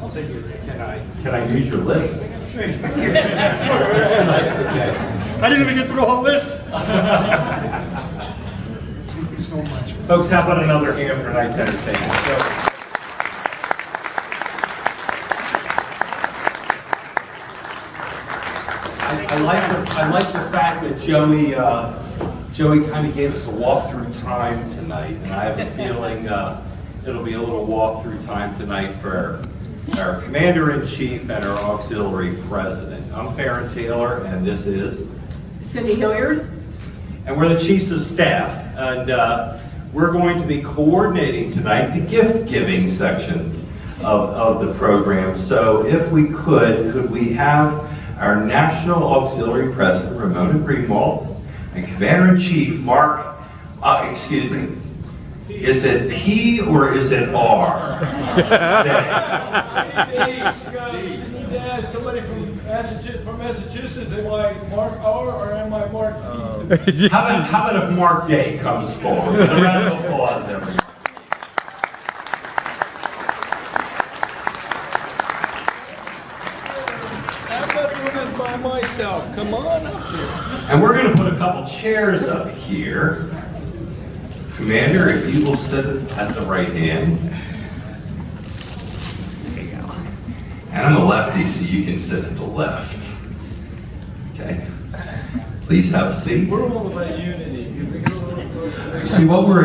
Can I use your list? I didn't even get through the whole list. Thank you so much. Folks, how about another hand for tonight's entertainment? I like the fact that Joey kind of gave us a walk-through time tonight, and I have a feeling it'll be a little walk-through time tonight for our Commander-in-Chief and our Auxiliary President. I'm Farron Taylor, and this is Cindy Hilliard. And we're the Chiefs of Staff, and we're going to be coordinating tonight the gift-giving section of the program. So if we could we have our National Auxiliary President, Ramona Greenwald, and Commander-in-Chief, Mark, excuse me, is it P or is it R? You need to ask somebody from Massachusetts, am I Mark R or am I Mark P? How about if Mark Day comes forward? With a round of applause, everyone. I'm not doing this by myself. Come on up here. And we're going to put a couple chairs up here. Commander, if you will sit at the right hand. There you go. And I'm a lefty, so you can sit at the left. Okay. Please have a seat. We're all about unity. See, what we're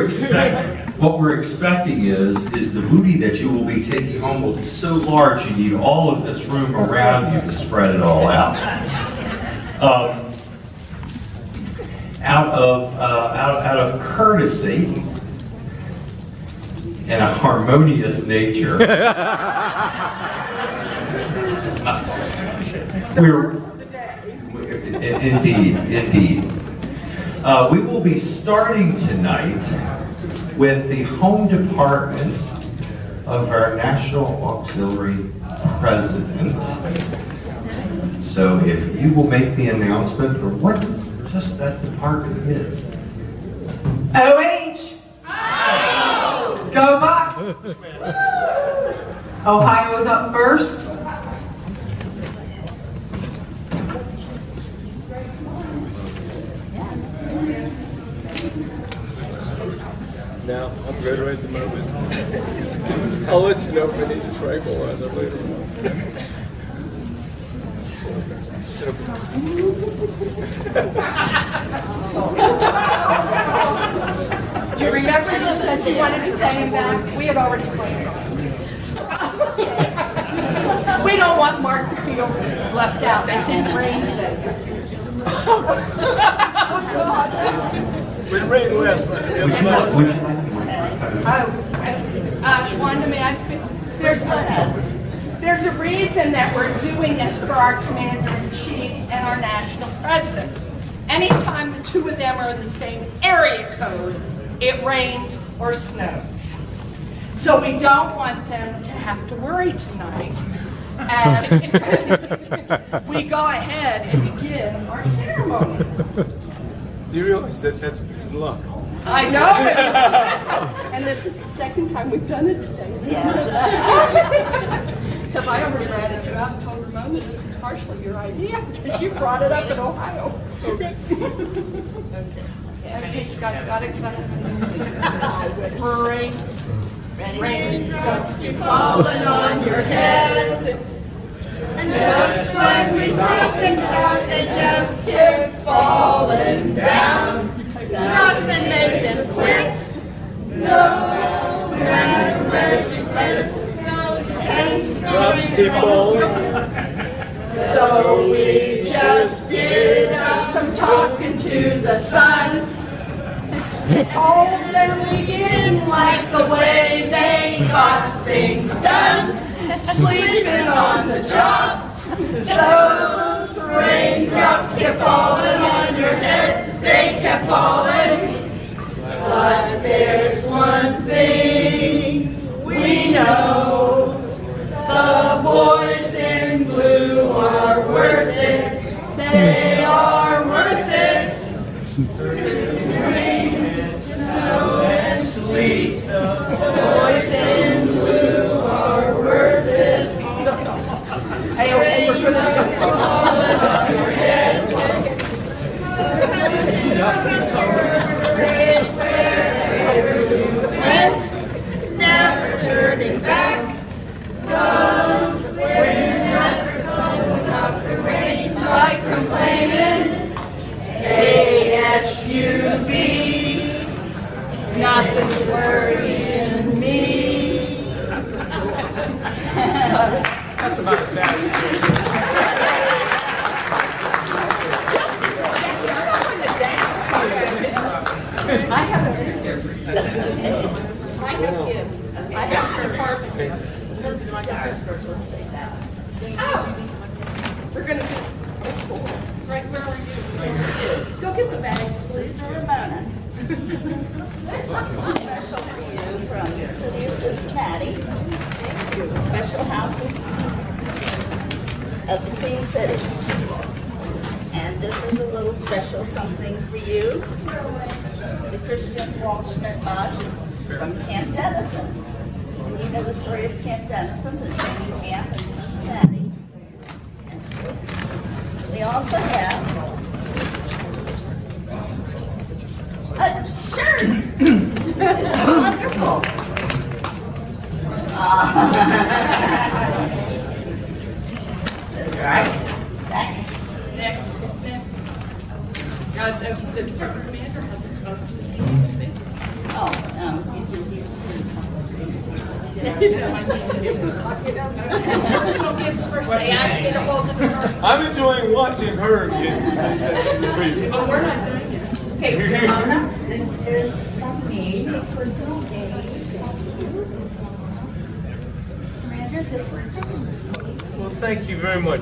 expecting is the booty that you will be taking home will be so large you need all of this room around you to spread it all out. Out of courtesy and a harmonious nature, indeed. We will be starting tonight with the home department of our National Auxiliary President. So if you will make the announcement for what just that department is. OH. Go Bucks. Ohio is up first. Now, I'm good right at the moment. I'll let you know if I need to tranquilize later on. Do you remember you said you wanted to play him back? We had already played him. We don't want Mark to feel left out. It didn't rain today. We rained last night. Wanda, may I speak? There's a reason that we're doing this for our Commander-in-Chief and our National President. Anytime the two of them are in the same area code, it rains or snows. So we don't want them to have to worry tonight as we go ahead and begin our ceremony. Do you realize that that's bad luck? I know. And this is the second time we've done it today. Yes. Because I already ran it out and told Ramona this was partially your idea because you brought it up in Ohio. Okay. Okay, you guys got excited? Raindrops keep falling on your head. And just when we thought things out, they just keep falling down. Nothing made them quit. No matter where you went, Drops keep falling. so we just did some talking to the sons. Told them we didn't like the way they got things done. Sleeping on the job. Those raindrops kept falling on your head. They kept falling. But there's one thing we know. The boys in blue are worth it. They are worth it. Rain, snow, and sleet. The boys in blue are worth it. I have kids. I have an apartment. Oh, we're gonna do. Right, where are you? Go get the bag, please. Ramona. Special for you from the city of Cincinnati. Special houses of the Queen City. And this is a little special something for you. The Christian Walshman Bosch from Camp Dennison. And you know the story of Camp Dennison, the training camp in Cincinnati. We also have a shirt. It's wonderful. Next. Next, who's next? The department commander hasn't spoken. Does he want to speak? Oh, he's Personal gifts first. They asked me to hold the door. I'm enjoying watching her get. Oh, we're not done yet. Okay, Ramona, this is from me, personal gift. Commander, this is from me. Well, thank you very much.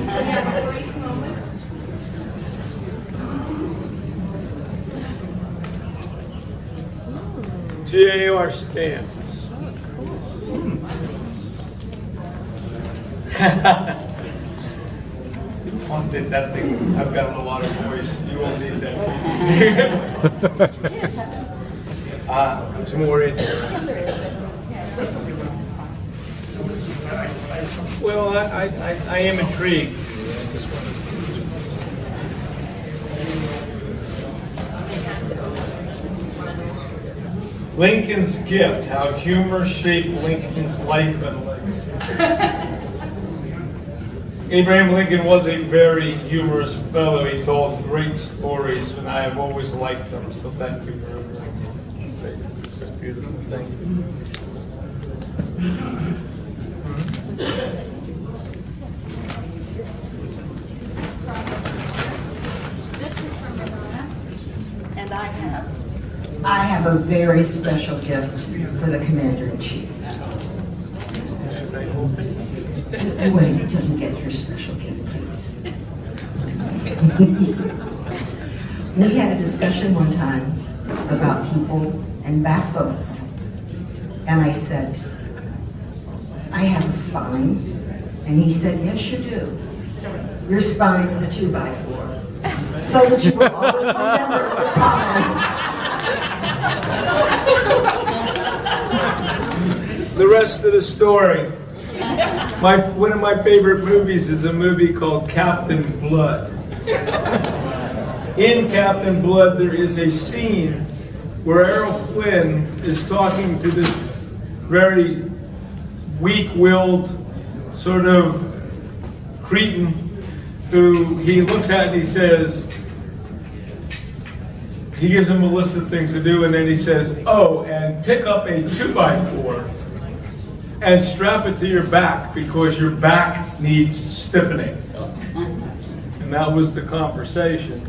We have a brief moment. GAR stamps. You funded that thing. I've got a lot of voice. You won't need that. Some more in. Well, I am intrigued. Lincoln's gift, how humor shaped Lincoln's life and legacy. Abraham Lincoln was a very humorous fellow. He told great stories, and I have always liked them, so thank you very much. It's beautiful. Thank you. This is from Ramona. And I have a very special gift for the Commander-in-Chief. Should I open it? Wait, it doesn't get your special gift, please. We had a discussion one time about people and backbones. And I said, I have a spine. And he said, yes, you do. Your spine is a 2x4. So that you will always remember the comment. The rest of the story. One of my favorite movies is a movie called Captain Blood. In Captain Blood, there is a scene where Errol Flynn is talking to this very weak-willed sort of cretin who he looks at and he says, he gives him a list of things to do, and then he says, oh, and pick up a 2x4 and strap it to your back because your back needs stiffening. And that was the conversation.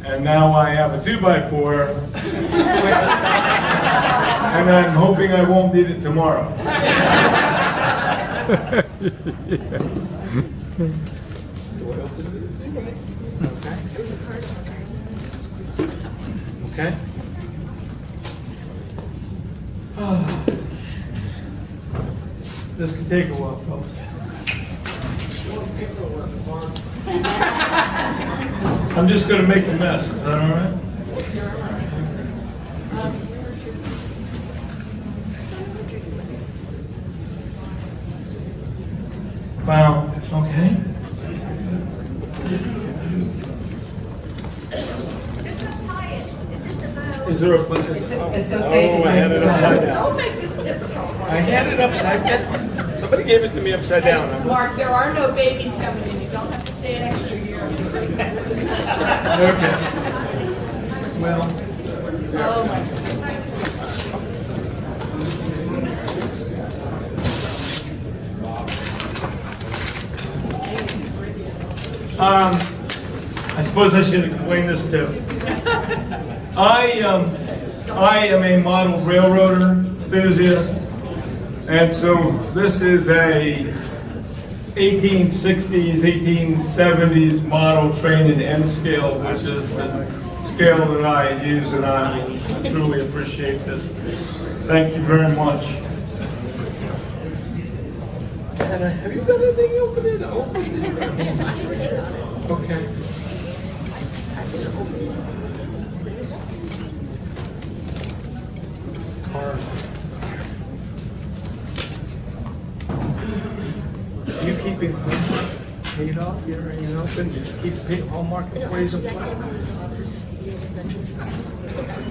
And now I have a 2x4, and I'm hoping I won't need it tomorrow. Okay. This could take a while, folks. I'm just going to make a mess. Is that all right? Wow. Okay. Is there a button? It's okay Oh, to I had it upside down. Don't make this difficult. I had it upside down. Somebody gave it to me upside down. Mark, there are no babies coming in. You don't have to stay an extra year. Okay. Well, Oh, my. I suppose I should explain this too. I am a model railroader enthusiast, and so this is a 1860s, 1870s model train in N scale, which is the scale that I use, and I truly appreciate this. Thank you very much. Have you got anything open it? Okay. You keeping paid off here and open? Just keep pay Hallmark employees employed?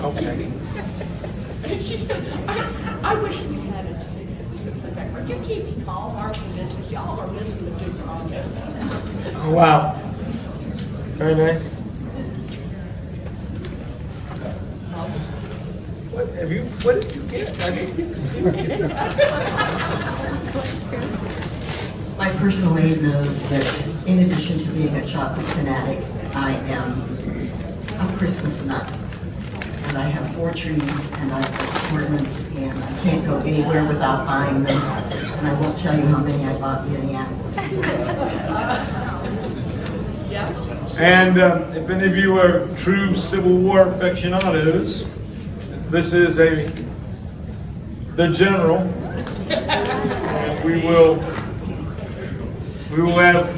Okay. I wish we had it. You keep Hallmark in business. Y'all are missing the two comments. Oh, wow. Very nice. What did you get? I didn't get to see what you got. My personal aide knows that in addition to being a chocolate fanatic, I am a Christmas nut. And I have 4 trees and I have ornaments and I can't go anywhere without buying them. And I won't tell you how many I bought in Minneapolis. And if any of you are true Civil War aficionados, this is the general. We will have,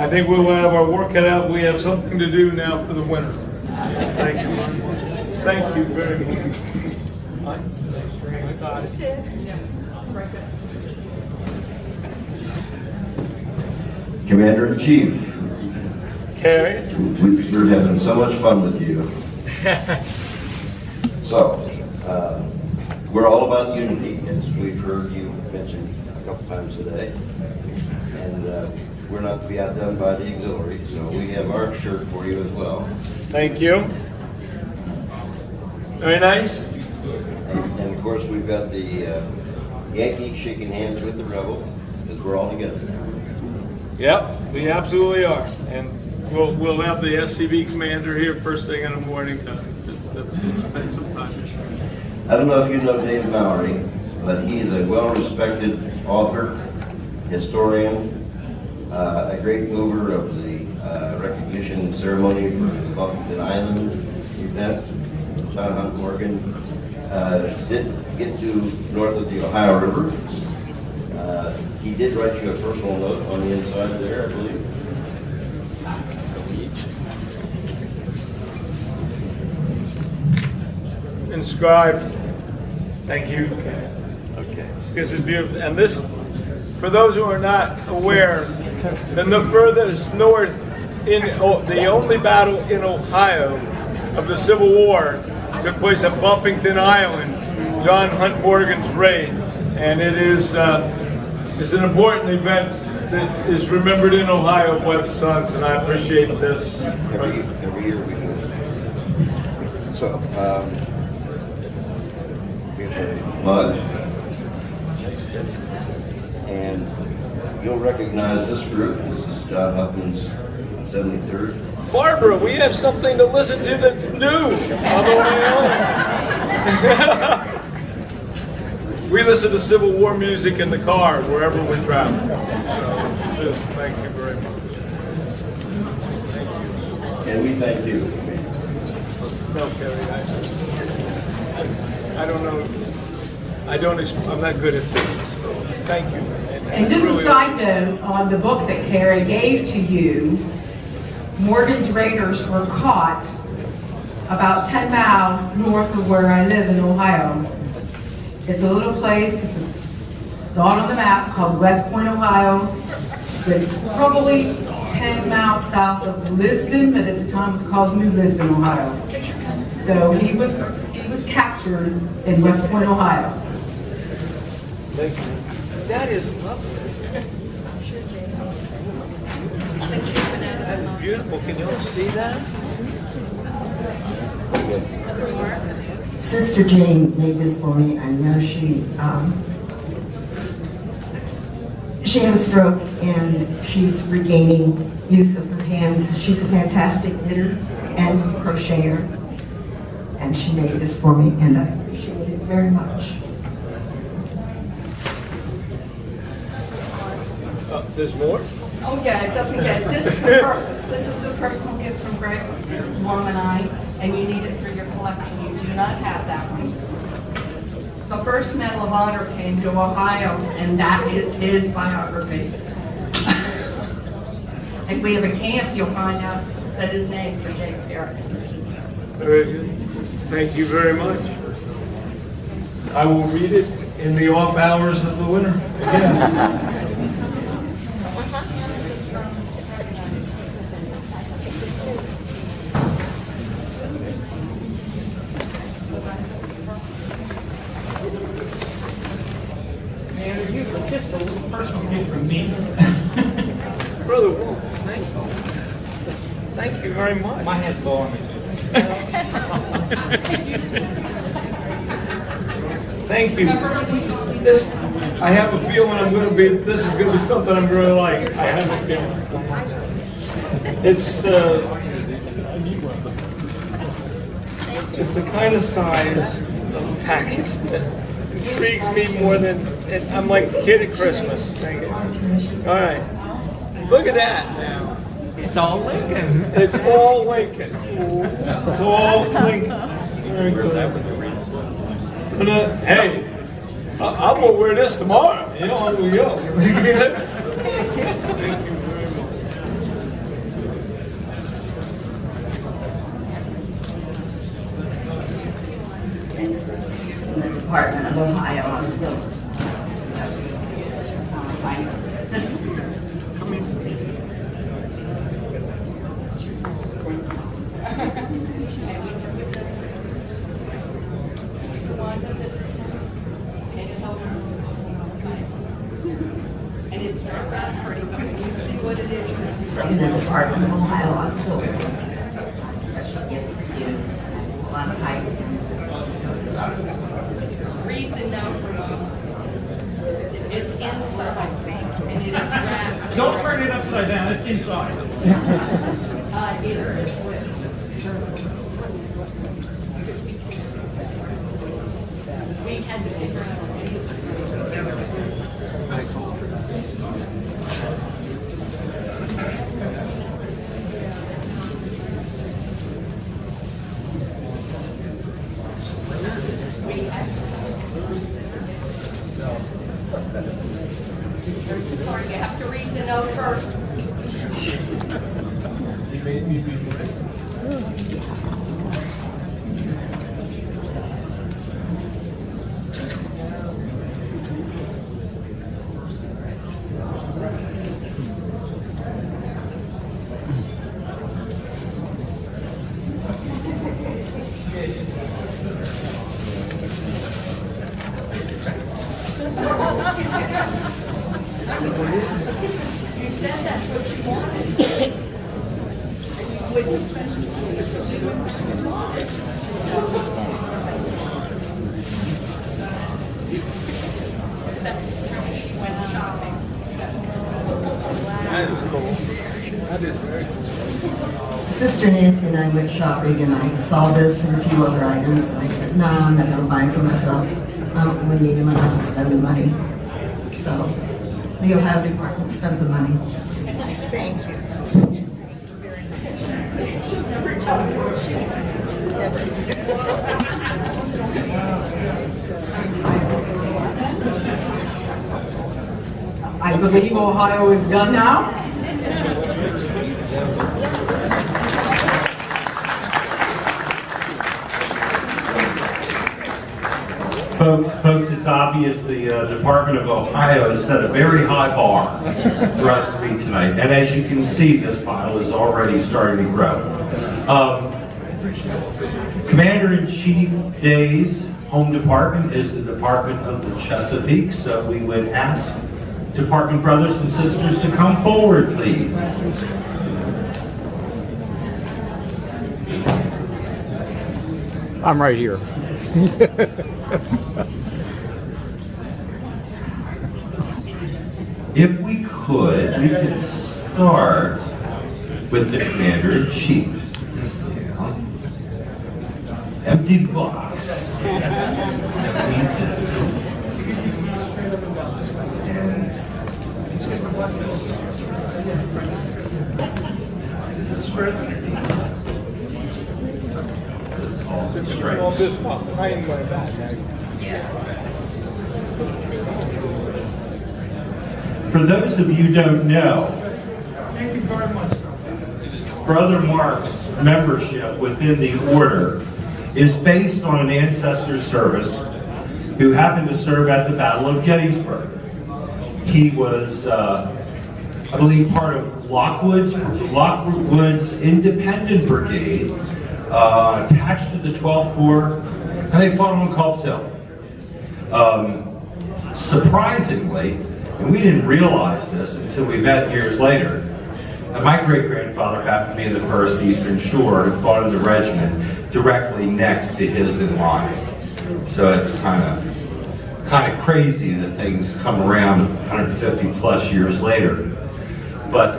I think we'll have our work cut out. We have something to do now for the winter. Thank you. Thank you very much. Commander-in-Chief, Carrie? we're having so much fun with you. So, we're all about unity, as we've heard you mention a couple times today. And we're not to be outdone by the auxiliary, so we have our shirt for you as well. Thank you. Very nice. And of course, we've got the Yankees shaking hands with the rebel, because we're all together now. Yep, we absolutely are. And we'll have the SCV commander here first thing in the morning to spend some time. I don't know if you know Dave Mowry, but he is a well-respected author, historian, a great mover of the recognition ceremony for the Buffington Island event. John Hunt Morgan did get to north of the Ohio River. He did write you a personal note on the inside there, I believe. Inscribed. Thank you. Okay. This is beautiful. And this, for those who are not aware, then the furthest north the only battle in Ohio of the Civil War took place at Buffington Island, John Hunt Morgan's raid, and it is an important event that is remembered in Ohio by the Sons, and I appreciate this. Every year we do it. So, here's a mug. And you'll recognize this group. This is John Huffman's 73rd. Barbara, we have something to listen to that's new on the way home. We listen to Civil War music in the car wherever we travel. So, thank you very much. And we thank you. No, Kerry, I don't know. I'm not good at this. So thank you. And just a side note on the book that Carrie gave to you, Morgan's Raiders were caught about 10 miles north of where I live in Ohio. It's a little place, it's not on the map, called West Point, Ohio. It's probably 10 miles south of Lisbon, but at the time it was called New Lisbon, Ohio. So he was captured in West Point, Ohio. Thank you. That is lovely. That's beautiful. Can you all see that? Sister Jane made this for me. I know she had a stroke and she's regaining use of her hands. She's a fantastic knitter and crocheter, and she made this for me, and I appreciate it very much. There's more? Oh, yeah, it doesn't get, this is a personal gift from Greg, Mom and I, and you need it for your collection. You do not have that one. The first Medal of Honor came to Ohio, and that is his biography. If we have a camp, you'll find out that his name's for Jake Perry. Very good. Thank you very much. I will read it in the off hours of the winter. Again. Just a little personal gift from me. Brother Wolf, thank you very much. My hand's blowing me. Thank you. This, I have a feeling this is going to be something I'm going to like. I have a feeling. It's the kind of size of package that intrigues me more than, I'm like a kid at Christmas. Thank you. All right. Look at that now. It's all Lincoln. It's all Lincoln. It's all Lincoln. Very good. Hey, I'm gonna wear this tomorrow. You know how we go. Thank you very In the Department of Ohio, I'm still. This is him. And it's over. And it's not that pretty, but when you see what it is. In the Department of Ohio, I'm still. Special gift for you. A lot of height. Read the note. It's inside. And it is wrapped. Don't turn it upside down, it's inside. Either it's with. We had to figure out. You have to read the note first. You said that's what you wanted. And you wouldn't spend That's true. She went shopping. That is cool. That is very cool. Sister Nancy and I went shopping, and I saw this and a few other items, and I said, no, I'm not going to buy them for myself. I don't really need them, and I don't spend the money. So the Ohio Department spent the money. Thank you. Never tell me where she was. I believe Ohio is done now. Folks, it's obvious the Department of Ohio has set a very high bar for us to meet tonight. And as you can see, this pile is already starting to grow. Commander-in-Chief Day's home department is the Department of the Chesapeake, so we would ask department brothers and sisters to come forward, please. I'm right here. If we could start with the Commander-in-Chief. Empty box. All this behind my back. For those of you who don't know, Thank you very much. Brother Mark's membership within the order is based on an ancestor service who happened to serve at the Battle of Gettysburg. He was, I believe, part of Lockwood's Independent Brigade, attached to the 12th Corps, and they fought on Culp's Hill. Surprisingly, and we didn't realize this until we met years later, my great-grandfather happened to be in the 1st Eastern Shore and fought in the regiment directly next to his in line. So it's kind of crazy that things come around 150 plus years later. But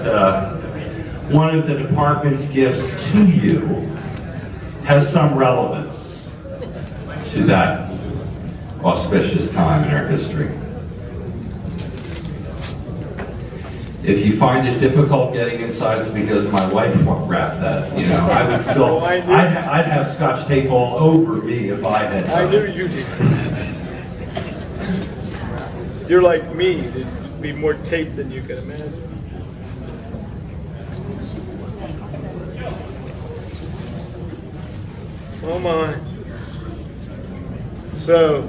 one of the department's gifts to you has some relevance to that auspicious time in our history. If you find it difficult getting inside, it's because my wife wrapped that. You know, I would still, I'd have Scotch tape all over me if I had. I knew you did. You're like me. There'd be more tape than you can imagine. Oh my. So,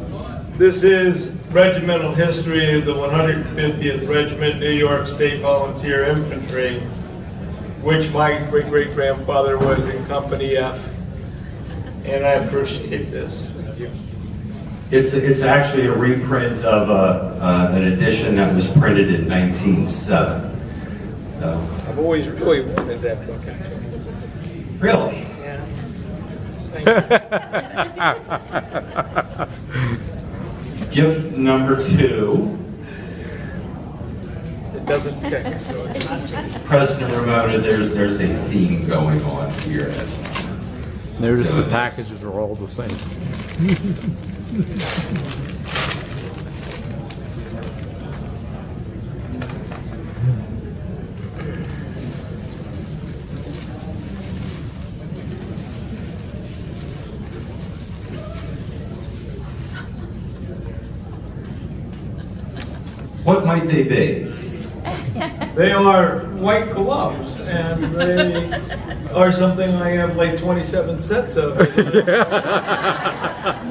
this is regimental history of the 150th Regiment, New York State Volunteer Infantry, which my great-great-grandfather was in Company F, and I appreciate this. Thank you. It's actually a reprint of an edition that was printed in 1907. I've always really wanted that book, actually. Really? Yeah. Thank you. Gift number 2. It doesn't tick, so it's not. President Ramona, there's a theme going on here. Notice the packages are all the same. What might they be? They are white gloves, and they are something I have like 27 sets of.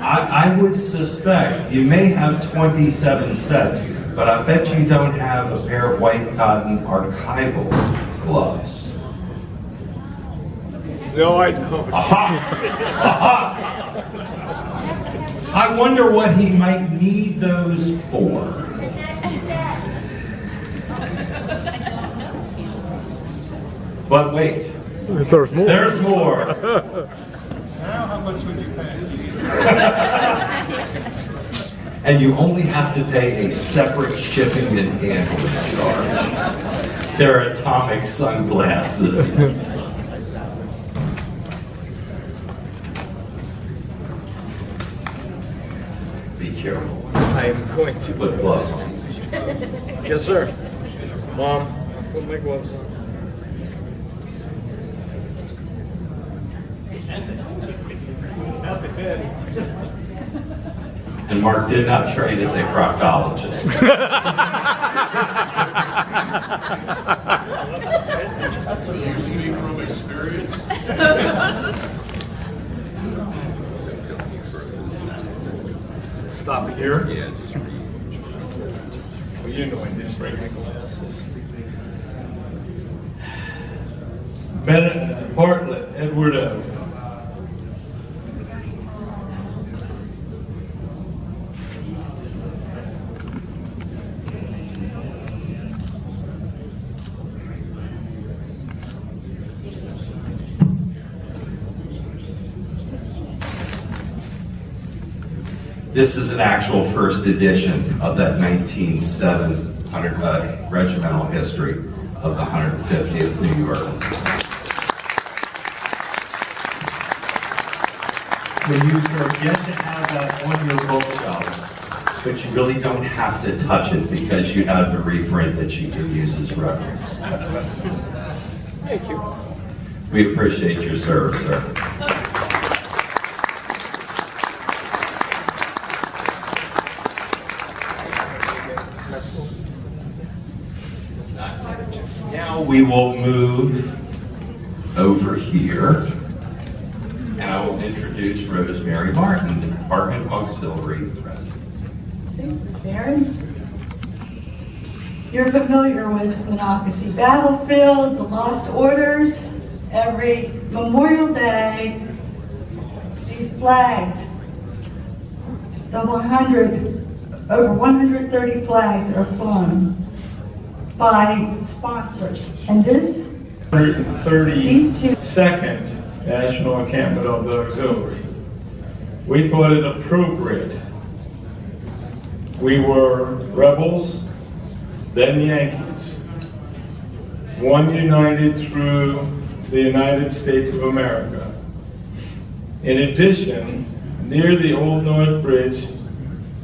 I would suspect you may have 27 sets, but I bet you don't have a pair of white cotton archival gloves. No, I don't. Aha! Aha! I wonder what he might need those for. But wait. There's more. There's more. Now, how much would you pay? And you only have to pay a separate shipping and handling charge. They're atomic sunglasses. Be careful. I am going to. Put gloves on. Yes, sir. Mom, put my gloves on. And Mark did not train as a proctologist. So you speak from experience? Stop it here. Yeah, just read. Well, you know I didn't bring my glasses. Bennett Bartlett, Edward O. This is an actual first edition of that 1907 regimental history of the 150th New York. When you forget to have that on your bookshelf, but you really don't have to touch it because you have the reprint that you can use as reference. Thank you. We appreciate your service, sir. Now we will move over here, and I will introduce Rosemary Martin, the Department Auxiliary President. Darren, you're familiar with Monocacy battlefields, the lost orders. Every Memorial Day, these flags, over 130 flags are flown by sponsors. And this, 132nd National Encampment of the Auxiliary. We thought it appropriate. We were rebels, then Yankees. One united through the United States of America. In addition, near the Old North Bridge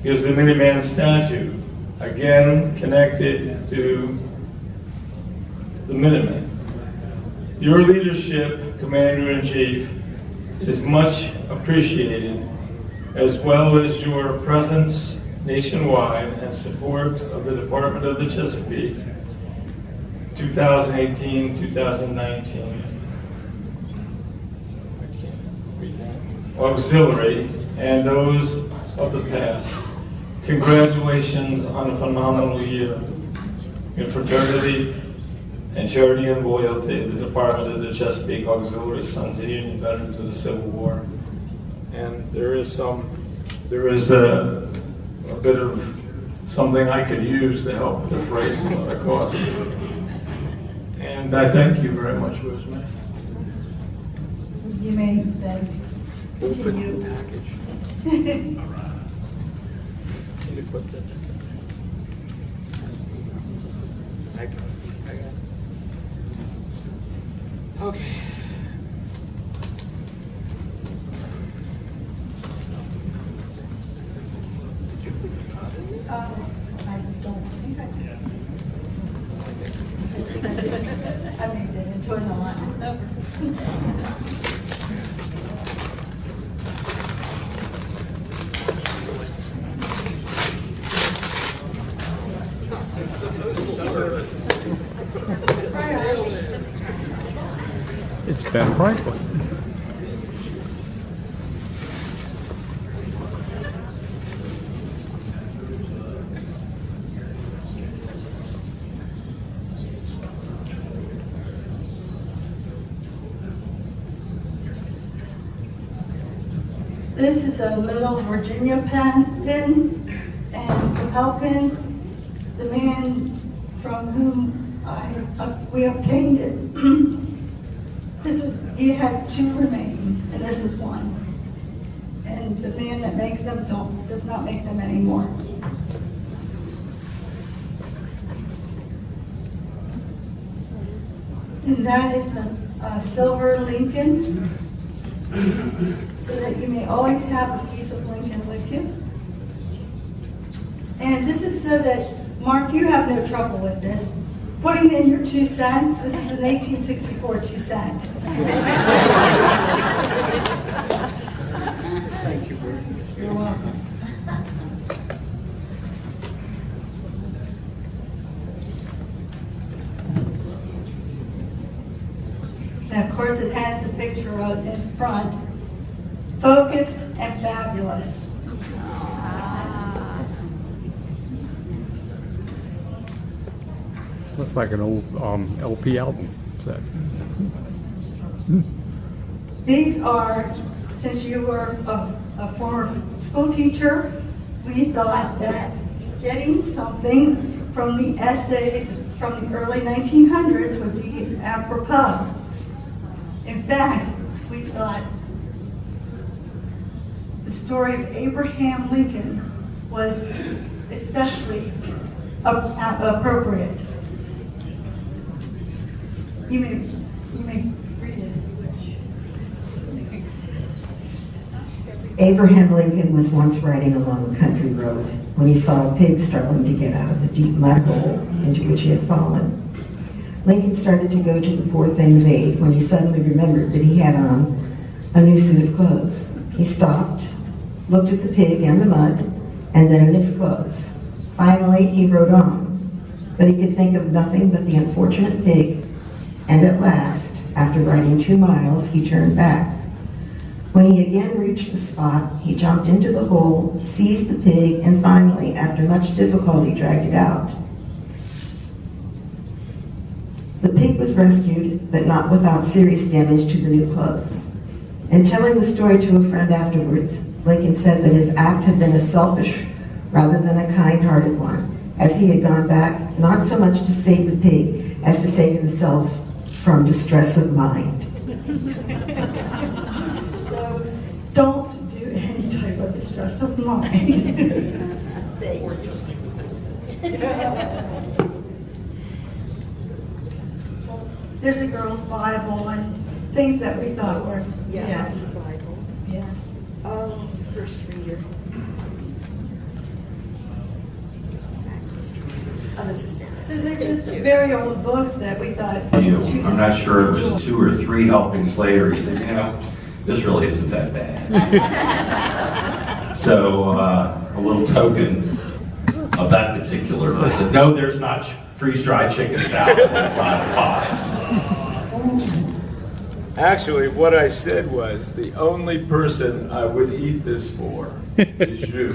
is the Minuteman statue, again connected to the Minutemen. Your leadership, Commander-in-Chief, is much appreciated, as well as your presence nationwide and support of the Department of the Chesapeake, 2018-2019 Auxiliary, and those of the past. Congratulations on a phenomenal year in fraternity and charity and loyalty of the Department of the Chesapeake Auxiliary Sons of Union Veterans of the Civil War. And there is a bit of something I could use to help defray some of the costs. And I thank you very much, Rosemary. you may then continue. Okay. I don't think I did. I made it into an alarm. It's the Postal Service. It's Ben Franklin. This is a little Virginia pin and lapel pin. The man from whom we obtained it, he had two remaining, and this is one. And the man that makes them does not make them anymore. And that is a silver Lincoln, so that you may always have a piece of Lincoln with you. And this is so that, Mark, you have no trouble with this. Putting in your 2 cents, this is an 1864 2 cent. Thank you very much. You're welcome. And of course, it has the picture of in front, focused and fabulous. Looks like an old LP album set. These are, since you were a former school teacher, we thought that getting something from the essays from the early 1900s would be apropos. In fact, we thought the story of Abraham Lincoln was especially appropriate. You may read it. Abraham Lincoln was once riding along a country road when he saw a pig struggling to get out of the deep mud hole into which he had fallen. Lincoln started to go to the poor thing's aid when he suddenly remembered that he had on a new suit of clothes. He stopped, looked at the pig and the mud, and then at his clothes. Finally, he rode on, but he could think of nothing but the unfortunate pig, and at last, after riding 2 miles, he turned back. When he again reached the spot, he jumped into the hole, seized the pig, and finally, after much difficulty, dragged it out. The pig was rescued, but not without serious damage to the new clothes. In telling the story to a friend afterwards, Lincoln said that his act had been a selfish rather than a kind-hearted one, as he had gone back not so much to save the pig as to save himself from distress of mind. So don't do any type of distress of mind. There's a girl's Bible and things that we thought were, yes. Bible. Yes. Oh, first reader. Oh, this is fantastic. So they're just very old books that we thought. I'm not sure it was 2 or 3 helpings later. He said, this really isn't that bad. So a little token of that particular listen. No, there's not freeze-dried chicken salad inside the box. Actually, what I said was, the only person I would eat this for is you.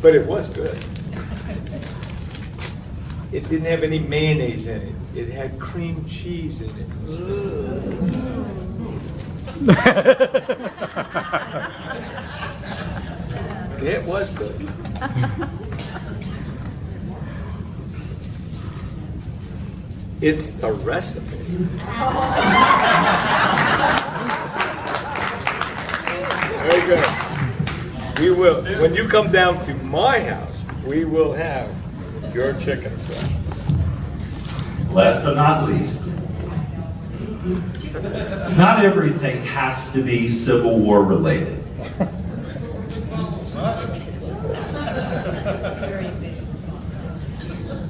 But it was good. It didn't have any mayonnaise in it. It had cream cheese in it instead. It was good. It's a recipe. Very good. We will, when you come down to my house, we will have your chicken salad. Last but not least, not everything has to be Civil War related.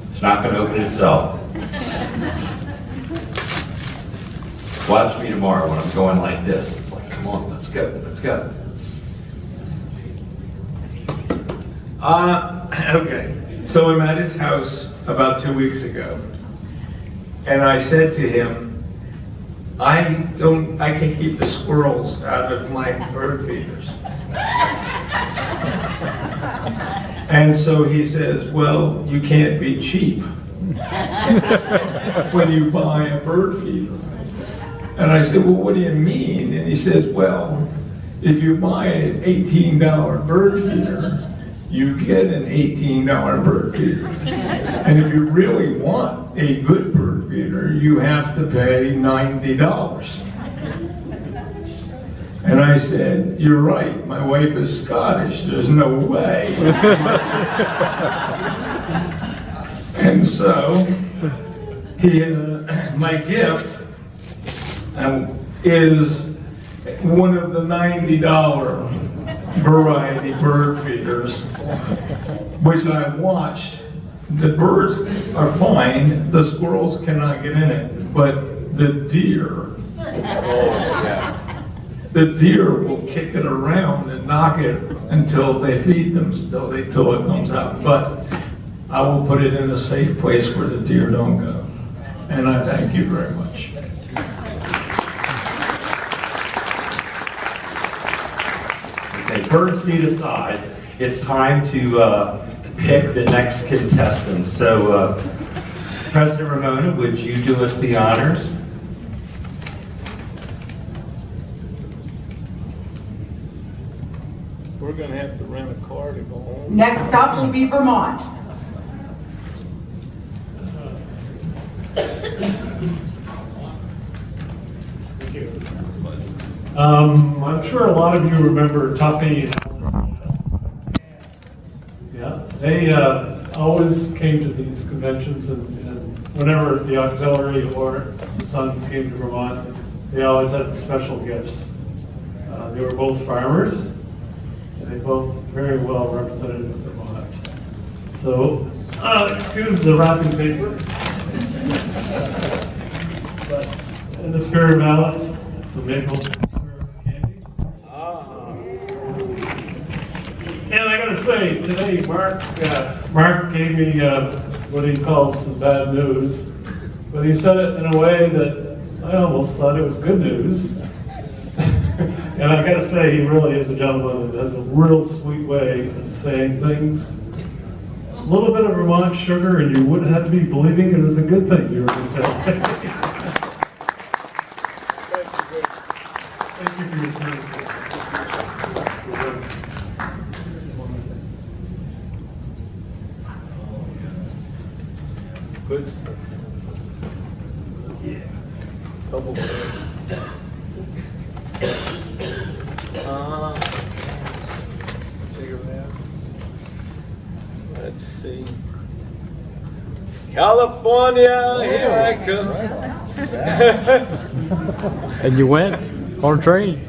It's not going to open itself. Watch me tomorrow when I'm going like this. It's like, come on, let's go, let's go. Okay. So I'm at his house about 2 weeks ago, and I said to him, I can keep the squirrels out of my bird feeders. And so he says, well, you can't be cheap when you buy a bird feeder. And I said, well, what do you mean? And he says, well, if you buy an $18 bird feeder, you get an $18 bird feeder. And if you really want a good bird feeder, you have to pay $90. And I said, you're right, my wife is Scottish, there's no way. And so, my gift is one of the $90 variety bird feeders, which I watched. The birds are fine, the squirrels cannot get in it, but the deer, the deer will kick it around and knock it until they feed them, till it comes out. But I will put it in a safe place where the deer don't go. And I thank you very much. Okay, bird seat aside, it's time to pick the next contestant. So, President Ramona, would you do us the honors? We're going to have to rent a car to go home. Next up will be Vermont. Thank you. I'm sure a lot of you remember Tuffy. Yeah, they always came to these conventions, and whenever the auxiliary or the Sons came to Vermont, they always had special gifts. They were both farmers, and they both very well represented Vermont. So, excuse the wrapping paper. But in the spirit of malice, some maple syrup candy. And I gotta say, today Mark gave me what he called some bad news, but he said it in a way that I almost thought it was good news. And I gotta say, he really is a gentleman and has a real sweet way of saying things. A little bit of Vermont sugar, and you wouldn't have to be believing it was a good thing you were going to tell. Thank you for your service. Good stuff. Yeah. Double let's see. California, here I come. And you went on a train.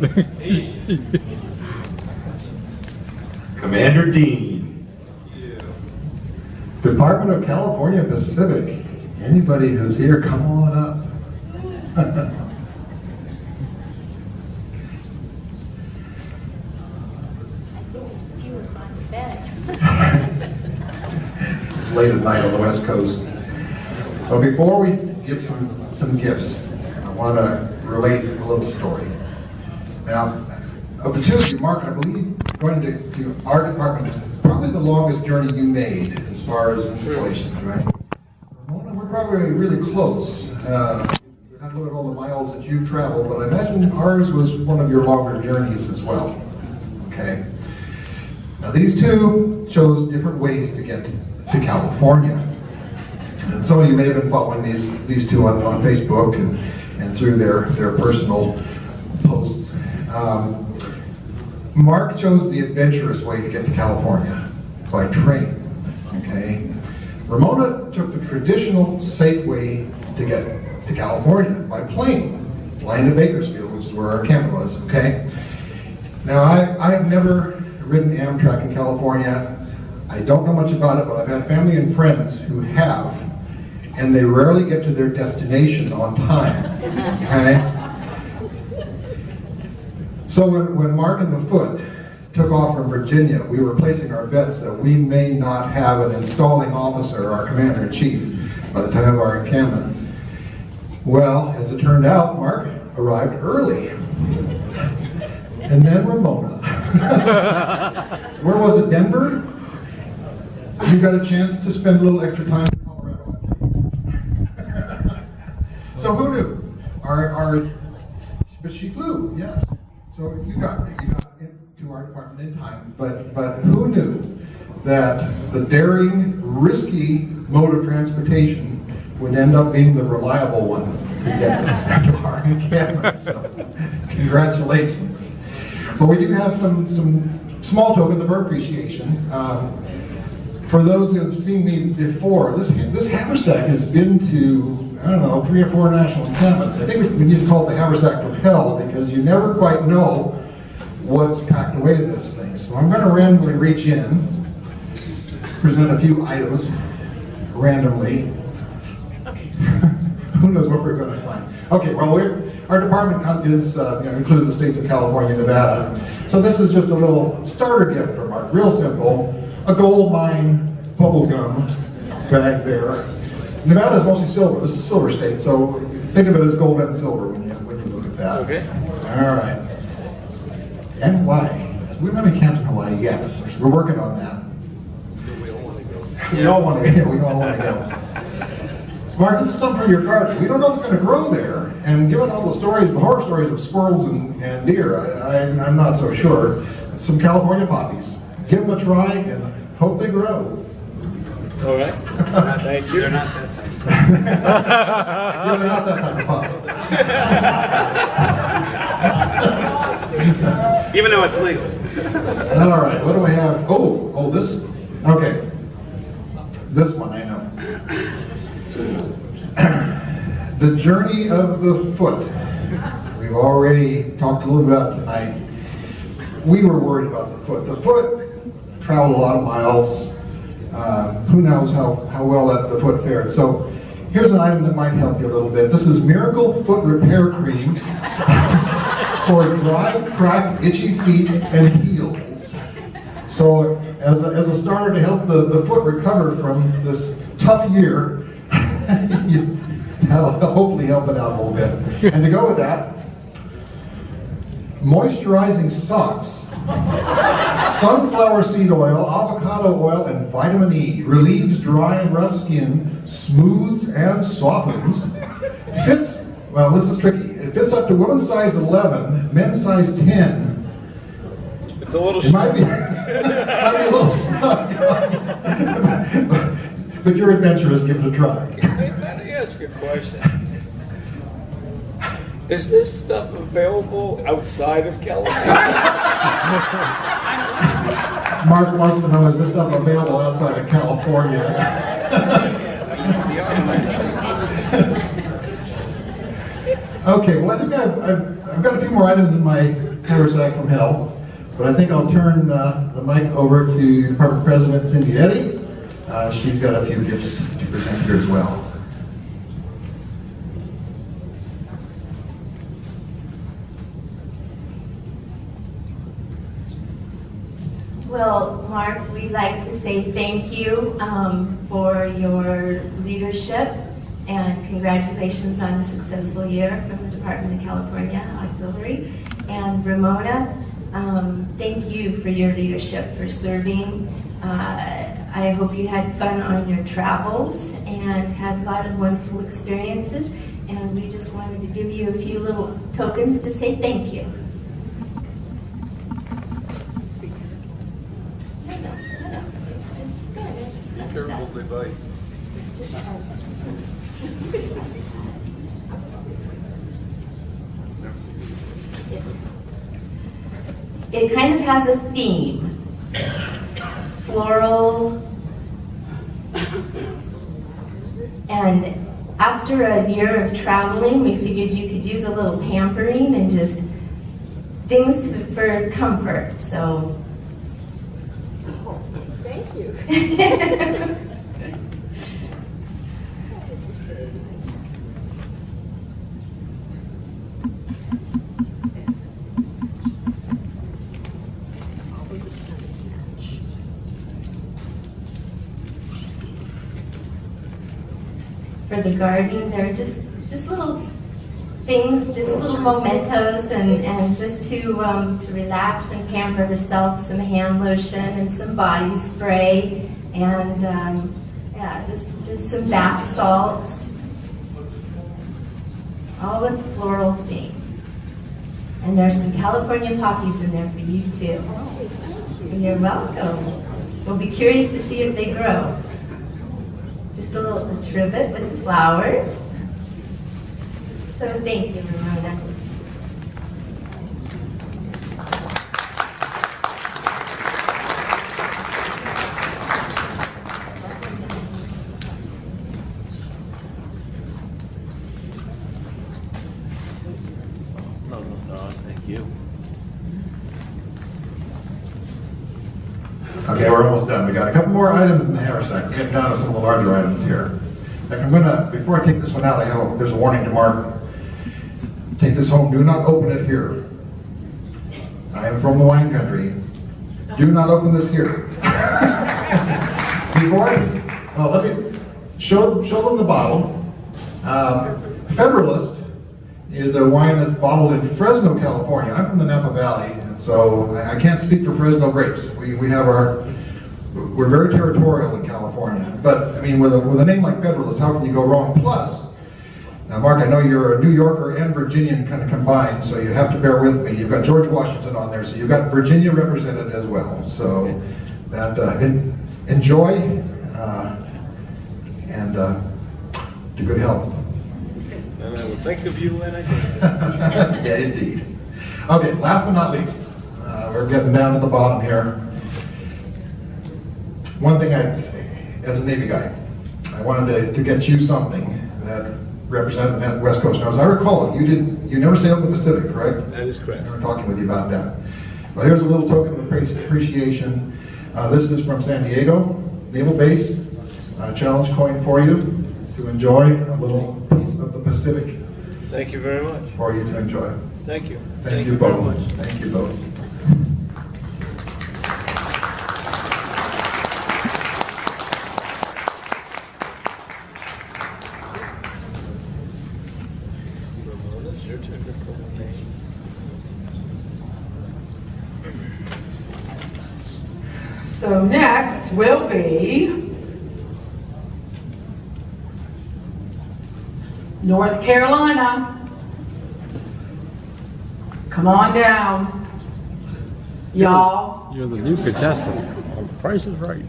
Commander Dean. Department of California Pacific. Anybody who's here, come on up. It's late at night on the West Coast. So before we give some gifts, I want to relate a little story. Now, of the two of you, Mark, I believe going to our department is probably the longest journey you made as far as installations, right? We're probably really close. We haven't looked at all the miles that you've traveled, but I imagine ours was one of your longer journeys as well. Okay. Now these two chose different ways to get to California. And some of you may have been following these two on Facebook and through their personal posts. Mark chose the adventurous way to get to California, by train. Okay. Ramona took the traditional, safe way to get to California, by plane, flying to Bakersfield, which is where our camp was, okay? Now, I've never ridden Amtrak in California. I don't know much about it, but I've had family and friends who have, and they rarely get to their destination on time, okay? So when Mark and the Foot took off from Virginia, we were placing our bets that we may not have an installing officer, our commander-in-chief, by the time of our encampment. Well, as it turned out, Mark arrived early. And then Ramona. Where was it, Denver? You got a chance to spend a little extra time in Colorado. So who knew? But she flew, yes. So you got into our department in time, but who knew that the daring, risky mode of transportation would end up being the reliable one to get to our encampment. So congratulations. But we do have some small tokens of our appreciation. For those who have seen me before, this haversack has been to, I don't know, 3 or 4 national encampments. I think we need to call it the haversack from hell, because you never quite know what's packed away in this thing. So I'm going to randomly reach in, present a few items randomly. Who knows what we're going to find? Okay, well, our department includes the states of California and Nevada. So this is just a little starter gift from Mark, real simple. A gold mine bubble gum bag there. Nevada is mostly silver. This is a silver state, so think of it as gold and silver when you look at that. Okay. All right. And Hawaii. We haven't been camped in Hawaii yet. We're working on that. We all want to go. We all want to go. Mark, this is something for your garden. We don't know what's going to grow there, and given all the stories, the horror stories of squirrels and deer, I'm not so sure. Some California poppies. Give them a try and hope they grow. All right. Thank you. They're not that type. Yeah, they're not that type of poppy. Even though it's legal. All right, what do I have? Oh, this, okay. This one, I know. The journey of the foot. We've already talked a little bit about tonight. We were worried about the foot. The foot traveled a lot of miles. Who knows how well the foot fared. So here's an item that might help you a little bit. This is Miracle Foot Repair Cream for dry, cracked, itchy feet and heels. So as a starter to help the foot recover from this tough year, that'll hopefully help it out a little bit. And to go with that, moisturizing socks, sunflower seed oil, avocado oil, and vitamin E relieves dry and rough skin, smooths and softens, fits, well, this is tricky, it fits up to women's size 11, men's size 10. It's a little It might be a little snug, but you're adventurous, give it a try. Hey, let me ask a question. Is this stuff available outside of California? Mark wants to know, is this stuff available outside of California? Okay, well I think I've got a few more items in my haversack from hell, but I think I'll turn the mic over to Department President Cindy Eddy. She's got a few gifts to present here as well. Well, Mark, we'd like to say thank you for your leadership and congratulations on a successful year from the Department of California Auxiliary. And Ramona, thank you for your leadership, for serving. I hope you had fun on your travels and had a lot of wonderful experiences. And we just wanted to give you a few little tokens to say thank you. Terrible device. It's just it kind of has a theme. Floral. And after a year of traveling, we figured you could use a little pampering and just things for comfort. So Thank you. This is very nice. All of the suns match. for the gardening, they're just little things, just little mementos, and just to relax and pamper herself, some hand lotion and some body spray, and yeah, just some bath salts, all with floral theme. And there's some California poppies in there for you too. And you're welcome. We'll be curious to see if they grow. Just a little trivet with flowers. So thank you, Ramona. No, thank you. Okay, we're almost done. We got a couple more items in the haversack. We're getting down to some of the larger items here. In fact, I'm gonna, before I take this one out, there's a warning to Mark. Take this home, do not open it here. I am from the wine country. Do not open this here. Well, let me show them the bottle. Federalist is a wine that's bottled in Fresno, California. I'm from the Napa Valley, and so I can't speak for Fresno grapes. We have we're very territorial in California. But I mean, with a name like Federalist, how can you go wrong? Plus, now Mark, I know you're a New Yorker and Virginian kind of combined, so you have to bear with me. You've got George Washington on there, so you've got Virginia represented as well. So that enjoy and to good health. And I will think of you when I get there. Yeah, indeed. Okay, last but not least, we're getting down to the bottom here. One thing I, as a Navy guy, I wanted to get you something that represented the West Coast. Now, as I recall, you never sailed the Pacific, correct? That is correct. We were talking with you about that. Well, here's a little token of appreciation. This is from San Diego Naval Base. Challenge coin for you to enjoy a little piece of the Pacific. Thank you very much. For you to enjoy. Thank you. Thank you both. Thank you both. So next will be North Carolina. Come on down, y'all. You're the new contestant. The Price is Right.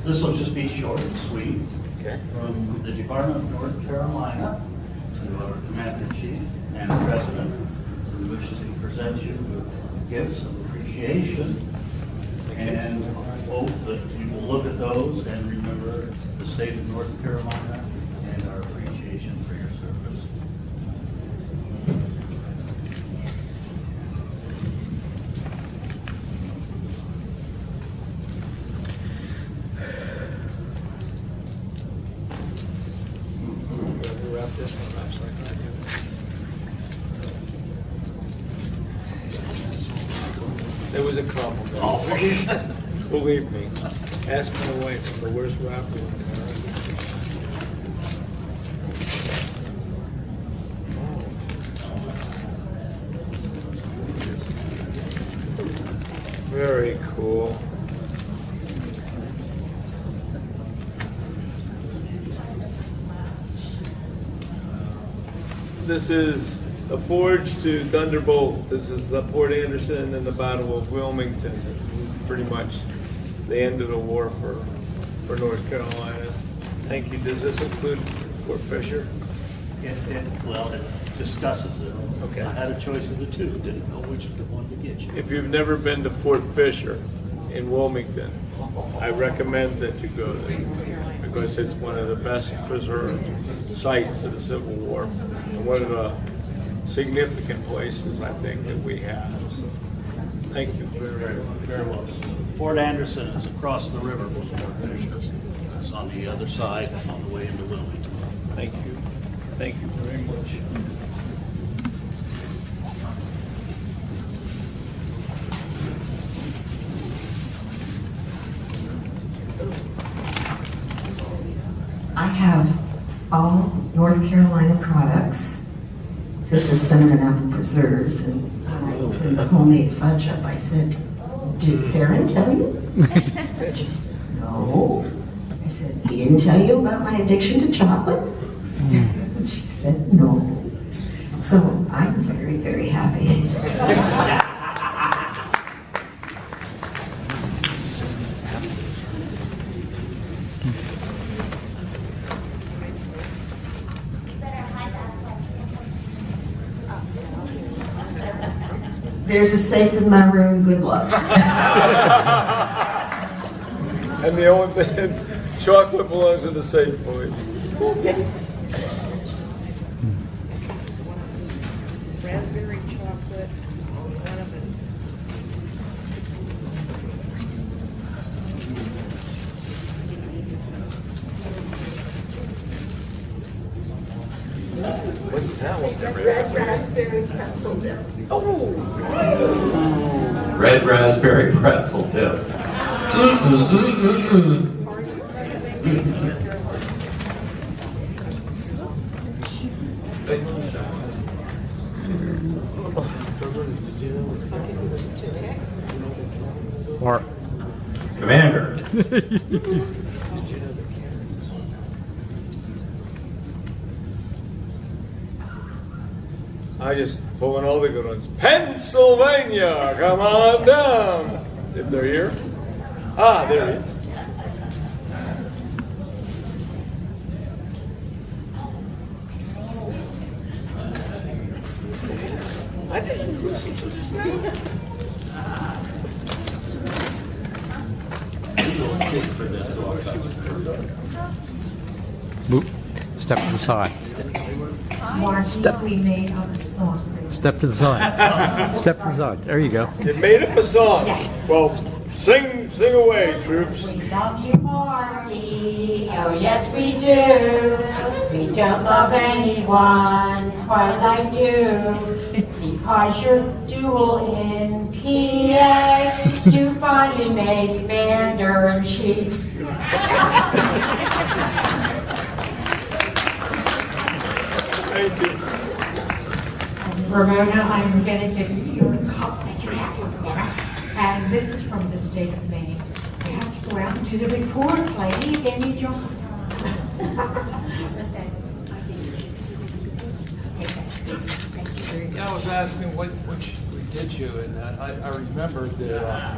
This will just be short and sweet. Okay. From the Department of North Carolina to our Commander-in-Chief and President, we wish to present you with gifts of appreciation and hope that you will look at those and remember the state of North Carolina and our appreciation for your service. Wrap this one up so I can do it. There was a compliment. Believe me. Ask my wife for the worst wrap one. Very cool. This is a forge to Thunderbolt. This is Port Anderson and the Battle of Wilmington. It's pretty much the end of the war for North Carolina. Thank you. Does this include Fort Fisher? Well, it discusses it. Okay. I had a choice of the two, didn't know which one to get you. If you've never been to Fort Fisher in Wilmington, I recommend that you go there because it's one of the best preserved sites of the Civil War and one of the significant places I think that we have. So, thank you very much. Fort Anderson is across the river from Fort Fisher. It's on the other side, on the way into Wilmington. Thank you. Thank you very much. I have all North Carolina products. This is cinnamon apple preserves, and when I opened the homemade fudge up, I said, "Did Farron tell you?" She said, "No." I said, "He didn't tell you about my addiction to chocolate?" And she said, "No." So I'm very, very happy. There's a safe in my room, good luck. And the only thing, chocolate belongs in the safe point. Raspberry chocolate, one of What's that one? Red raspberry pretzel dip. Red raspberry pretzel dip. Mark. Commander. I just pulling all the good ones. Pennsylvania, come on down. If they're here. Ah, there he is. We'll speak for this, so I'll Move. Step to the side. Step. We made up a song. Step to the side. Step to the side. There you go. You made up a song. Well, sing away, troops. We love you, Marty. Oh, yes, we do. We don't love anyone quite like you. Because you're dual in PA, you finally made Commander-in-Chief. Thank you. Ramona, I'm going to give you a cup that you have to wear. And this is from the state of Maine. You have to go out and do the report, lady, then you jump. Yeah, I was asking what we did you, and I remembered that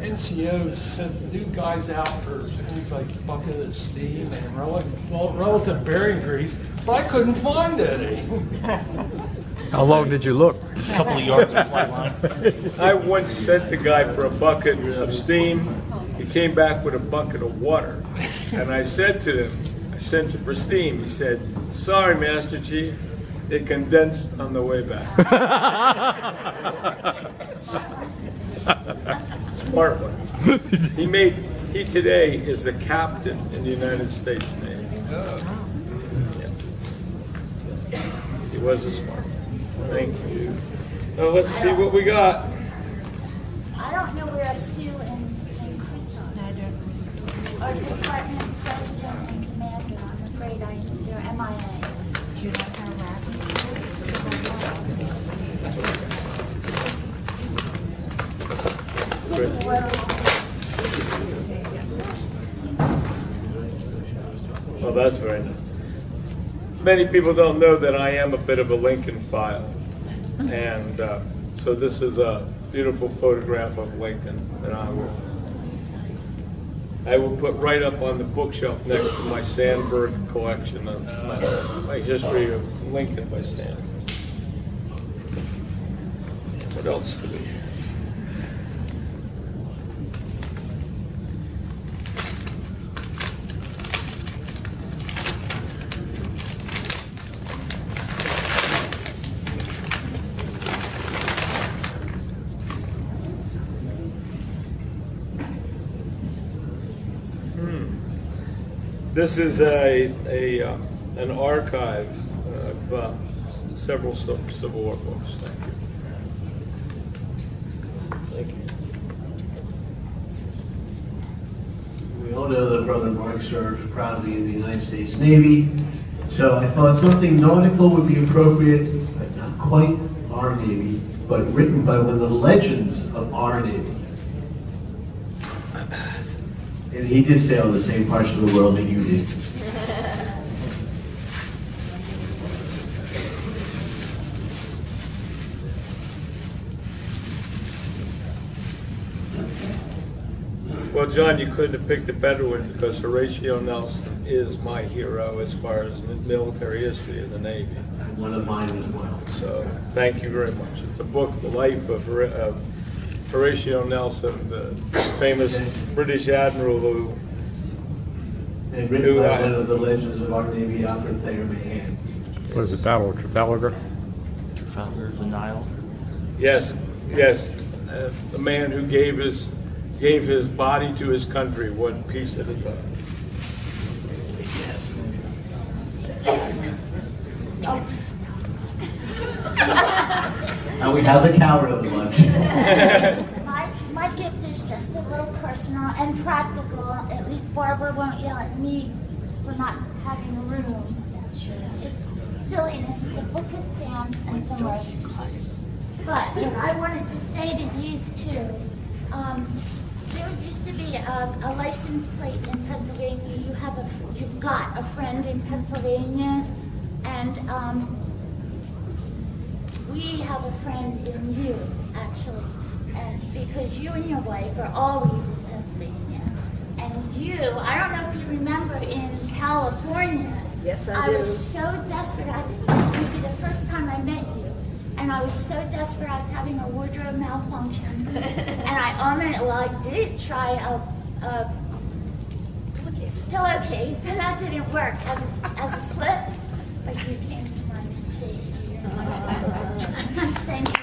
NCOs sent new guys out for things like bucket of steam and relative bearing grease, but I couldn't find any. How long did you look? A couple of yards of flight line. I once sent the guy for a bucket of steam. He came back with a bucket of water. And I said to him, I sent it for steam. He said, "Sorry, Master Chief, it condensed on the way back." Smart one. He today is a captain in the United States Navy. He was a smart one. Thank you. Well, let's see what we got. I don't know where Sue and Chris are. Or department president and commander. I'm afraid they're MIA. Do you know how Well, that's very nice. Many people don't know that I am a bit of a Lincoln file. And so this is a beautiful photograph of Lincoln that I will put right up on the bookshelf next to my Sandberg collection of my history of Lincoln by Sandberg. What else do we have? This is an archive of several Civil War books. Thank you. Thank you. We all know that Brother Mark served proudly in the United States Navy, so I thought something nautical would be appropriate, but not quite our Navy, but written by one of the legends of our Navy. And he did sail in the same parts of the world that you did. Well, John, you couldn't have picked a better one because Horatio Nelson is my hero as far as military history of the Navy. And one of mine as well. So, thank you very much. It's a book, The Life of Horatio Nelson, the famous British admiral who... And written by one of the legends of our Navy, Alfred Thayer Mahan. What is it, Battle of Trafalgar? Trafalgar, the Nile. Yes, the man who gave his body to his country, one piece at a time. Now we have the coward of the bunch. My gift is just a little personal and practical. At least Barbara won't yell at me for not having a room. It's silliness. It's a book of stamps and some writing cards. But what I wanted to say to these two, there used to be a license plate in Pennsylvania. You've got a friend in Pennsylvania, and we have a friend in you, actually. And because you and your wife are always in Pennsylvania. And I don't know if you remember in California. Yes, I do. I was so desperate. I think it was maybe the first time I met you. and I was so desperate I was having a wardrobe malfunction. And I did try a pillowcase, and that didn't work as a flip, but you came to my stage. Thank you.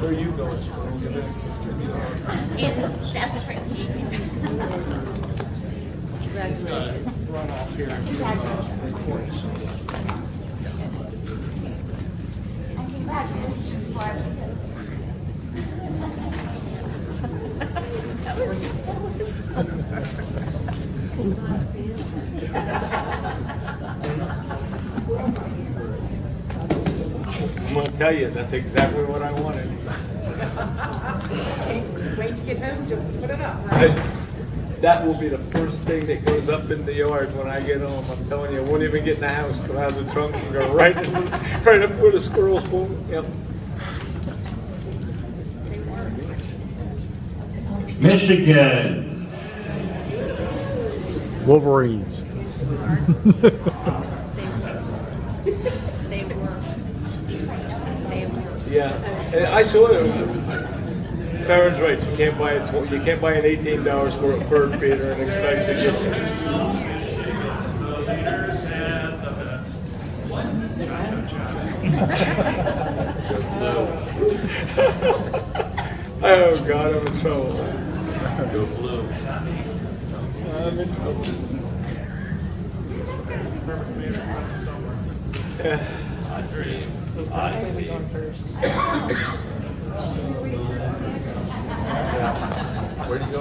Where are you going? In desperate need. Congratulations. Run off here. Congratulations. And congratulations, Barb. I'm going to tell you, that's exactly what I wanted. Can't wait to get home to put it up, right? That will be the first thing that goes up in the yard when I get home. I'm telling you, I won't even get in the house. Go out of the trunk and go right up where the squirrels go. Yep. Michigan. Wolverines. Yeah, and I saw it. Farron's right. You can't buy an $18 worth of bird feeder and expect to get Oh God, I'm in trouble. Go blue. I'm in trouble. Yeah. Where'd you go?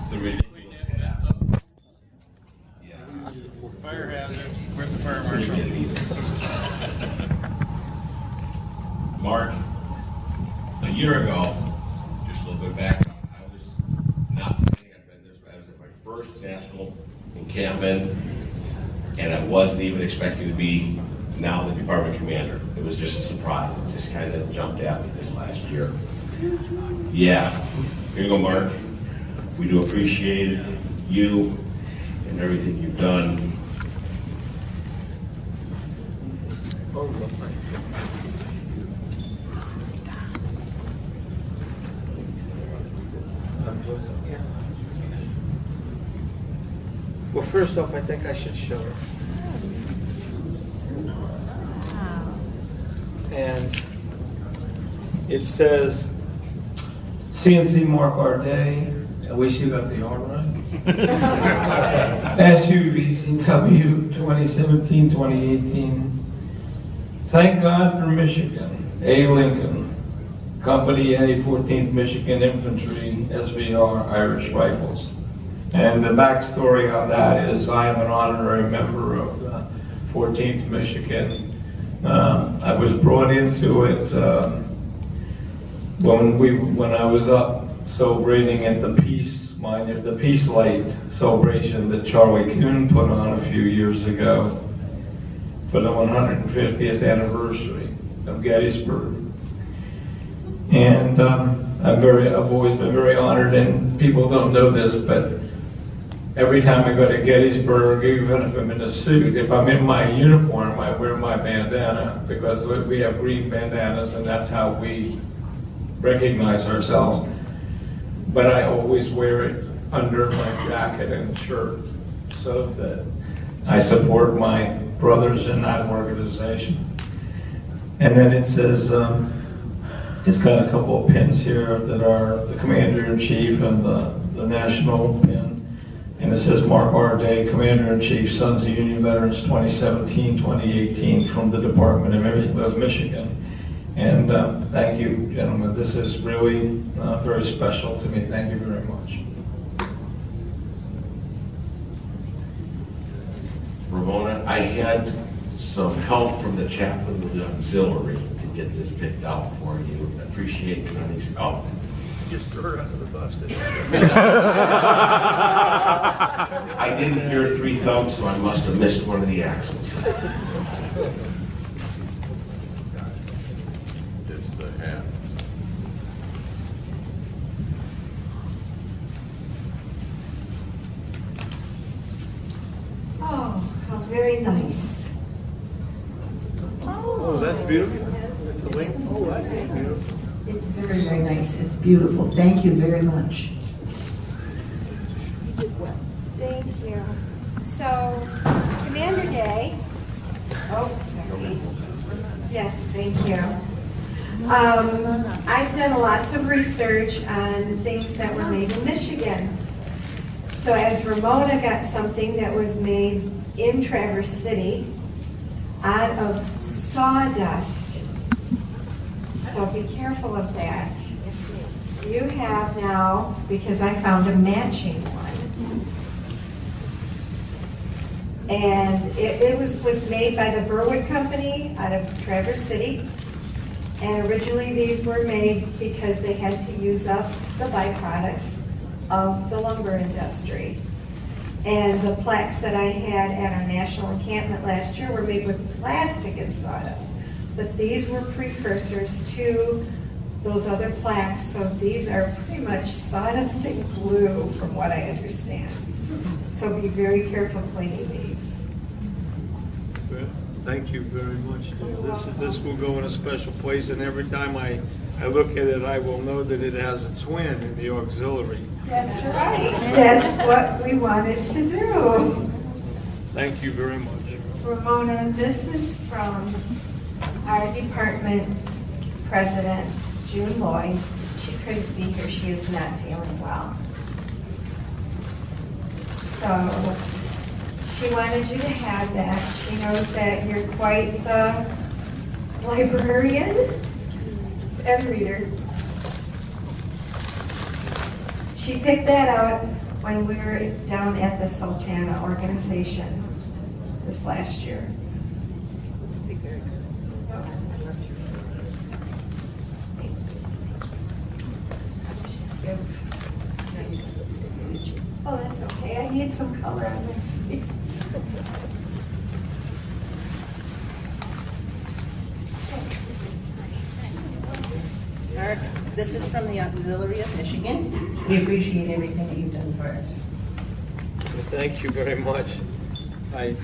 The ridiculousness of fire hazard. Where's the fire marshal? Mark, a year ago, just a little bit back, I was not planning on doing this, but I was at my first national encampment, and I wasn't even expecting to be now the department commander. It was just a surprise. It just kind of jumped at me this last year. Yeah, here you go, Mark. We do appreciate you and everything you've done. Well, first off, I think I should show her. And it says, CNC Mark our day. I wish you got the R right. SUVCW 2017-2018. Thank God for Michigan. A. Lincoln. Company A, 14th Michigan Infantry, SVR, Irish Rifles. And the backstory on that is I am an honorary member of 14th Michigan. I was brought into it when I was up celebrating at the Peace Light celebration that Charlie Kuhn put on a few years ago for the 150th anniversary of Gettysburg. And I've always been very honored, and people don't know this, but every time I go to Gettysburg, even if I'm in a suit, if I'm in my uniform, I wear my bandana because we have green bandanas and that's how we recognize ourselves. But I always wear it under my jacket and shirt so that I support my brothers in that organization. And then it says, it's got a couple of pins here that are the Commander-in-Chief and the national pin. And it says, Mark R. Day, Commander-in-Chief, Sons of Union Veterans 2017-2018 from the Department of Michigan. And thank you, gentlemen. This is really very special to me. Thank you very much. Ramona, I had some help from the chaplain of the auxiliary to get this picked out for you. I appreciate you on these. Oh. Just threw her under the bus. I didn't hear 3 thumps, so I must have missed one of the axles. It's the hat. Oh, how very nice. Oh, that's beautiful. It's a link. Oh, that is beautiful. It's very, very nice. It's beautiful. Thank you very much. Thank you. So, Commander Day. Oh, sorry. Yes, thank you. I've done lots of research on things that were made in Michigan. So as Ramona got something that was made in Traverse City out of sawdust. So be careful of that. You have now, because I found a matching one. And it was made by the Burwood Company out of Traverse City. And originally these were made because they had to use up the byproducts of the lumber industry. And the plaques that I had at our national encampment last year were made with plastic and sawdust. But these were precursors to those other plaques, so these are pretty much sawdust and glue from what I understand. So be very careful cleaning these. Good. Thank you very much. This will go in a special place, and every time I look at it, I will know that it has a twin in the auxiliary. That's right. That's what we wanted to do. Thank you very much. Ramona, this is from our department president, June Lloyd. She couldn't be here. She is not feeling well. So she wanted you to have that. She knows that you're quite the librarian and reader. She picked that out when we were down at the Sultana organization this last year. This would be very good. Oh, that's okay. I need some color on my face. Mark, this is from the Auxiliary of Michigan. We appreciate everything that you've done for us. Well, thank you very much. I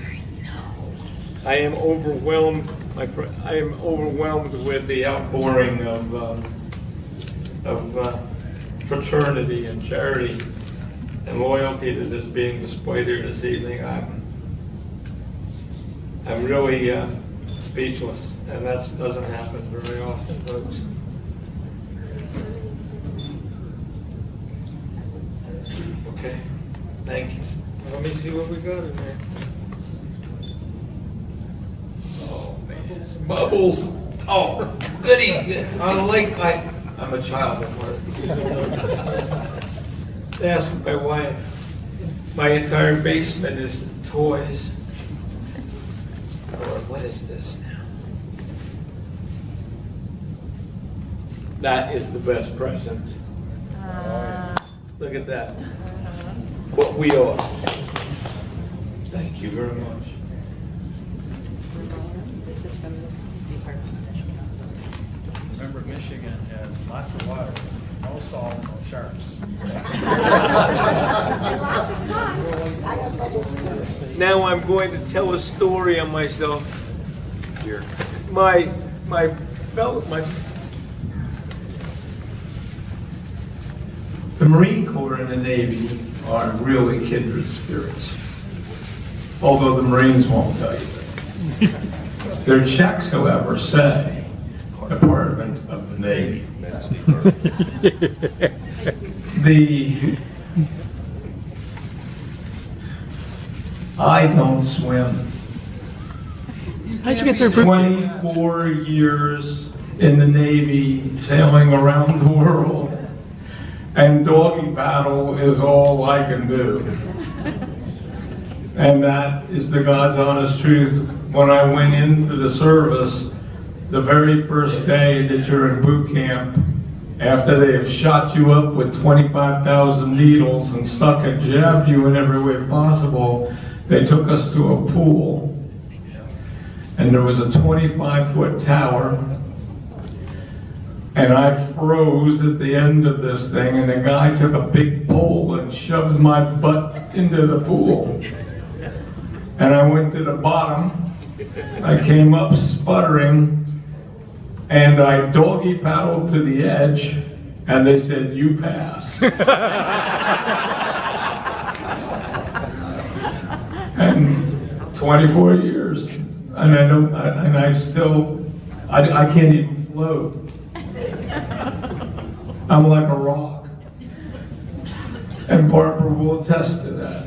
am overwhelmed. I am overwhelmed with the outpouring of fraternity and charity and loyalty that is being displayed here this evening. I'm really speechless, and that doesn't happen very often, folks. Okay, thank you. Let me see what we got in there. Oh, man, bubbles. Oh, goody good. I'm a child at heart. Ask my wife. My entire basement is toys. Or what is this now? That is the best present. Look at that. What we are. Thank you very much. This is from the Department of Michigan. Remember, Michigan has lots of water, no salt, no sharks. Lots of fun. I got bubbles too. Now I'm going to tell a story on myself. Here. My The Marine Corps and the Navy are really kindred spirits, although the Marines won't tell you that. Their checks, however, say Department of the Navy. I don't swim. How'd you get there? 24 years in the Navy, sailing around the world. And doggy paddle is all I can do. And that is the God's honest truth. When I went into the service, the very first day that you're in boot camp, after they have shot you up with 25,000 needles and stuck and jabbed you in every way possible, they took us to a pool. And there was a 25-foot tower. And I froze at the end of this thing, and the guy took a big pole and shoved my butt into the pool. And I went to the bottom. I came up sputtering, and I doggy paddled to the edge, and they said, "You pass." And 24 years, and I can't even float. I'm like a rock. And Barbara will attest to that.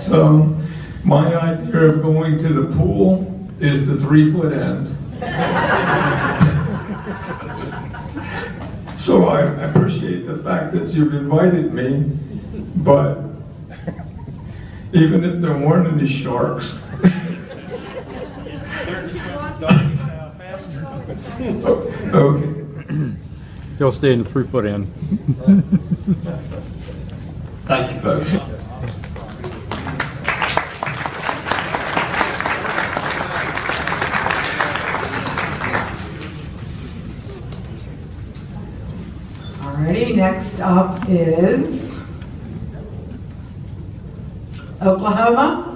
So my idea of going to the pool is the 3-foot end. So I appreciate the fact that you've invited me, but even if there weren't any sharks. Okay. He'll stay in the 3-foot end. Thank you, folks. Alrighty, next up is Oklahoma.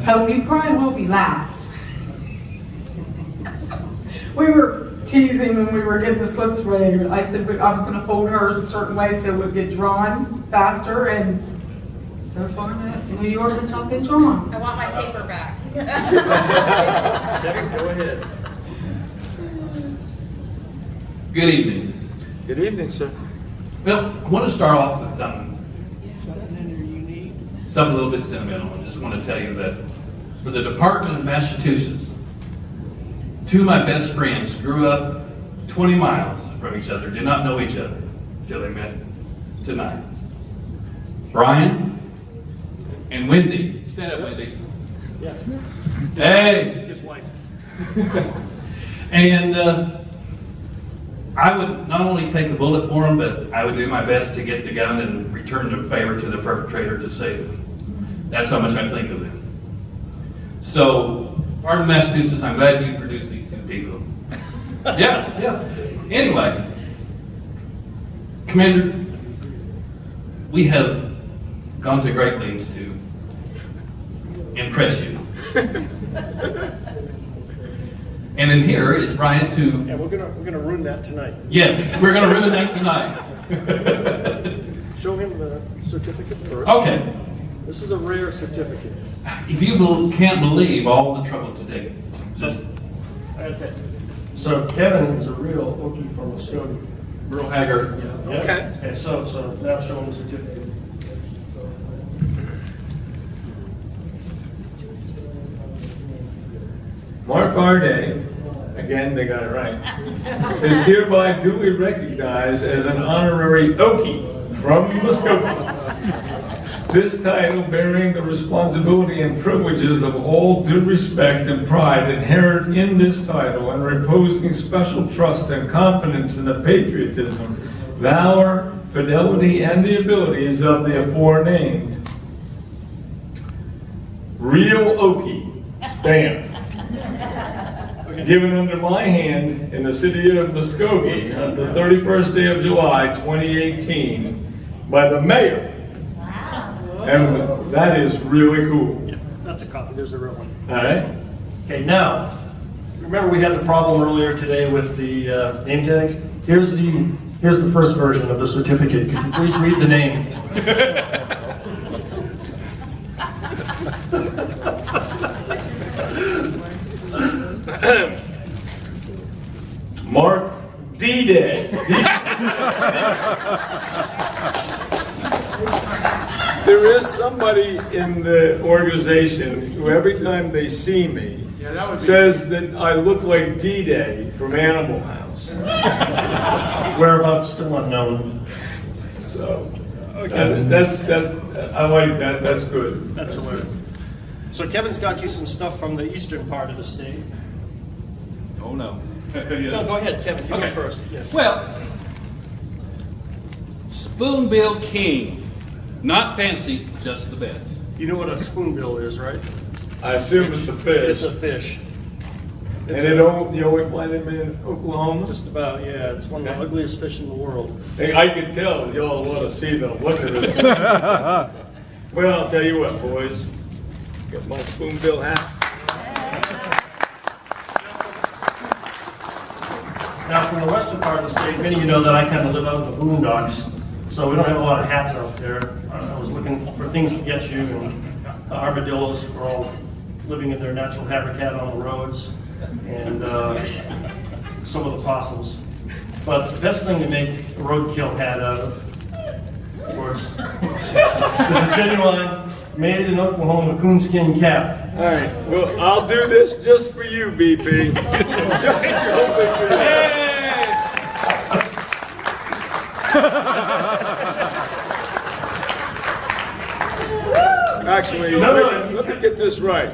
Hope you probably will be last. We were teasing when we were getting the slips ready. I said I was going to fold hers a certain way so it would get drawn faster, and so far New York has not been drawn. I want my paper back. Kevin, go ahead. Good evening. Good evening, sir. Well, I want to start off with something a little bit sentimental. I just want to tell you that for the Department of Massachusetts, 2 of my best friends grew up 20 miles from each other, did not know each other until they met tonight. Brian and Wendy. Stand up, Wendy. Yeah. Hey. His wife. And I would not only take a bullet for them, but I would do my best to get the gun and return the favor to the perpetrator to save them. That's how much I think of them. So, pardon Massachusetts, I'm glad you produced these 2 people. Yeah. Anyway, Commander, we have gone to great lengths to impress you. And in here is Brian to... Yeah, we're gonna ruin that tonight. Yes, we're gonna ruin that tonight. Show him the certificate first. Okay. This is a rare certificate. If you can't believe all the trouble today. Okay. So Kevin is a real Okie from Muskogee. Merle Haggard. Yeah. Okay. And so now show him the certificate. Mark Arday, again, they got it right, is hereby duly recognized as an honorary Okie from Muskogee. This title, bearing the responsibility and privileges of all due respect and pride inherent in this title, and reposing special trust and confidence in the patriotism, valor, fidelity, and the abilities of the aforenamed real Okie stamp, given under my hand in the city of Muskogee on the 31st day of July, 2018, by the mayor. And that is really cool. Yeah, that's a copy. There's a real one. All right. Okay, now, remember we had the problem earlier today with the name tags? Here's the first version of the certificate. Could you please read the name? Mark D-Day. There is somebody in the organization who every time they see me says that I look like D-Day from Animal House. Whereabouts still unknown. So, okay, that's I like that, that's good. That's hilarious. So Kevin's got you some stuff from the eastern part of the state. Oh, no. No, go ahead, Kevin, you go first. Yeah. Well, Spoonbill King. Not fancy, just the best. You know what a spoonbill is, right? I assume it's a fish. It's a fish. And you only find them in Oklahoma? Just about, yeah. It's one of the ugliest fish in the world. Hey, I can tell y'all want to see the look of this. Well, I'll tell you what, boys. Get my spoonbill hat. Now, from the western part of the state, many of you know that I kind of live out in the boondocks, so we don't have a lot of hats out there. I was looking for things to get you, and the armadillos were all living in their natural habitat on the roads, and some of the possums. But the best thing to make a roadkill hat out of course, is a genuine, made in Oklahoma coonskin cap. All right, well, I'll do this just for you, BP. Just joking. Actually, let me get this right.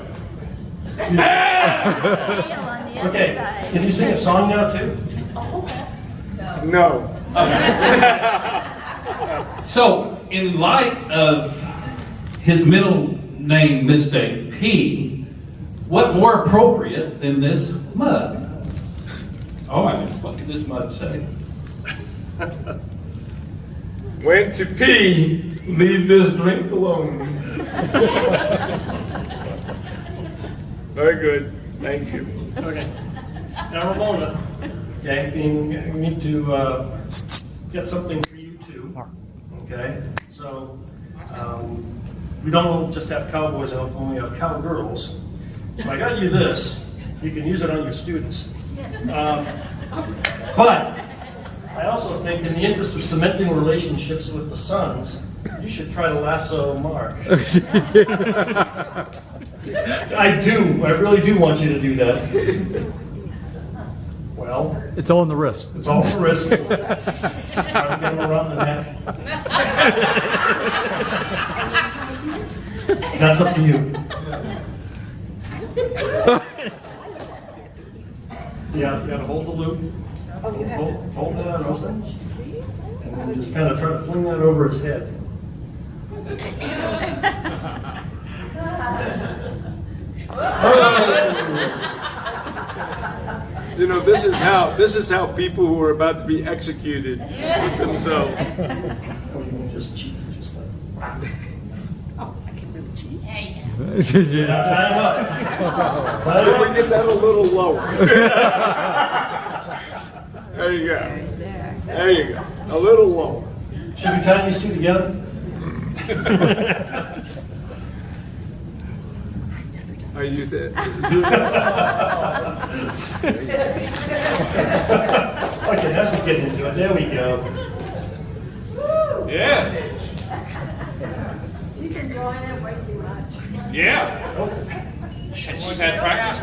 Okay, can you sing a song now too? No. So, in light of his middle name mistake, P, what more appropriate than this mug? Oh, I mean, what could this mug say? Went to pee, leave this drink alone. Very good, thank you. Okay. Now, Ramona, okay, we need to get something for you too. Okay, so we don't just have cowboys in Oklahoma, we have cowgirls. So I got you this. You can use it on your students. But I also think, in the interest of cementing relationships with the sons, you should try to lasso Mark. I do. I really do want you to do that. Well, it's all in the wrist. It's all in the wrist. Try to get him around the neck. That's up to you. Yeah, you gotta hold the loop. Hold that over. And then just kind of try to fling that over his head. You know, this is how people who are about to be executed put themselves. Or you can just cheat, just like. Oh, I can really cheat. Hey. Yeah, tie him up. Why don't we get that a little lower? There you go. There you go. A little lower. Should we tie these two together? Are you there? Okay, now she's getting into it. There we go. Yeah. She's enjoying it way too much. Yeah. She's had practice.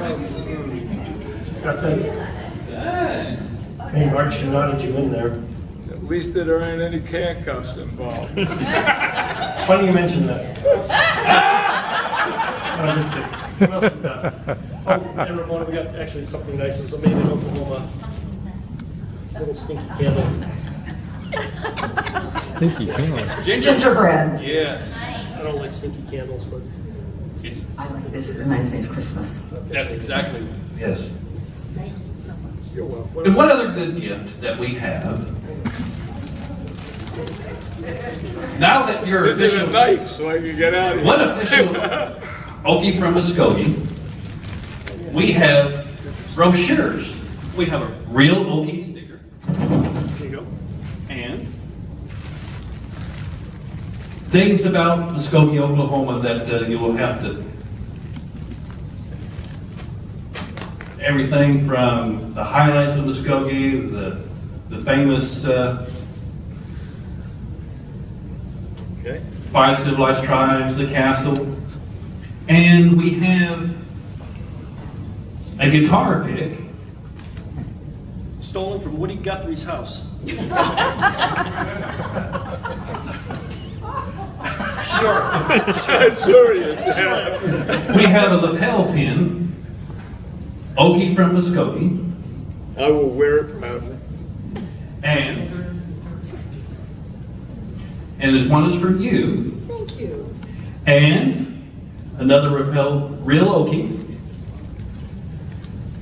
She's got that. Hey, Mark, she nodded you in there. At least there aren't any handcuffs involved. Funny you mentioned that. No, I'm just kidding. What else we got? Oh, and Ramona, we got actually something nice. It's made in Oklahoma. Little stinky candle. Stinky candles. Gingerbread. Yes. I don't like stinky candles, but I like this. It reminds me of Christmas. That's exactly. Yes. you're welcome. And one other good gift that we have. Now that you're This is a knife, so I can get out of here. one official Okie from Muskogee, we have brochures. We have a real Okie sticker. There you go. And things about Muskogee, Oklahoma that you will have to. Everything from the highlights of Muskogee, the famous five civilized tribes, the castle, and we have a guitar pick. Stolen from Woody Guthrie's house. Sure he is. We have a lapel pin, Okie from Muskogee, I will wear it proudly. and this one is for you. Thank you. And another lapel, real Okie.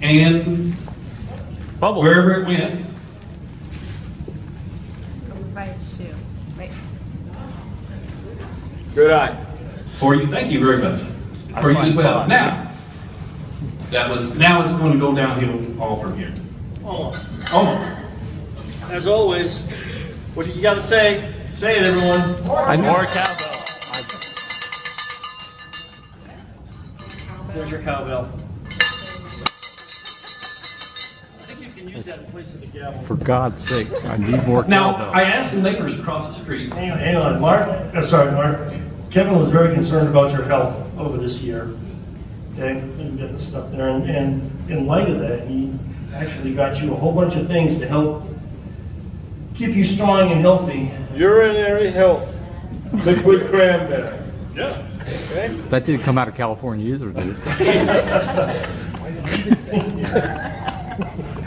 And wherever it went, Good eye. for you. Thank you very much. For you as well. Now, now it's going to go downhill all from here. Almost. Almost. As always, what you gotta say it, everyone. More cowbell. There's your cowbell. I think you can use that in place of the gavel. For God's sakes, I need more Now, cowbell. I asked the neighbors across the street. Hang on, Mark. Mark. Kevin was very concerned about your health over this year. Okay, and get the stuff there, and in light of that, he actually got you a whole bunch of things to help keep you strong and healthy. Urinary health. Liquid cranberry. Yeah. Okay. That didn't come out of California either, did it?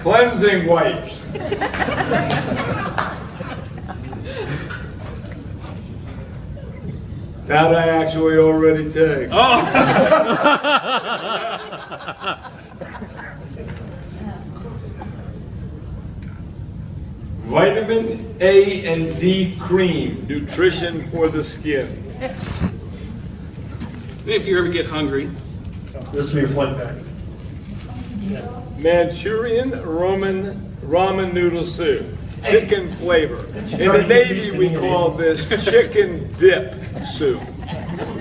Cleansing wipes. That I actually already take. Vitamin A and D cream, nutrition for the skin. If you ever get hungry, This is for your flight back. Manchurian ramen noodle soup, chicken flavor. In the Navy, we call this chicken dip soup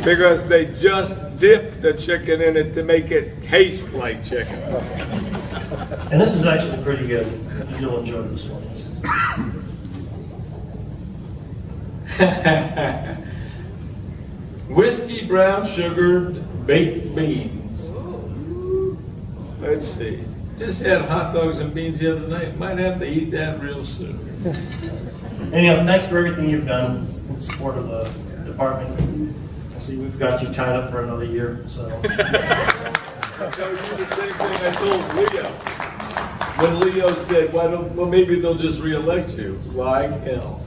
because they just dip the chicken in it to make it taste like chicken. And this is actually pretty good. You'll enjoy this one. Whiskey brown sugared baked beans. Let's see. Just had hot dogs and beans the other night. Might have to eat that real soon. Anyhow, thanks for everything you've done in support of the department. I see we've got you tied up for another year, so. I'll tell you the same thing I told Leo. When Leo said, well, maybe they'll just reelect you. Like hell.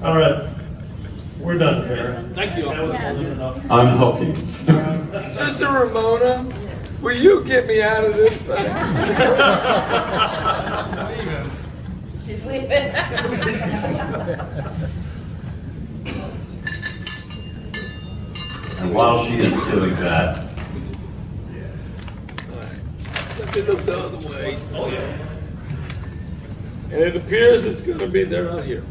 All right, we're done here. Thank you. That was more than enough. I'm hoping. Sister Ramona, will you get me out of this thing? She's leaving. And while she is doing that, Let me look the other way. Oh, yeah. And it appears it's going to be, they're out here.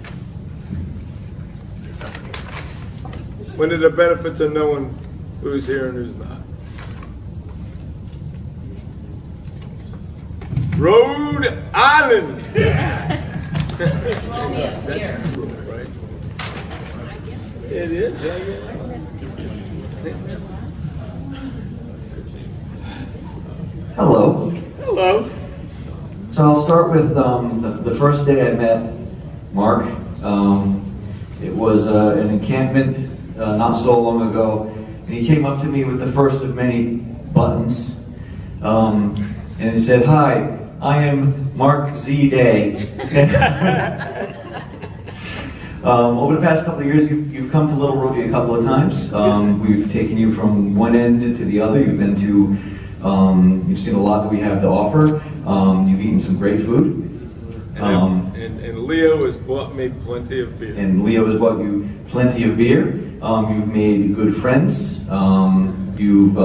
One of the benefits of knowing who's here and who's not. Rhode Island. That's cool, right? It is. Hello. Hello. So I'll start with the first day I met Mark. It was an encampment not so long ago, and he came up to me with the first of many buttons, and he said, "Hi, I am Mark Z. Day." Over the past couple of years, you've come to Little Rhodey a couple of times. We've taken you from one end to the other. You've been to, you've seen a lot that we have to offer. You've eaten some great food. And Leo has bought me plenty of beer. And Leo has bought you plenty of beer. You've made good friends. You've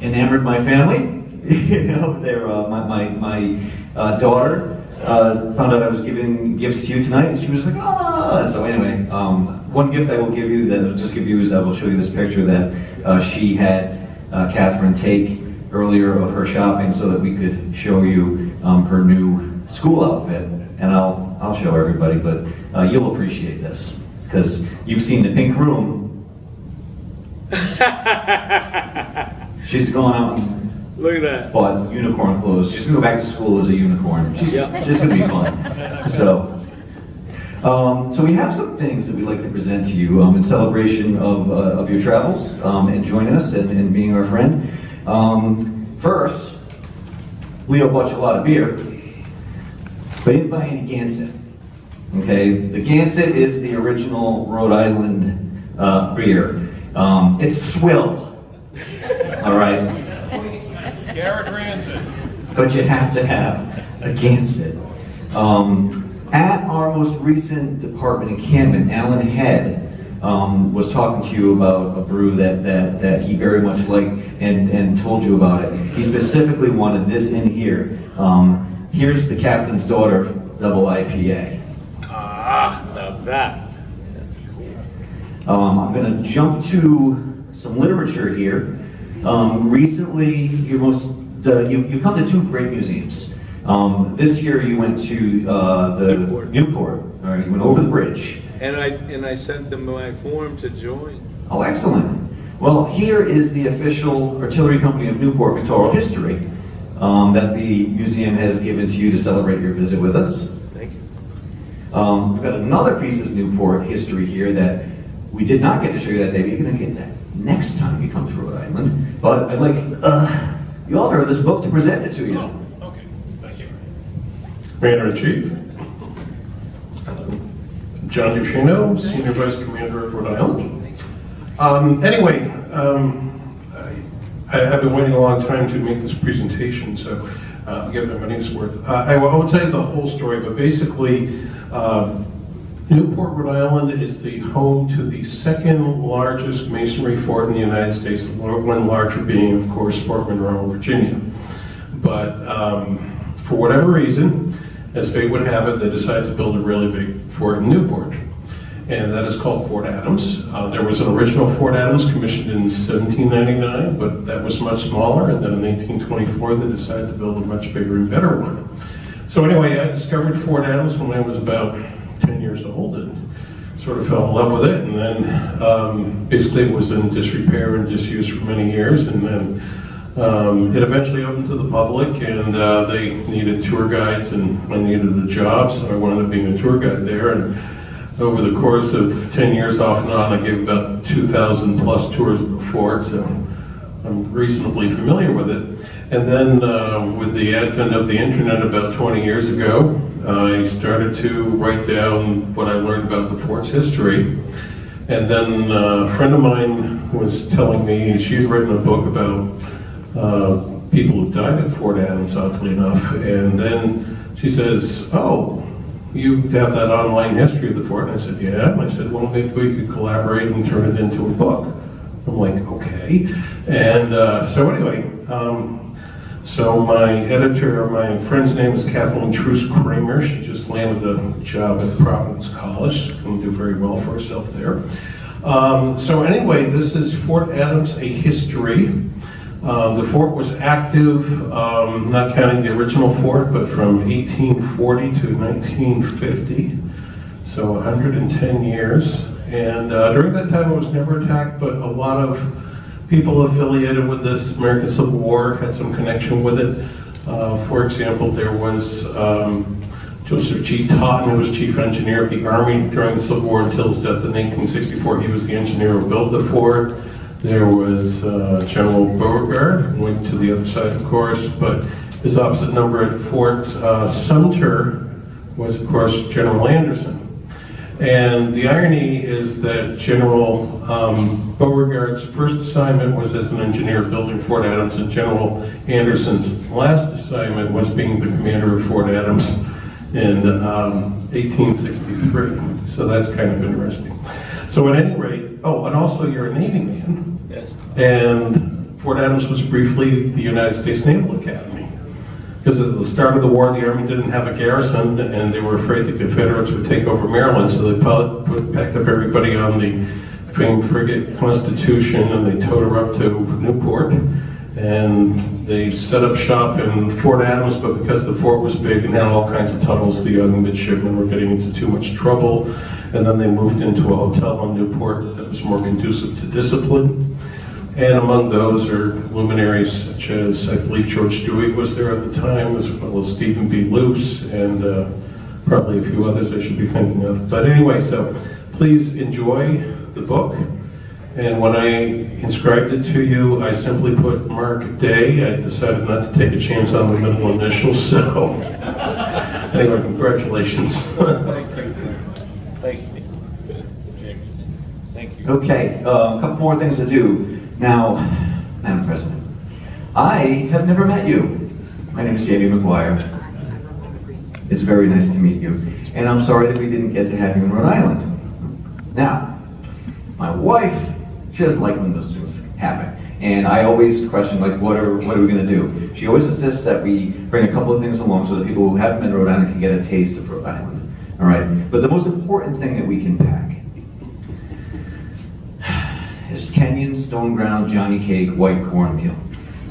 enamored my family. My daughter found out I was giving gifts to you tonight, and she was like, "Ah!" So anyway, one gift I will give you that I'll just give you is I will show you this picture that she had Catherine take earlier of her shopping so that we could show you her new school outfit, and I'll show everybody, but you'll appreciate this because you've seen the pink room. She's going out and Look at that. bought unicorn clothes. She's gonna go back to school as a unicorn. She's gonna be fun. So So we have some things that we'd like to present to you in celebration of your travels and joining us and being our friend. First, Leo bought you a lot of beer, but he didn't buy any Gansett. Okay, the Gansett is the original Rhode Island beer. It's swill. All right. Garrett Ranson. But you have to have a Gansett. At our most recent department encampment, Alan Head was talking to you about a brew that he very much liked and told you about it. He specifically wanted this in here. Here's the Captain's Daughter Double IPA. Ah, now that's cool. I'm going to jump to some literature here. Recently, you come to two great museums. This year you went to the Newport. All right, you went over the bridge. And I sent them my form to join. Oh, excellent. Well, here is the official Artillery Company of Newport pictorial history that the museum has given to you to celebrate your visit with us. Thank you. We've got another piece of Newport history here that we did not get to show you that day, but you're going to get that next time you come to Rhode Island. But I'd like the author of this book to present it to you. Okay, thank you. Commander-in-Chief. John Duchino, Senior Vice Commander of Rhode Island. Anyway, I've been waiting a long time to make this presentation, so I'll get my money's worth. I won't tell you the whole story, but basically, Newport, Rhode Island is the home to the second largest masonry fort in the United States, one larger being, of course, Fort Monroe, Virginia. But for whatever reason, as fate would have it, they decided to build a really big fort in Newport. And that is called Fort Adams. There was an original Fort Adams commissioned in 1799, but that was much smaller. And then in 1824, they decided to build a much bigger and better one. So anyway, I discovered Fort Adams when I was about 10 years old and sort of fell in love with it. And then basically it was in disrepair and disuse for many years. And then it eventually opened to the public, and they needed tour guides, and I needed a job, so I wound up being a tour guide there. And over the course of 10 years off and on, I gave about 2,000 plus tours of the fort, so I'm reasonably familiar with it. And then with the advent of the internet about 20 years ago, I started to write down what I learned about the fort's history. And then a friend of mine was telling me she'd written a book about people who died at Fort Adams, oddly enough. And then she says, "Oh, you have that online history of the fort?" And I said, "Yeah." And I said, "Well, maybe we could collaborate and turn it into a book." I'm like, "Okay." And so anyway, so my editor, my friend's name is Kathleen Truce Kramer. She just landed a job at Providence College. She's going to do very well for herself there. So anyway, this is Fort Adams, a history. The fort was active, not counting the original fort, but from 1840 to 1950, so 110 years. And during that time it was never attacked, but a lot of people affiliated with this American Civil War had some connection with it. For example, there was Joseph G. Totten, who was chief engineer of the Army during the Civil War until his death in 1864. He was the engineer who built the fort. There was General Beauregard, who went to the other side, of course, but his opposite number at Fort Sumter was, of course, General Anderson. And the irony is that General Beauregard's first assignment was as an engineer building Fort Adams, and General Anderson's last assignment was being the commander of Fort Adams in 1863. So that's kind of interesting. So at any rate, oh, and also you're a Navy man. Yes. And Fort Adams was briefly the United States Naval Academy. Because at the start of the war, the Army didn't have a garrison, and they were afraid the Confederates would take over Maryland, so they packed up everybody on the famed frigate Constitution, and they towed her up to Newport. And they set up shop in Fort Adams, but because the fort was big and had all kinds of tunnels, the young midshipmen were getting into too much trouble. And then they moved into a hotel on Newport that was more conducive to discipline. And among those are luminaries such as, I believe, George Dewey was there at the time, as well as Stephen B. Luce and probably a few others I should be thinking of. But anyway, so please enjoy the book. And when I inscribed it to you, I simply put Mark Day. I decided not to take a chance on the middle initials, so anyway, congratulations. Thank you. Thank you. Jamie. Thank you. Okay, a couple more things to do. Now, Madam President, I have never met you. My name is Jamie McGuire. It's very nice to meet you. And I'm sorry that we didn't get to have you in Rhode Island. Now, my wife, she doesn't like when those things happen. And I always question, like, what are we going to do? She always insists that we bring a couple of things along so that people who haven't been to Rhode Island can get a taste of Rhode Island. All right? But the most important thing that we can pack is Kenyan stone ground Johnny cake white cornmeal.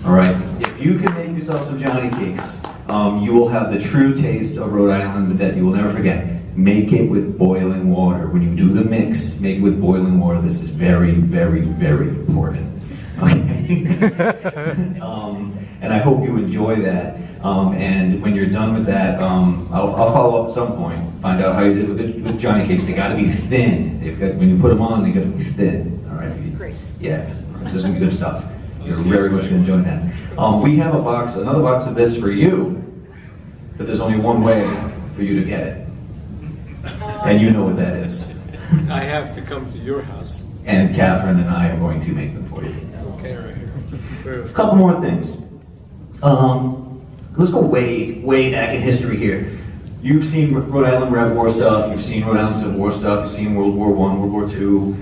All right? If you can make yourself some Johnny cakes, you will have the true taste of Rhode Island that you will never forget. Make it with boiling water. When you do the mix, make it with boiling water. This is very, very, very important. Okay? And I hope you enjoy that. And when you're done with that, I'll follow up at some point. Find out how you did with Johnny cakes. They got to be thin. When you put them on, they got to be thin. All right? Great. Yeah. This is good stuff. You're very much going to enjoy that. We have another box of this for you, but there's only one way for you to get it. And you know what that is. I have to come to your house. And Catherine and I are going to make them for you. Okay, right here. A couple more things. Let's go way back in history here. You've seen Rhode Island Rev War stuff, you've seen Rhode Island Civil War stuff, you've seen World War I, World War II,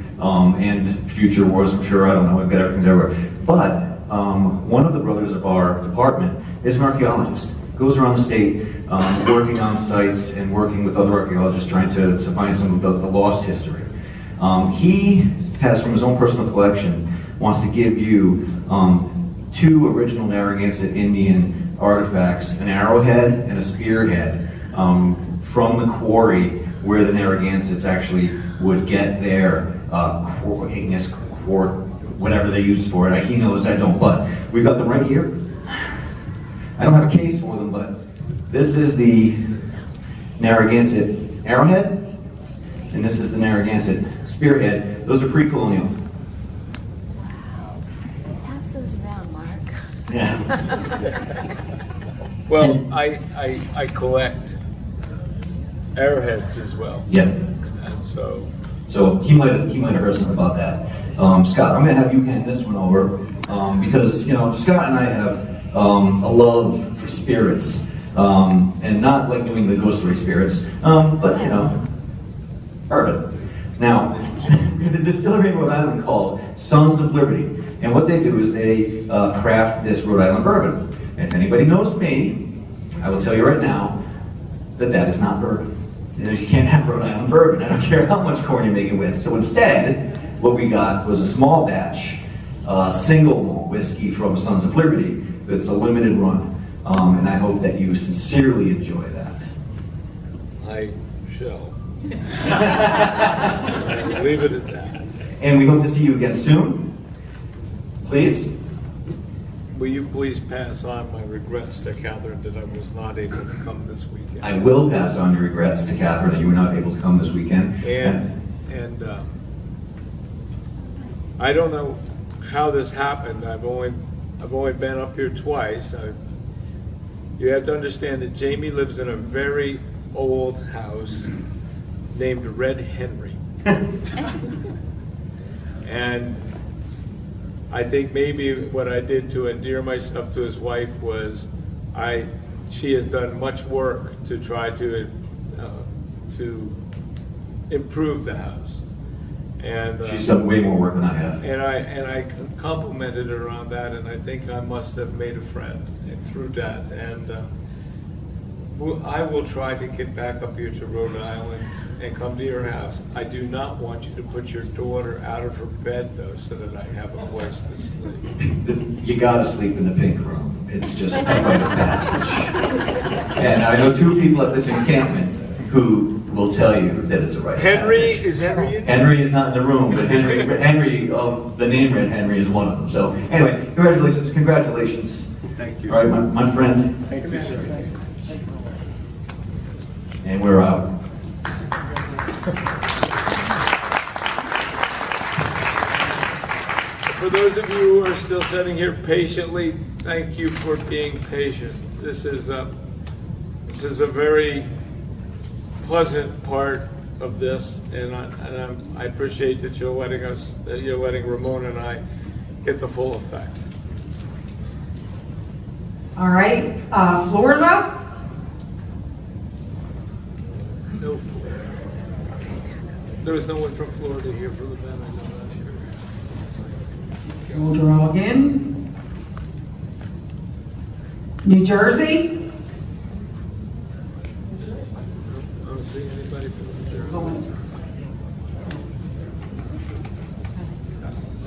and future wars, I'm sure, I don't know, we've got everything everywhere. But one of the brothers of our department is an archaeologist. Goes around the state working on sites and working with other archaeologists trying to find some of the lost history. He has, from his own personal collection, wants to give you 2 original Narragansett Indian artifacts, an arrowhead and a spearhead, from the quarry where the Narragansetts actually would get their whatever they used for it. He knows, I don't, but we've got them right here. I don't have a case for them, but this is the Narragansett arrowhead, and this is the Narragansett spearhead. Those are pre-colonial. Pass those around, Mark. Yeah. Well, I collect arrowheads as well. Yeah. And so he might have heard something about that. Scott, I'm going to have you hand this one over because Scott and I have a love for spirits, and not like New England ghostly spirits, but bourbon. Now, the distillery in Rhode Island called Sons of Liberty, and what they do is they craft this Rhode Island bourbon. And if anybody knows me, I will tell you right now that is not bourbon. You can't have Rhode Island bourbon. I don't care how much corn you make it with. So instead, what we got was a small batch, single malt whiskey from Sons of Liberty. It's a limited run, and I hope that you sincerely enjoy that. I shall. Leave it at that. And we hope to see you again soon. Please. Will you please pass on my regrets to Catherine that I was not able to come this weekend? I will pass on your regrets to Catherine that you were not able to come this weekend. And I don't know how this happened. I've only been up here twice. You have to understand that Jamie lives in a very old house named Red Henry. And I think maybe what I did to endear myself to his wife was she has done much work to try to improve the house. And she's done way more work than I have. And I complimented her on that, and I think I must have made a friend through that. And I will try to get back up here to Rhode Island and come to your house. I do not want you to put your daughter out of her bed, though, so that I have a place to sleep. You gotta sleep in the pink room. It's just a rite of passage. And I know 2 people at this encampment who will tell you that it's a rite of passage. Is Henry in? Henry is not in the room, but Henry of the name Red Henry is one of them. So anyway, congratulations. Thank you. All right, my friend. Thank you. And we're out. For those of you who are still sitting here patiently, thank you for being patient. This is a very pleasant part of this, and I appreciate that you're letting Ramona and I get the full effect. All right, Florida? No Florida. There was no one from Florida here for the event, I know that. We'll draw again. New Jersey? I don't see anybody from New Jersey.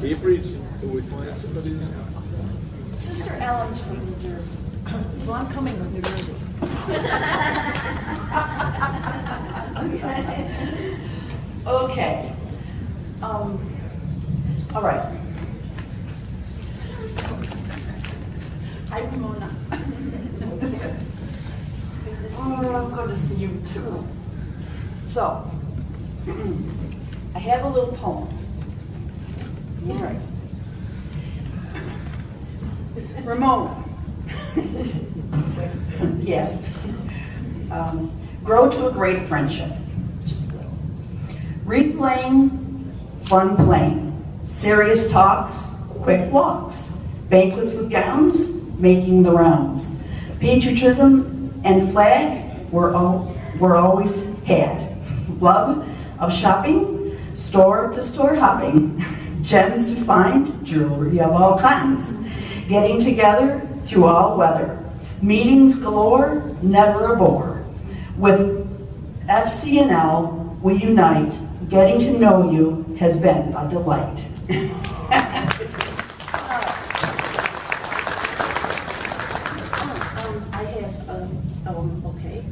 Keep reaching. Can we find somebody? Sister Ellen's from New Jersey, so I'm coming with New Jersey. Okay. All right. Hi, Ramona. Oh, I'm good to see you too. So, I have a little poem. All right. Ramona. Yes. Grow to a great friendship. Just little. Wreath laying, fun playing, serious talks, quick walks, banquets with gowns, making the rounds. Patriotism and flag were always had. Love of shopping, store to store hopping, gems to find, jewelry of all kinds. Getting together through all weather. Meetings galore, never a bore. With FCNL, we unite. Getting to know you has been a delight. Okay.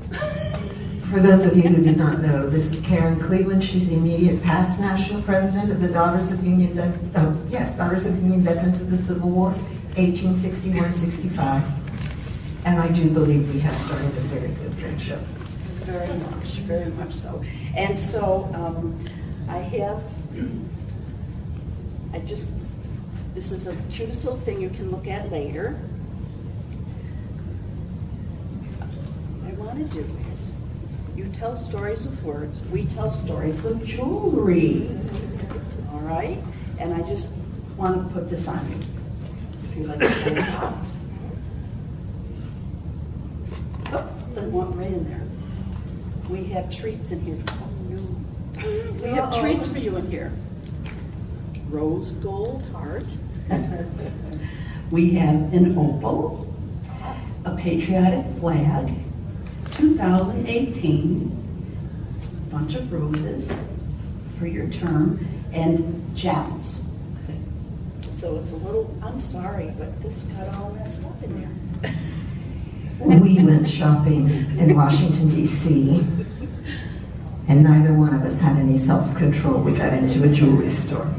For those of you who do not know, this is Karen Cleveland. She's the immediate past national president of the Daughters of Union Veterans of the Civil War, 1861-65. And I do believe we have started a very good friendship. Very much so. And so this is a cutest little thing you can look at later. What I want to do is, you tell stories with words, we tell stories with jewelry. All right? And I just want to put this on you. If you like to play the box. Oh, that went right in there. We have treats in here. We have treats for you in here. Rose gold heart. We have an opal, a patriotic flag, 2018, bunch of roses for your term, and gems. So it's a little, I'm sorry, but this got all messed up in there. We went shopping in Washington, D.C., and neither one of us had any self-control. We got into a jewelry store.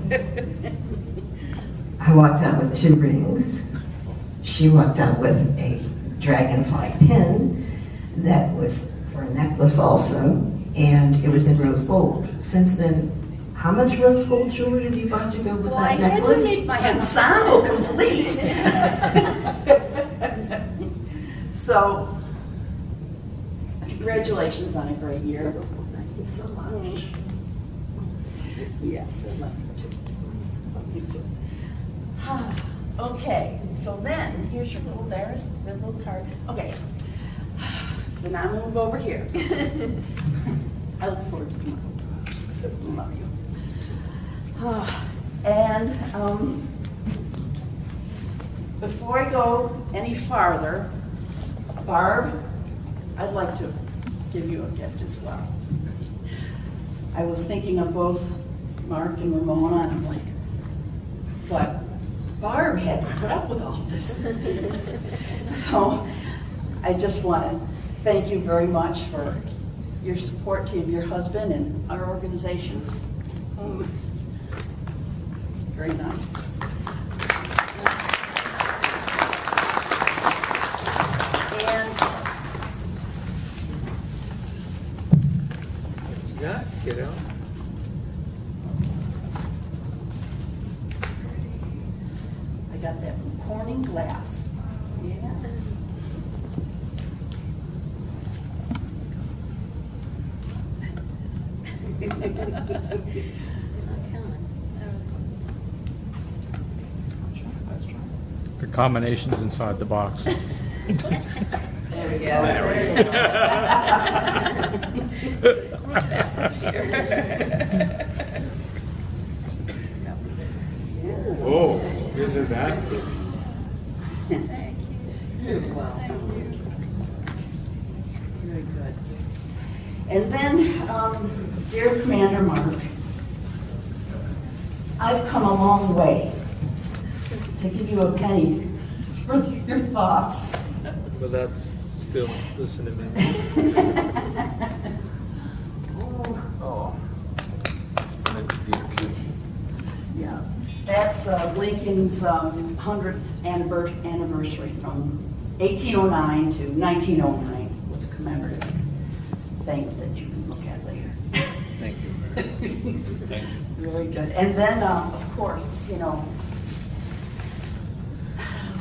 I walked out with 2 rings. She walked out with a dragonfly pin that was for a necklace also, and it was in rose gold. Since then, how much rose gold jewelry have you bought to go with that necklace? I had to make my ensemble complete. So, congratulations on a great year. Thank you so much. Yes, I love you too. Love you too. Okay, so then, here's your little, there's the little card. Okay, then I'm gonna move over here. I look forward to you. So, love you. And before I go any farther, Barb, I'd like to give you a gift as well. I was thinking of both Mark and Ramona, and I'm like, but Barb had to put up with all this. So I just want to thank you very much for your support to your husband and our organizations. It's very nice. got that Corning glass. Yeah. The combination's inside the box. There we go. Oh, isn't that? Very good. And then, dear Commander Mark, I've come a long way to give you a penny for your thoughts. But that's still, listen to me. Oh. It's been a dear. Yeah, that's Lincoln's 100th anniversary from 1809 to 1909 with the commemorative things that you can look at later. Thank you. Thank you. Very good. And then, of course, you know,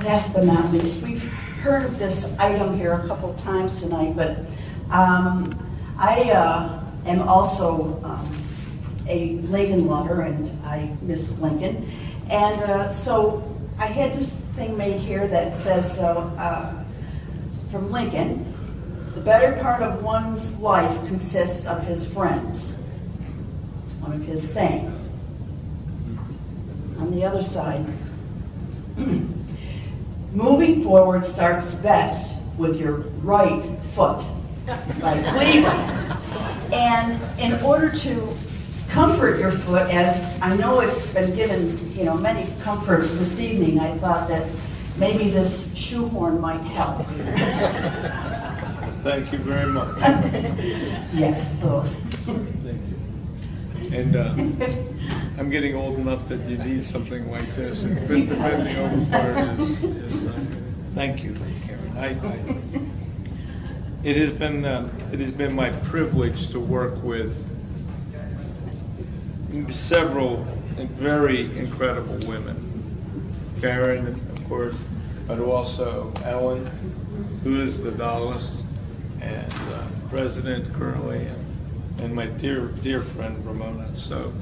last but not least, we've heard of this item here a couple times tonight, but I am also a Lincoln lover, and I miss Lincoln. And so I had this thing made here that says, from Lincoln, the better part of one's life consists of his friends. It's one of his sayings. On the other side, moving forward starts best with your right foot, like Cleveland. And in order to comfort your foot, as I know it's been given, you know, many comforts this evening, I thought that maybe this shoehorn might help. Thank you very much. Yes, Lord. Thank you. And I'm getting old enough that you need something like this. And the bending over part is thank you, Karen. It has been my privilege to work with several very incredible women. Karen, of course, but also Ellen, who is the Dallas, and President currently, and my dear friend Ramona. So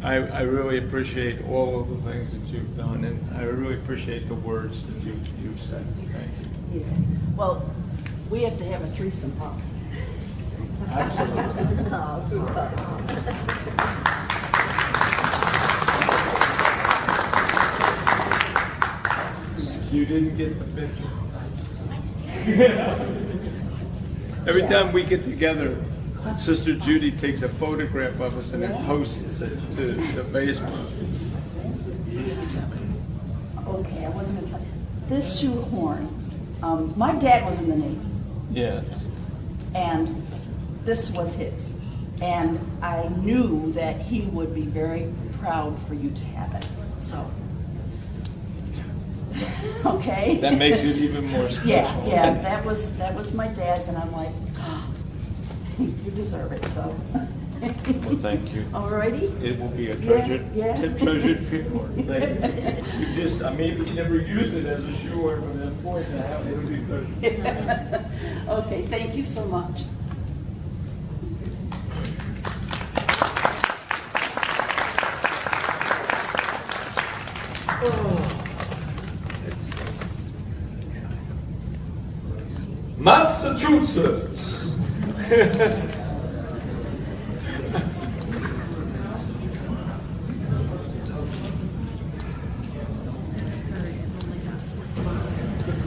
I really appreciate all of the things that you've done, and I really appreciate the words that you've said. Thank you. Yeah. Well, we have to have a threesome party. You didn't get the picture. Every time we get together, Sister Judy takes a photograph of us and then posts it to Facebook. Okay, I wasn't going to tell you. This shoehorn, my dad was in the Navy, Yeah. and this was his. And I knew that he would be very proud for you to have it. So, okay? That makes it even more special. Yeah, that was my dad's, and I'm like, oh, you deserve it, so. Well, thank you. Alrighty? It will be a treasured, Yeah. treasured shoehorn. Thank you. I maybe never use it as a shoehorn, but that point I have it would be good. Okay, thank you so much. Massachusetts.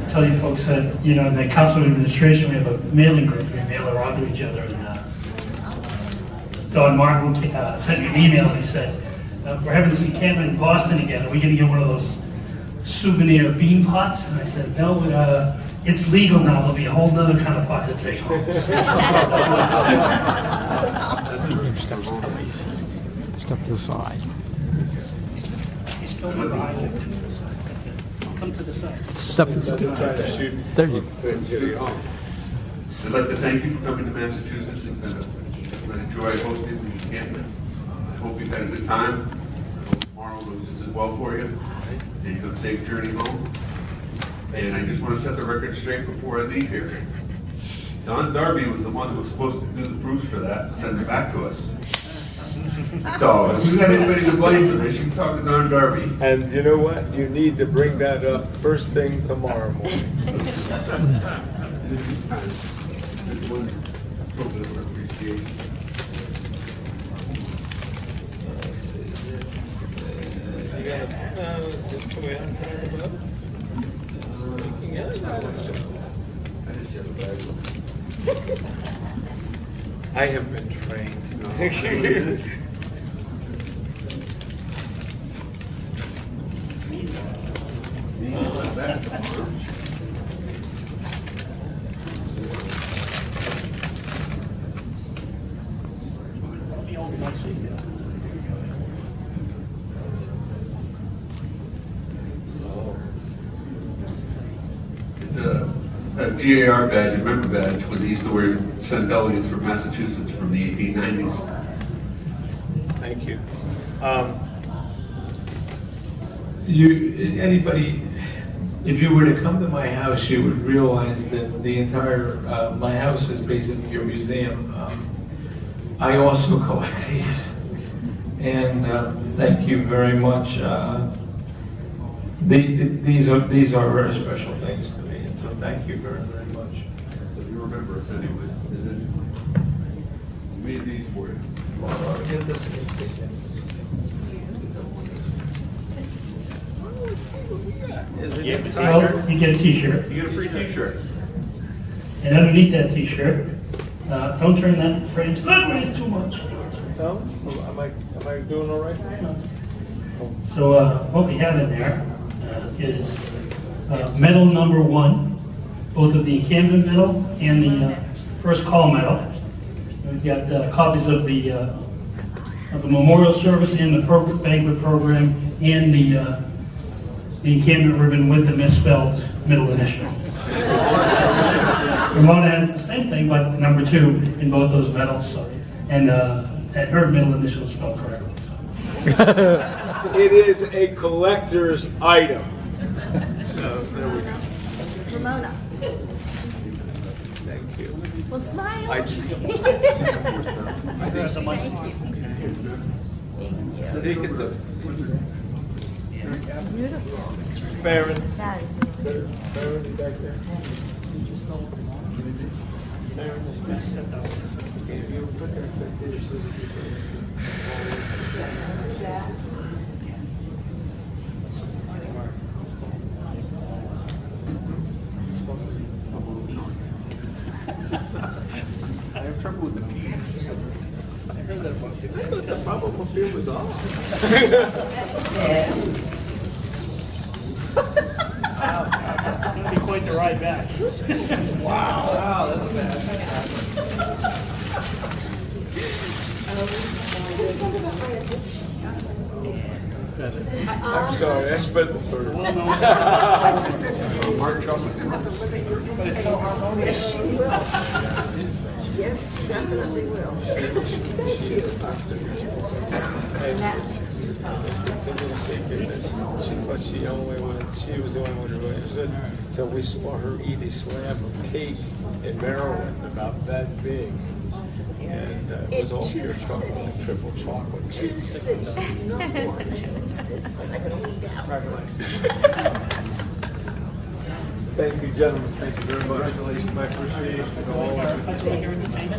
Tell you folks that, you know, in the council administration, we have a mailing group, we mail around to each other, and Don Martin sent me an email, and he said, we're having this encampment in Boston again, are we gonna get one of those souvenir bean pots? And I said, no, it's legal now, there'll be a whole nother kind of pot to take home. Step to the side. He's filming behind you. Come to the side. Step to the side. There you go. I'd like to thank you for coming to Massachusetts. It's been a joy hosting the encampment. I hope you've had a good time. I hope tomorrow goes just as well for you. and you have a safe journey home. And I just want to set the record straight before I leave here. Don Darby was the one who was supposed to do the proofs for that and send it back to us. So if you got anybody to blame for this, you can talk to Don Darby. And you know what? You need to bring that up first thing tomorrow morning. I have been trained. It's a GAR badge, a member badge, when they used to wear, send delegates from Massachusetts from the 1890s. Thank you. Anybody, if you were to come to my house, you would realize that the entire, my house is basically a museum. I also collect these, and thank you very much. These are very special things to me, and so thank you very, very much. If you remember us anyways. We made these for you. Let's see what we got. Is it Yeah, inside? well, you get a t-shirt. You get a free t-shirt. And underneath that t-shirt, don't turn that frame sideways too much. So, am I doing all right? So what we have in there is medal number 1, both of the encampment medal and the first call medal. We've got copies of the memorial service and the banquet program and the encampment ribbon with the misspelled middle initial. Ramona has the same thing, but number 2 in both those medals. So, and her middle initial is spelled correctly. So. It is a collector's item. So, there we go. Ramona. Thank you. Well, smile. I just... Thank you. So they get the... Beautiful. Farron. That is Farron back there. I have trouble with the peas. I heard that about you. I thought the problem up here was off. It's going to be quite the ride back. Wow, that's bad. I'm sorry, I spent the third. Mark chocolate. Yes, she will. Yes, she definitely will. Thank you. It's a little secret. She thought she was the only one who really understood until we saw her eat a slab of cake in Maryland about that big. And it was all pure chocolate, triple chocolate cake. 2 cities, no more. 2 cities. I can weed out. Thank you, gentlemen. Thank you very much. Congratulations. My appreciation to all of you.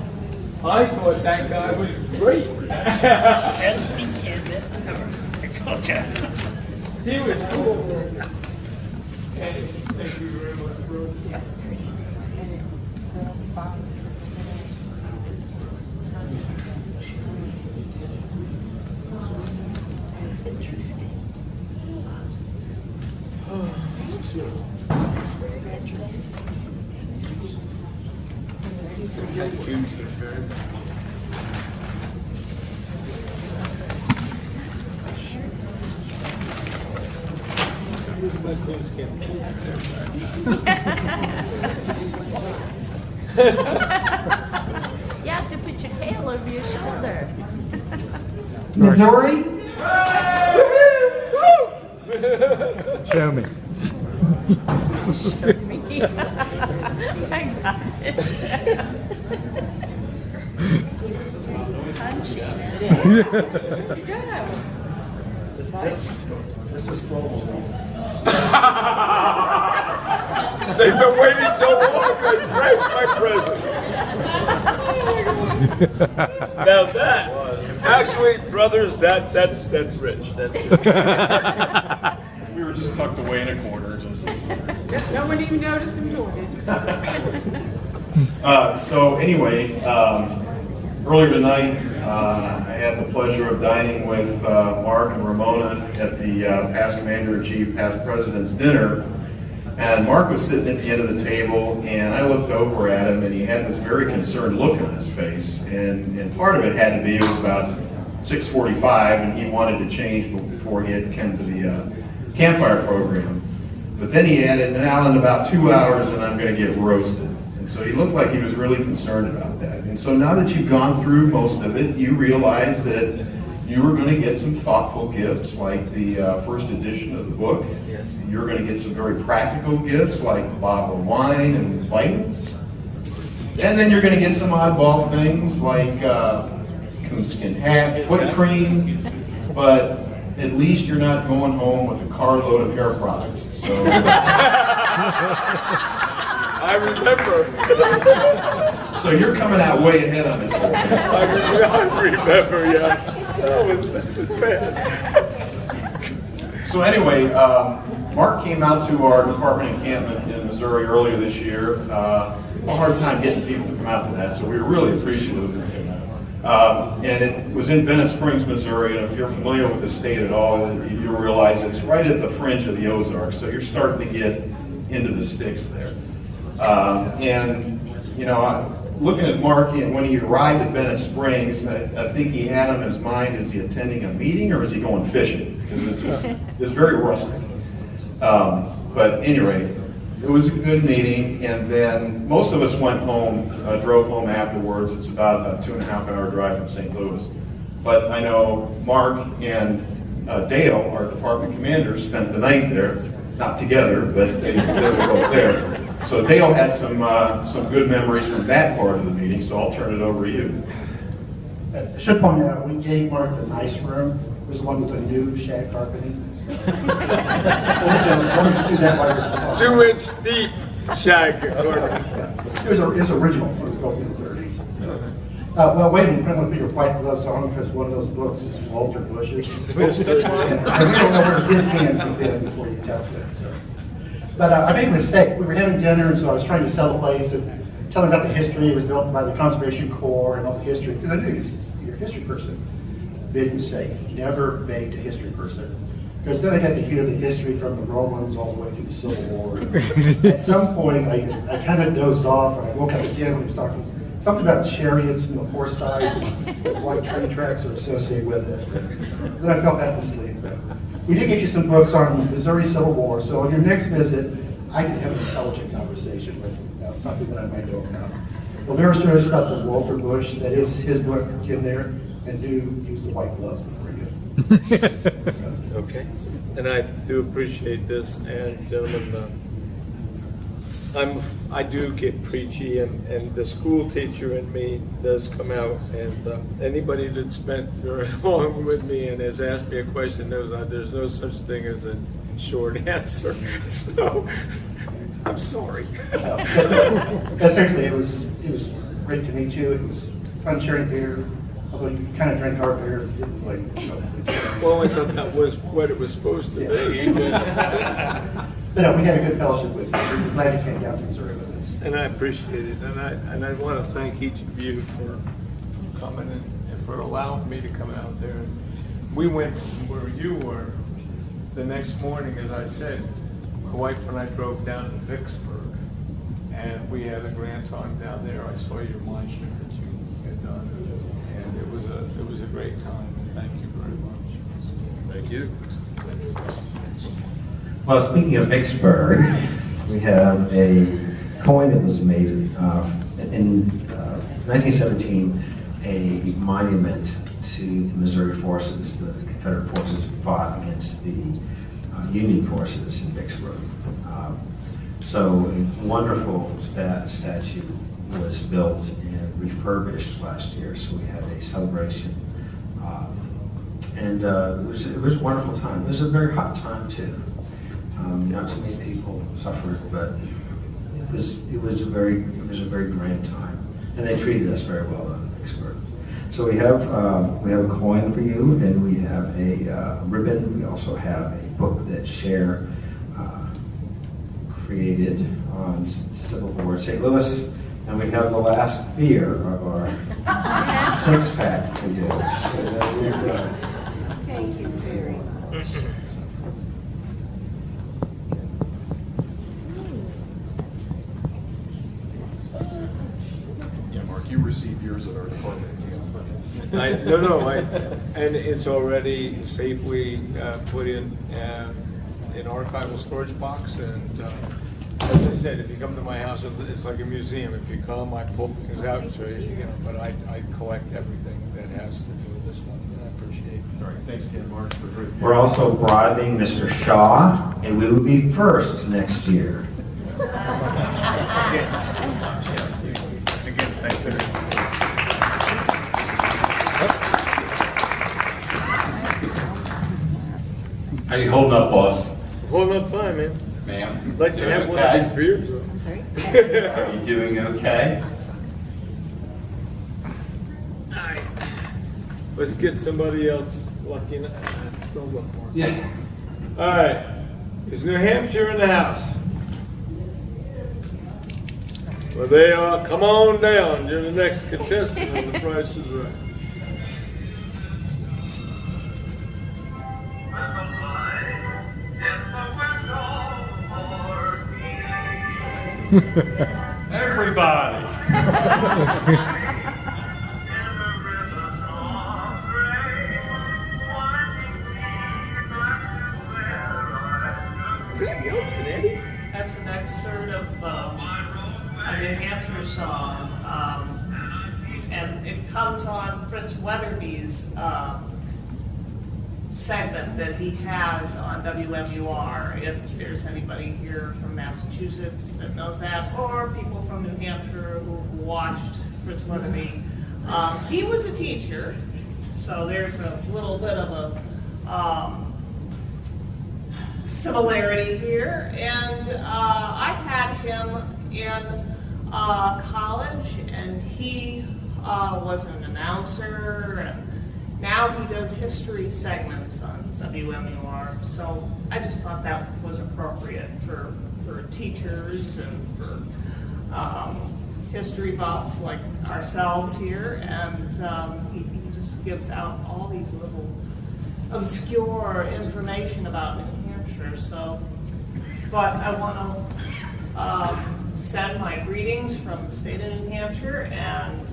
I thought that guy was great. That's the Encampment. I told you. He was cool. Hey, thank you very much, bro. That's pretty. That's interesting. Thank you. That's very interesting. Thank you very much. Here's my coonskin. You have to put your tail over your shoulder. Missouri? Show me. I got it. This is global. They've been waiting so long, they framed my present. Now that, actually, brothers, that's rich. That's rich. We were just tucked away in a corner. No one even noticed him doing it. So anyway, earlier tonight, I had the pleasure of dining with Mark and Ramona at the past Commander-in-Chief, past President's dinner. And Mark was sitting at the end of the table, and I looked over at him, and he had this very concerned look on his face. And part of it had to be, it was about 6:45, and he wanted to change before he had come to the Campfire program. But then he added, now in about 2 hours, and I'm going to get roasted. And so he looked like he was really concerned about that. And so now that you've gone through most of it, you realize that you were going to get some thoughtful gifts, like the first edition of the book. Yes. You're going to get some very practical gifts, like a bottle of wine and vitamins. And then you're going to get some oddball things, like coonskin hat, foot cream. But at least you're not going home with a carload of hair products. So I remember. So you're coming out way ahead on this. I remember, yeah. That was bad. So anyway, Mark came out to our department encampment in Missouri earlier this year. A hard time getting people to come out to that, so we were really appreciative of him. And it was in Bennett Springs, Missouri, and if you're familiar with the state at all, you'll realize it's right at the fringe of the Ozarks, so you're starting to get into the sticks there. And, you know, looking at Mark, when he arrived at Bennett Springs, I think he had on his mind, is he attending a meeting or is he going fishing? Because it's very rustic. But anyway, it was a good meeting, and then most of us went home, drove home afterwards. It's about a 2.5-hour drive from St. Louis. But I know Mark and Dale, our department commanders, spent the night there. Not together, but they were both there. So Dale had some good memories from that part of the meeting, so I'll turn it over to you. I should point out, we gave Mark the nice room. It was the one with the new shag carpeting. 2-inch deep shag carpeting. It was original. It was built in the 30s. Well, wait a minute. I'm going to put your white gloves on because one of those books is Walter Bush's. That's fine. And we don't know where his hands have been before you touch it. So. But I made a mistake. We were having dinner, and so I was trying to sell the place and tell him about the history. It was built by the Conservation Corps and all the history. Because I knew you're a history person. Big mistake. Never baked a history person. Because then I got to hear the history from the Romans all the way through the Civil War. At some point, I kind of dozed off, and I woke up again when he was talking something about chariots and the horse size and why train tracks are associated with it. Then I fell back to sleep. We did get you some books on the Missouri Civil War, so on your next visit, I can have an intelligent conversation with you about something that I might know about. Well, there are serious stuff with Walter Bush, that is his book in there, and do use the white gloves before you get it. Okay, and I do appreciate this, and gentlemen, I do get preachy, and the school teacher in me does come out, and anybody that's spent very long with me and has asked me a question knows there's no such thing as a short answer, so I'm sorry. Seriously, it was great to meet you. It was fun sharing beer. Although you kind of drank our beer, it was like, well, I thought that was what it was supposed to be. But no, we had a good fellowship with you. We're glad you came down to Missouri with us. And I appreciate it, and I want to thank each of you for coming and for allowing me to come out there. We went from where you were the next morning, as I said. My wife and I drove down to Vicksburg, and we had a grand time down there. I saw your monument that you had done, and it was a great time. And thank you very much. Thank you. Well, speaking of Vicksburg, we have a coin that was made in 1917, a monument to the Missouri forces. The Confederate forces fought against the Union forces in Vicksburg. So a wonderful statue was built and refurbished last year, so we had a celebration. And it was a wonderful time. It was a very hot time too. Not too many people suffered, but it was a very grand time, and they treated us very well in Vicksburg. So we have a coin for you, and we have a ribbon. We also have a book that Cher created on Civil War in St. Louis, and we have the last beer of our 6-pack for you. So there you go. Thank you very much. Yeah, Mark, you received yours at our department. And it's already safely put in an archival storage box. And as I said, if you come to my house, it's like a museum. If you come, I pull things out and show you. But I collect everything that has to do with this stuff, and I appreciate it. All right, thanks again, Mark, for great. We're also bribing Mr. Shaw, and we will be first next year. Again, thanks. How you holding up, boss? Holding up fine, man. Ma'am? I'd like to Doing have one okay? of these beers. I'm sorry? Are you doing okay? Let's get somebody else lucky enough. Don't look more. Yeah. All right. Is New Hampshire in the house? Well, they are. Come on down. You're the next contestant on The Price is Right. Everybody. Is that Yeltsin, Eddie? That's an excerpt of a New Hampshire song, and it comes on Fritz Weatherby's segment that he has on WMUR. If there's anybody here from Massachusetts that knows that, or people from New Hampshire who've watched Fritz Weatherby. He was a teacher, so there's a little bit of a similarity here, and I had him in college, and he was an announcer, and now he does history segments on WMUR, so I just thought that was appropriate for teachers and for history buffs like ourselves here, and he just gives out all these little obscure information about New Hampshire. So, but I want to send my greetings from the state of New Hampshire and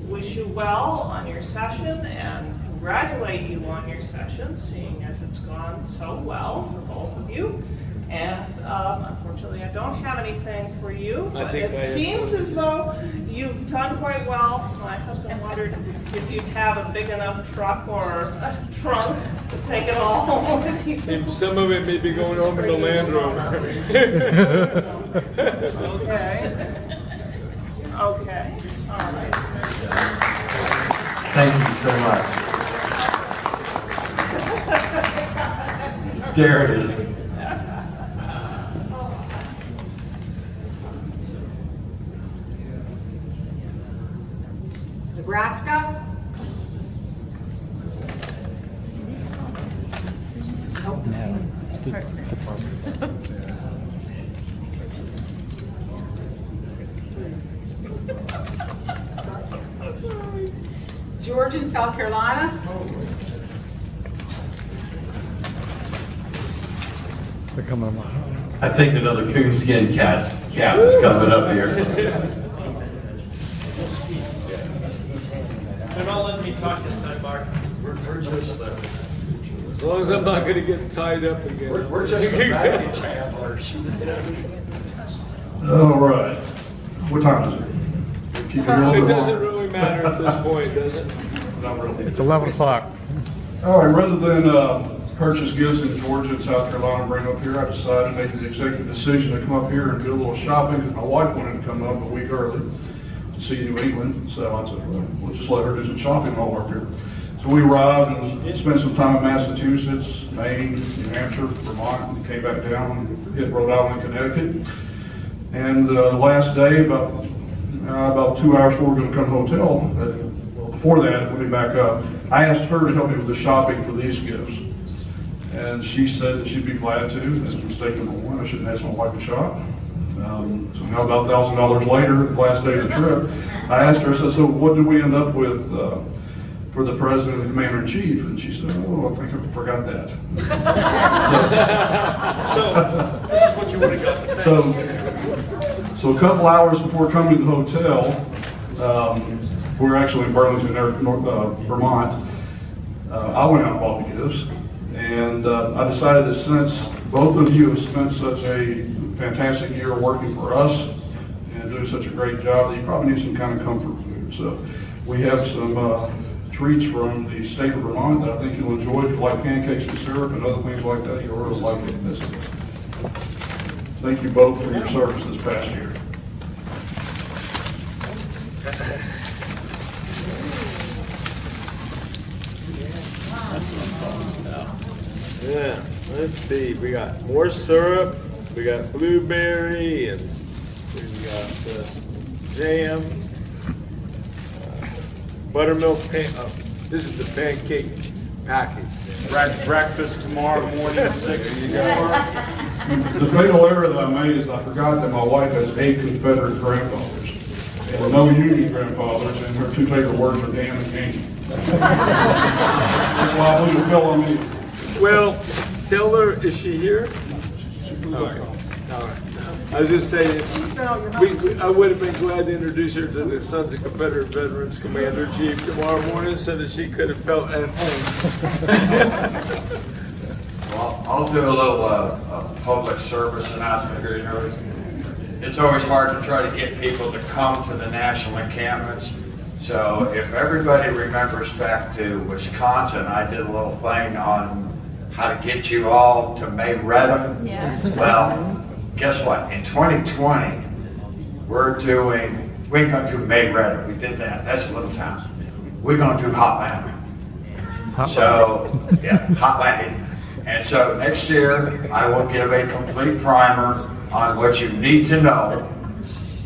wish you well on your session and congratulate you on your session, seeing as it's gone so well for both of you. And unfortunately, I don't have anything for you, but it seems as though you've done quite well. My husband wondered if you'd have a big enough truck or a trunk to take it all home with you. Some of it may be going home in the Land Rover. Okay. Okay. All right. Thank you so much. There it is. Nebraska? Georgia and South Carolina? They're coming along. I think another coonskin cap is coming up here. They're not letting me talk this time, Mark. We're just As long as I'm not going to get tied up again. we're just the baggage handlers. All right. What time is it? Keep it rolling It doesn't along. really matter at this point, does it? Not really. It's 11 o'clock. All right, rather than purchase gifts in Georgia and South Carolina and bring up here, I decided to make the executive decision to come up here and do a little shopping because my wife wanted to come up a week early to see New England. So I said, well, we'll just let her do some shopping while we're up here. So we arrived and spent some time in Massachusetts, Maine, New Hampshire, Vermont, and came back down and hit Rhode Island, Connecticut. And the last day, about 2 hours before we were going to come to the hotel, well, before that, when we back up, I asked her to help me with the shopping for these gifts. And she said that she'd be glad to. That's mistake number one. I shouldn't ask my wife to shop. So now about $1,000 later, the last day of the trip, I asked her, I said, so what did we end up with for the president and the commander-in-chief? And she said, oh, I think I forgot that. So, this is what you would have got. So a couple hours before coming to the hotel, we were actually in Burlington, Vermont. I went out and bought the gifts. And I decided that since both of you have spent such a fantastic year working for us and doing such a great job, that you probably need some kind of comfort food. So we have some treats from the state of Vermont that I think you'll enjoy. If you like pancakes and syrup and other things like that, you'll really like it. Thank you both for your service this past year. Yeah, let's see. We got more syrup. We got blueberry, and we got this jam, buttermilk this is the pancake package. Breakfast tomorrow morning at 6. The fatal error that I made is I forgot that my wife has 8 Confederate grandfathers and no Union grandfathers, and her 2 favorite words are damn and candy. That's why I believe it fell on me. Well, tell her, is she here? Okay. All right. I was just saying, I would have been glad to introduce her to the Sons of Confederate Veterans Commander-in-Chief tomorrow morning so that she could have felt at home. Well, I'll do a little public service announcement here. You know, it's always hard to try to get people to come to the national encampments. So if everybody remembers back to Wisconsin, I did a little thing on how to get you all to Mayretta. Yes. Well, guess what? In 2020, we ain't going to do Mayretta. We did that. That's a little town. We're going to do Hotland. Hotland. And so next year, I will give a complete primer on what you need to know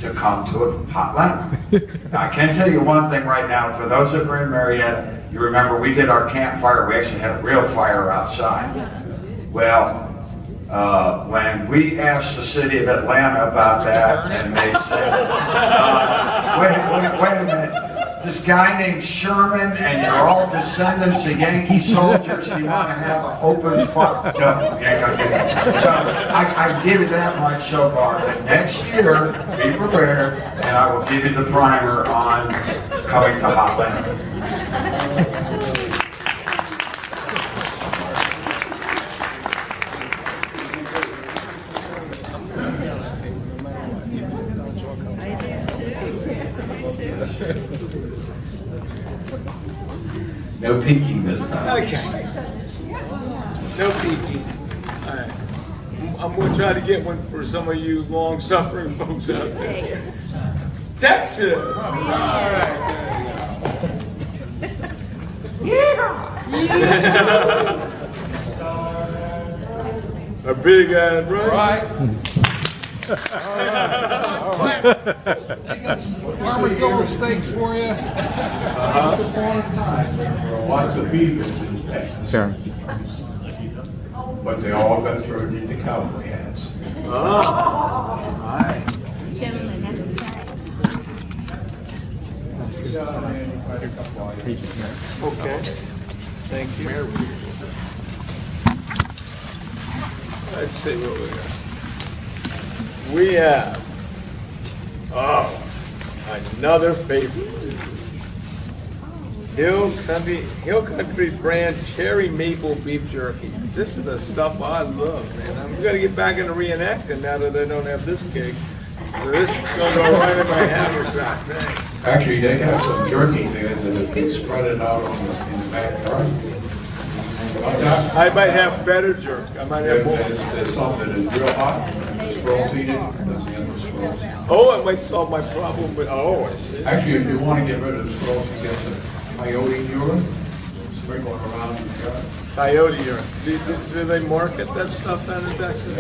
to come to a Hotland. Now, I can tell you one thing right now. For those that were in Marietta, you remember we did our campfire. We actually had a real fire outside. Well, when we asked the city of Atlanta about that, and they said, wait a minute, this guy named Sherman, and you're all descendants of Yankee soldiers, and you want to have an open fire? No, you ain't gonna do that. So I give you that much so far. But next year, be prepared, and I will give you the primer on coming to Hotland. No peeking this time. Okay. No peeking. All right. I'm going to try to get one for some of you long-suffering folks out there. Texas! All right. A big eye, right? All right. Armadillo steaks for you. Lots of beef is in Texas. Sure. But they all got thrown into cowboy hats. Gentlemen, at the side. Okay. Thank you. Let's see what we got. We have, another favorite. Hill Country brand cherry maple beef jerky. This is the stuff I love, man. I'm gonna get back into reenacting now that I don't have this cake. So this is gonna go right in my haversack. Thanks. Actually, they have some jerky there that if you spread it out in the backyard, I might have better jerk. I might have more. There's some that is real hot, scrolls heated, that's the end of the scrolls. Oh, it might solve my problem with, oh, I see. Actually, if you want to get rid of the scrolls, you get some coyote urine, sprinkle it around the gut. Coyote urine. Do they market that stuff down in Texas?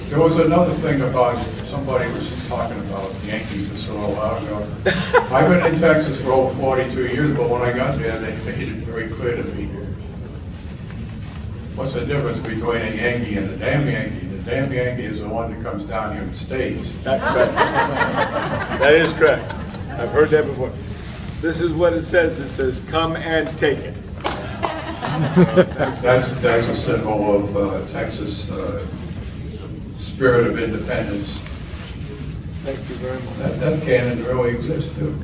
There was another thing about, somebody was talking about Yankees just a little while ago. I've been in Texas for over 42 years, but when I got there, they made it very clear to me, what's the difference between a Yankee and a damn Yankee? The damn Yankee is the one that comes down here and stays. That's correct. That is correct. I've heard that before. This is what it says. It says, come and take it. That's a symbol of Texas spirit of independence. Thank you very much. That cannon really exists too.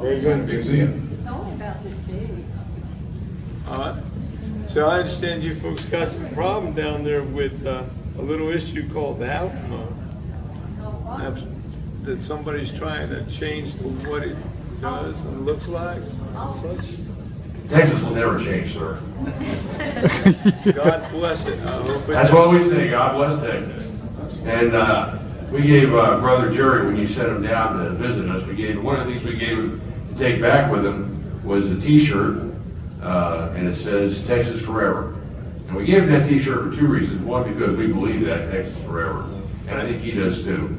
It's in a museum. It's only about this big. So I understand you folks got some problem down there with a little issue called the Alamo. That somebody's trying to change what it does and looks like and such. Texas will never change, sir. God bless it. I hope it That's what we say, God bless Texas. And we gave Brother Jerry, when you sent him down to visit us, one of the things we gave him to take back with him was a t-shirt, and it says Texas Forever. And we gave him that t-shirt for two reasons. One, because we believe that Texas Forever, and I think he does too.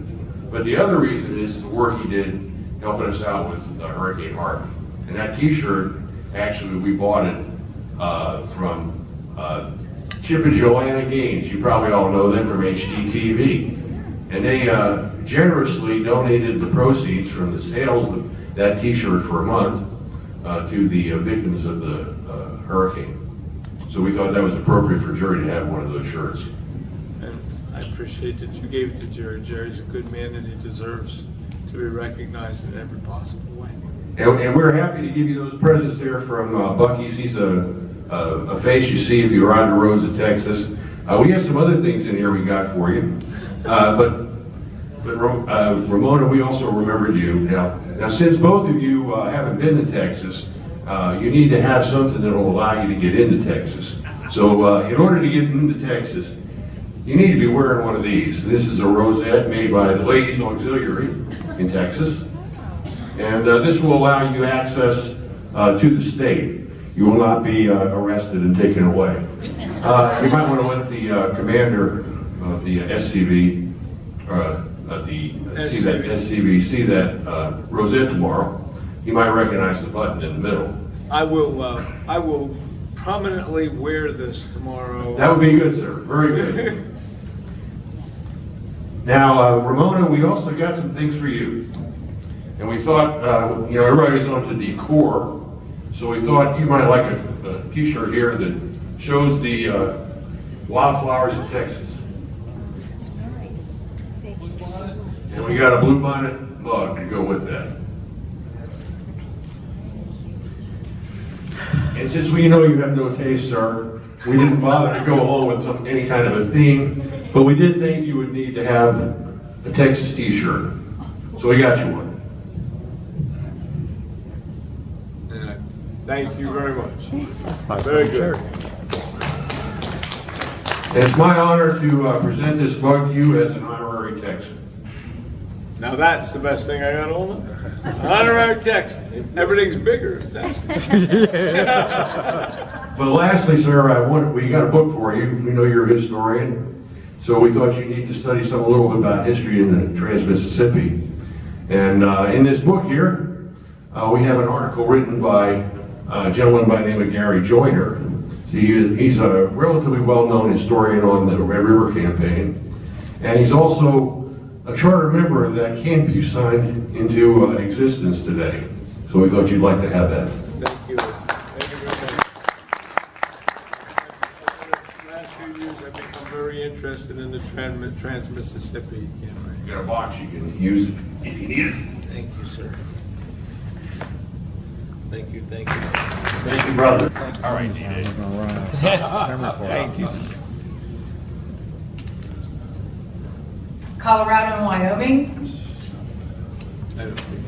But the other reason is the work he did helping us out with Hurricane Harvey. And that t-shirt, actually, we bought it from Chip and Joanna Gaines. You probably all know them from HGTV. And they generously donated the proceeds from the sales of that t-shirt for a month to the victims of the hurricane. So we thought that was appropriate for Jerry to have one of those shirts. And I appreciate that you gave it to Jerry. Jerry's a good man and he deserves to be recognized in every possible way. And we're happy to give you those presents there from Bucky's. He's a face you see if you're on the roads of Texas. We have some other things in here we got for you. But Ramona, we also remembered you. Now, since both of you haven't been to Texas, you need to have something that will allow you to get into Texas. So in order to get into Texas, you need to be wearing one of these. This is a rosette made by the Ladies Auxiliary in Texas. And this will allow you access to the state. You will not be arrested and taken away. You might want to let the commander of the SCV, see that rosette tomorrow. You might recognize the button in the middle. I will prominently wear this tomorrow. That would be good, sir. Very good. Now, Ramona, we also got some things for you. And we thought, everybody's onto decor, so we thought you might like a t-shirt here that shows the wildflowers of Texas. That's nice. Thank you. And we got a bluebonnet mug to go with that. And since we know you have no taste, sir, we didn't bother to go along with any kind of a theme, but we did think you would need to have a Texas t-shirt. So we got you one. Thank you very much. Very good. And it's my honor to present this mug to you as an honorary Texan. Now that's the best thing I got on it. Honorary Texan. Everything's bigger in Texas. But lastly, sir, we got a book for you. We know you're a historian, so we thought you need to study a little bit about history in the Trans-Mississippi. And in this book here, we have an article written by a gentleman by the name of Gary Joyner. He's a relatively well-known historian on the Red River campaign, and he's also a charter member of that camp you signed into existence today. So we thought you'd like to have that. Thank you. Thank you very much. The last few years I've become very interested in the Trans-Mississippi campaign. You got a box you can use if you need it. Thank you, sir. Thank you, thank you. Thank you, brother. All right, DJ. Thank you. Colorado and Wyoming. I don't think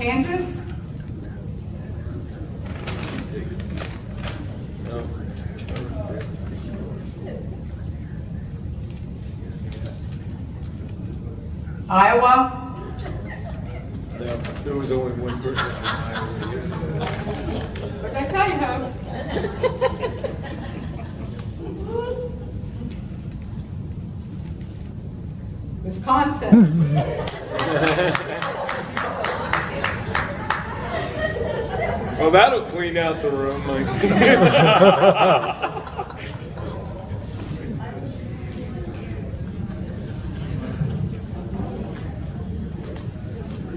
Kansas? Iowa? No, there was only one person from Iowa. What did I tell you, Hope? Wisconsin. Well, that'll clean out the room, Mike.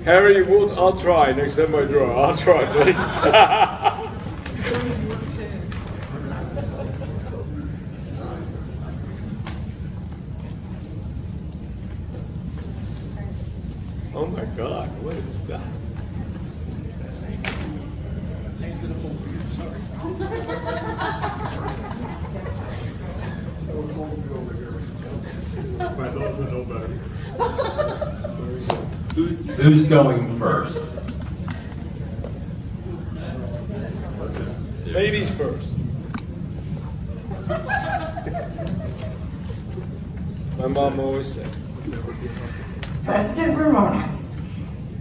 Harry, I'll try next time I draw. I'll try, buddy. Oh my God, what is that? Who's going first? Ladies first. My mom always said. President Ramona,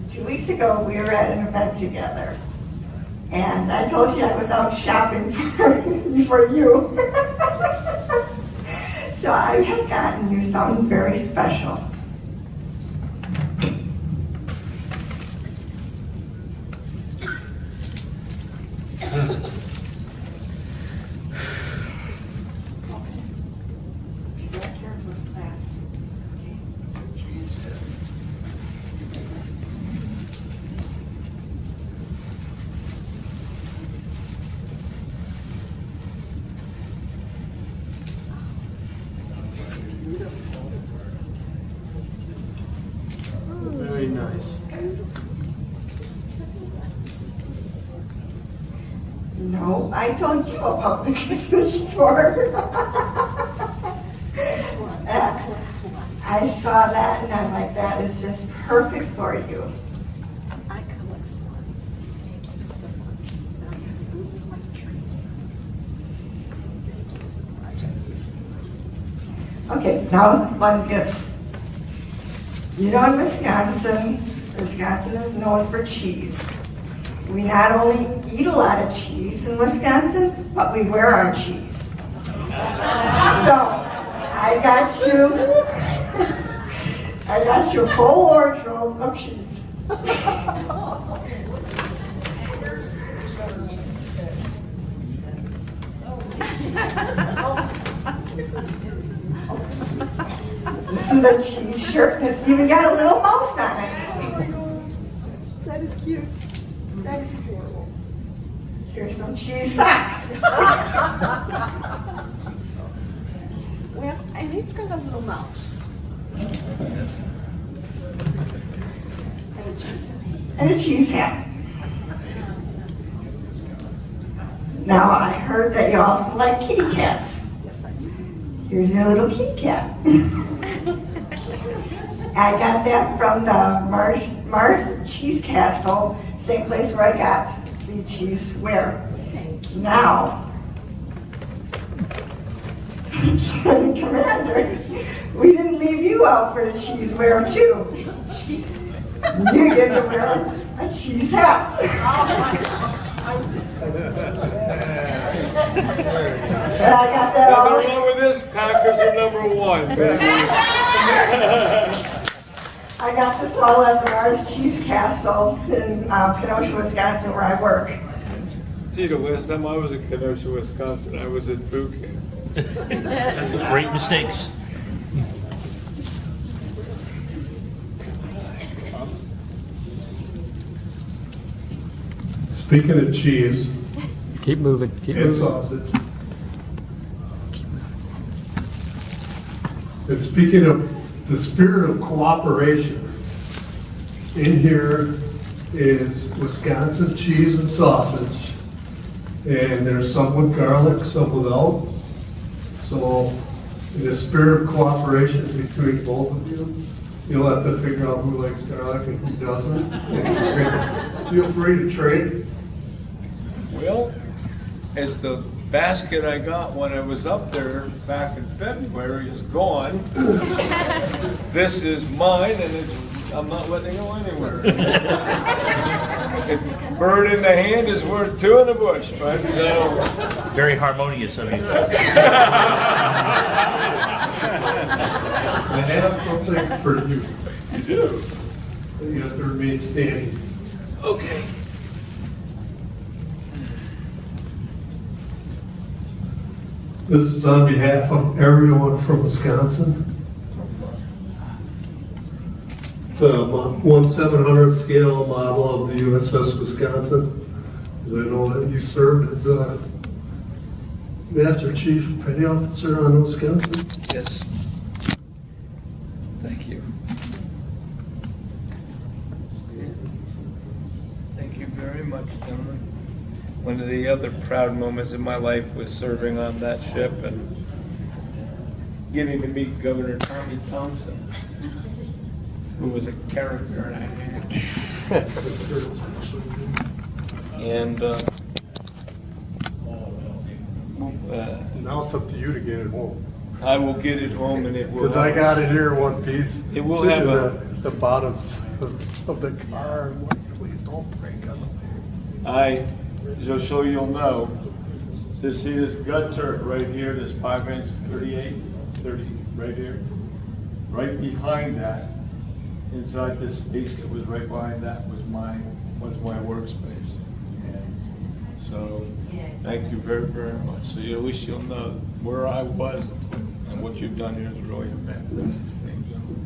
2 weeks ago we were at an event together, and I told you I was out shopping for you. So I had gotten you something very special. Very nice. No, I told you about the Christmas store. I saw that and I'm like, that is just perfect for you. I collect swans. Thank you so much. Now you have to move my tree. Thank you so much. Okay, now the fun gifts. You know, in Wisconsin is known for cheese. We not only eat a lot of cheese in Wisconsin, but we wear our cheese. So, I got you a full wardrobe of cheese. This is a cheese shirt that's even got a little mouse on it. That is cute. That is adorable. Here's some cheese socks. Well, and it's got a little mouse. And a cheese hat. Now, I heard that you also like kitty cats. Yes, I do. Here's your little kitty cat. I got that from the Mars Cheese Castle, same place where I got the cheese ware. Now, Commander, we didn't leave you out for the cheese ware too. You get to wear a cheese hat. And I got that all. Nothing wrong with this. Packers are #1. I got this all at the Mars Cheese Castle in Kenosha, Wisconsin, where I work. See, the last time I was in Kenosha, Wisconsin, I was at boot camp. Great mistakes. Speaking of cheese. Keep moving. Keep and moving. sausage. And speaking of the spirit of cooperation, in here is Wisconsin cheese and sausage. And there's some with garlic, some without. So in the spirit of cooperation between both of you, You'll have to figure out who likes garlic and who doesn't. Feel free to trade. Well, as the basket I got when I was up there back in February is gone, this is mine, and I'm not letting it go anywhere. A bird in the hand is worth two in the bush, but so. Very harmonious of you. I have something for you. You do? You have to remain standing. Okay. This is on behalf of everyone from Wisconsin. It's a 1/700th scale model of the USS Wisconsin. As I know that you served as a Master Chief Petty Officer on Wisconsin. Yes. Thank you. Thank you very much, gentlemen. One of the other proud moments in my life was serving on that ship and getting to meet Governor Tommy Thompson, who was a character and a half. And now it's up to you to get it home. I will get it home, and it will. Because I got it here in one piece. It will sitting have at the bottom of the car. I'm like, please don't break on the way. Just so you'll know, to see this gut turret right here, this 5-inch 38, 30 right here, right behind that, inside this space that was right behind that was my workspace. And so, thank you very, very much. So at least you'll know where I was and what you've done here is really a fantastic thing, gentlemen.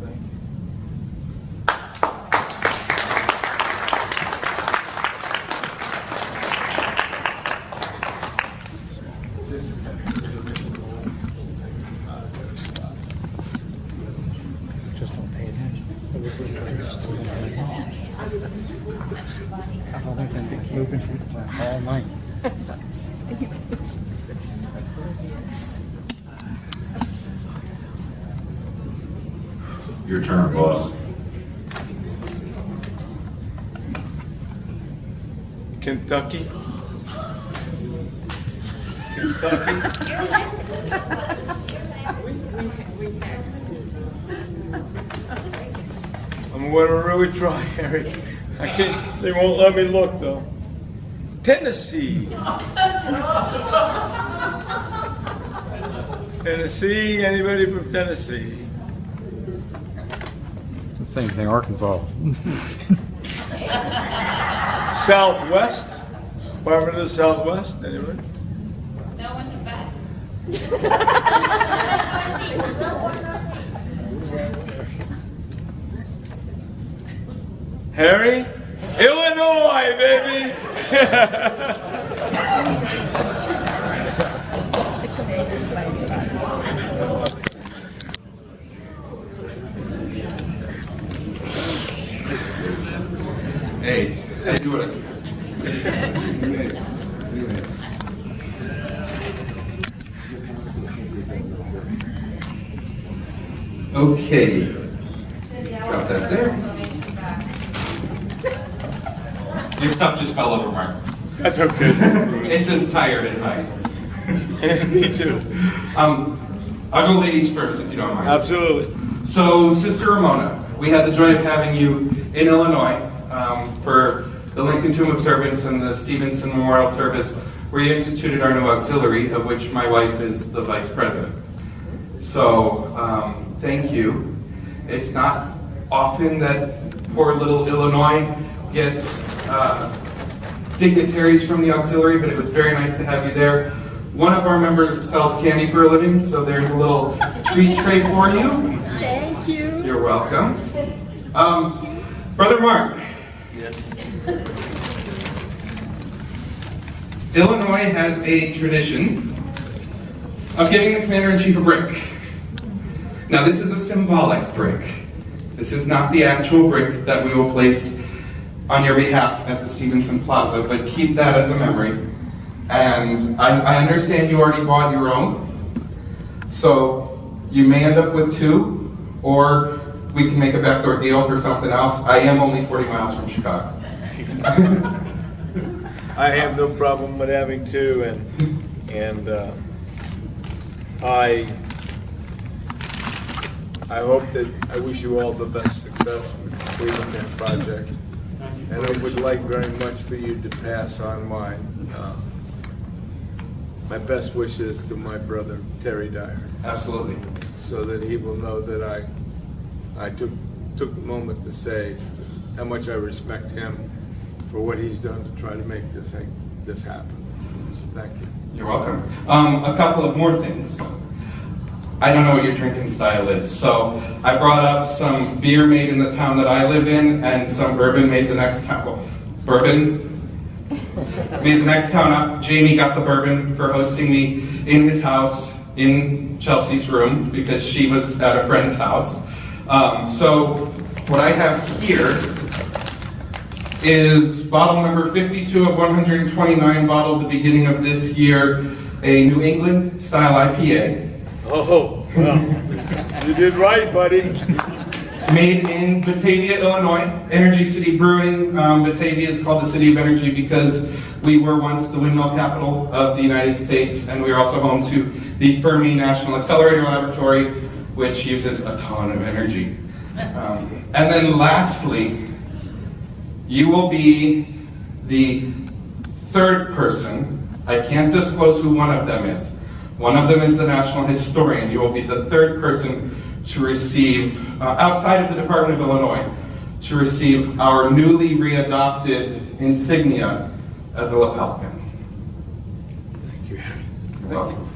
Thank you. All night. Your turn, boss. Kentucky. I'm gonna really try, Harry. I can't, they won't let me look though. Tennessee. Tennessee, anybody from Tennessee? Same thing, Arkansas. Southwest? Department of the Southwest, anybody? No one's back. Harry? Illinois, baby! Hey, I do what I can. Okay. Drop that there. Your stuff just fell over, Mark. That's okay. It's as tired as I am. Me too. I'll go ladies first, if you don't mind. Absolutely. So, Sister Ramona, we had the joy of having you in Illinois for the Lincoln Tomb Observance and the Stevenson Memorial Service, where you instituted our new auxiliary, of which my wife is the vice president. So, thank you. It's not often that poor little Illinois gets dignitaries from the auxiliary, but it was very nice to have you there. One of our members sells candy for a living, so there's a little treat tray for you. Thank you. You're welcome. Brother Mark. Yes. Illinois has a tradition of giving the Commander-in-Chief a brick. Now, this is a symbolic brick. This is not the actual brick that we will place on your behalf at the Stevenson Plaza, but keep that as a memory. And I understand you already bought your own, so you may end up with two, or we can make a backdoor deal for something else. I am only 40 miles from Chicago. I have no problem with having two, and I hope that, I wish you all the best success with completing that project. And I would like very much for you to pass on my best wishes to my brother, Terry Dyer. Absolutely. So that he will know that I took the moment to say how much I respect him for what he's done to try to make this happen. So thank you. You're welcome. A couple of more things. I don't know what your drinking style is, so I brought up some beer made in the town that I live in and some bourbon made the next town. Well, bourbon made the next town up. Jamie got the bourbon for hosting me in his house in Chelsea's room because she was at a friend's house. So what I have here is bottle number 52 of 129, bottled at the beginning of this year, a New England style IPA. Oh, well, you did right, buddy. Made in Batavia, Illinois. Energy City Brewing. Batavia is called the City of Energy because we were once the windmill capital of the United States, and we are also home to the Fermi National Accelerator Laboratory, which uses a ton of energy. And then lastly, you will be the third person. I can't disclose who one of them is. One of them is the National Historian. You will be the third person to receive, outside of the Department of Illinois, to receive our newly readopted insignia as a lapel pin. Thank you. You're welcome.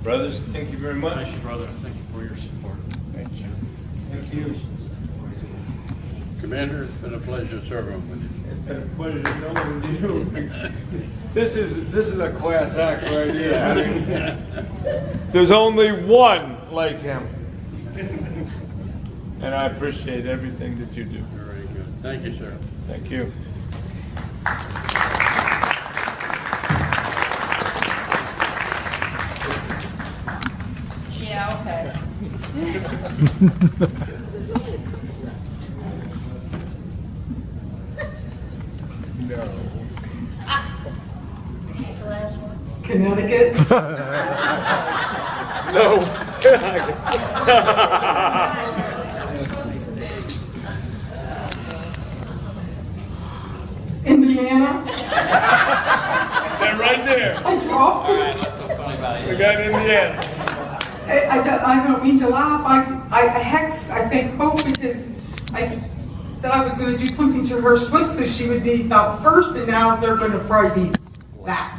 Brothers, thank you very much. Thank you, brother. Thank you for your support. Thank you. Thank you. Commander, it's been a pleasure serving with you. It's been a pleasure knowing you. This is a class act right here. I mean, there's only one like him. And I appreciate everything that you do. Very good. Thank you, sir. Thank you. Yeah, okay. No. Connecticut. No. Indiana. They're right there. I dropped it. We got Indiana. I don't mean to laugh. I hexed, I think, Hope because I said I was going to do something to her slip so she would be about first, and now they're going to probably be last.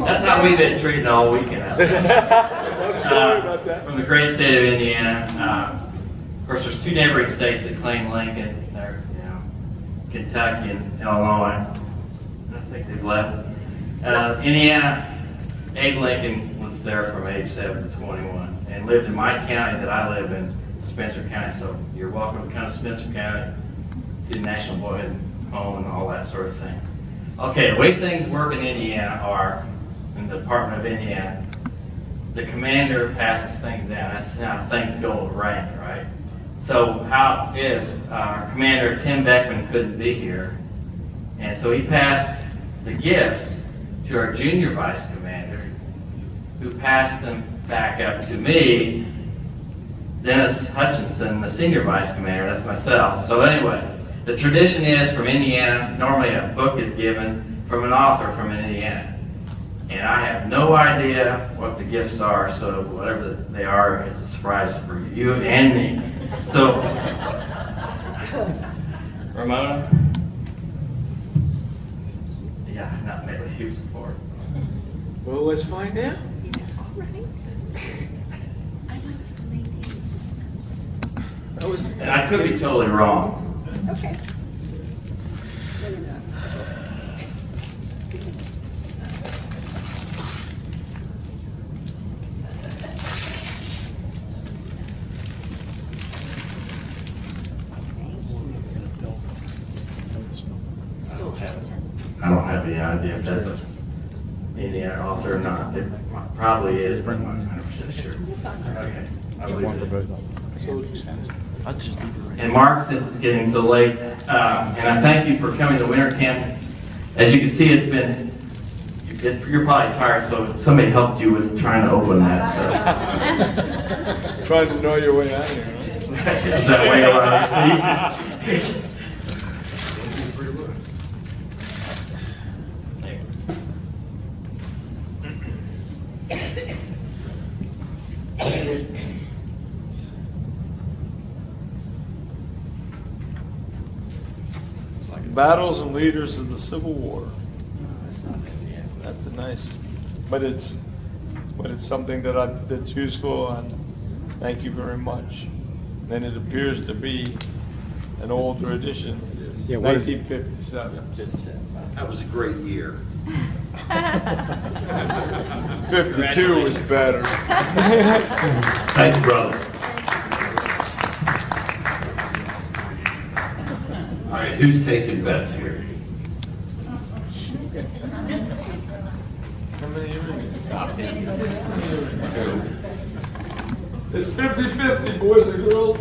That's how we've been treated all weekend. I'm sorry about that. From the great state of Indiana. Of course, there's two neighboring states that claim Lincoln. They're, Kentucky and Illinois. I think they've left. Indiana, Abe Lincoln was there from age 7 to 21 and lived in my county that I live in, Spencer County. So you're welcome to come to Spencer County, see the National Boyhood Home and all that sort of thing. Okay, the way things work in Indiana are, in the Department of Indiana, the commander passes things down. That's how things go with rank, right? So how it is, our commander, Tim Beckman, couldn't be here. And so he passed the gifts to our junior vice commander, who passed them back up to me, Dennis Hutchinson, the senior vice commander, that's myself. So anyway, the tradition is from Indiana, normally a book is given from an author from Indiana. And I have no idea what the gifts are, so whatever they are is a surprise for you and me. So, Ramona? Yeah, not maybe huge for it. Well, let's find out. And I could be totally wrong. Okay. I don't have any idea if that's a Indiana author or not. It probably is, but I'm not 100% sure. Okay. I believe it. And Mark, since it's getting so late, and I thank you for coming to winter camp. As you can see, you're probably tired, so somebody helped you with trying to open that. So. Trying to know your way out of here, right? Is that way around? See? Battles and leaders of the Civil War. That's a nice, but it's something that's useful, and thank you very much. And it appears to be an older edition, 1957. That was a great year. 52 was better. Thank you, brother. All right, who's taking bets here? How many are you? It's 50-50, boys and girls.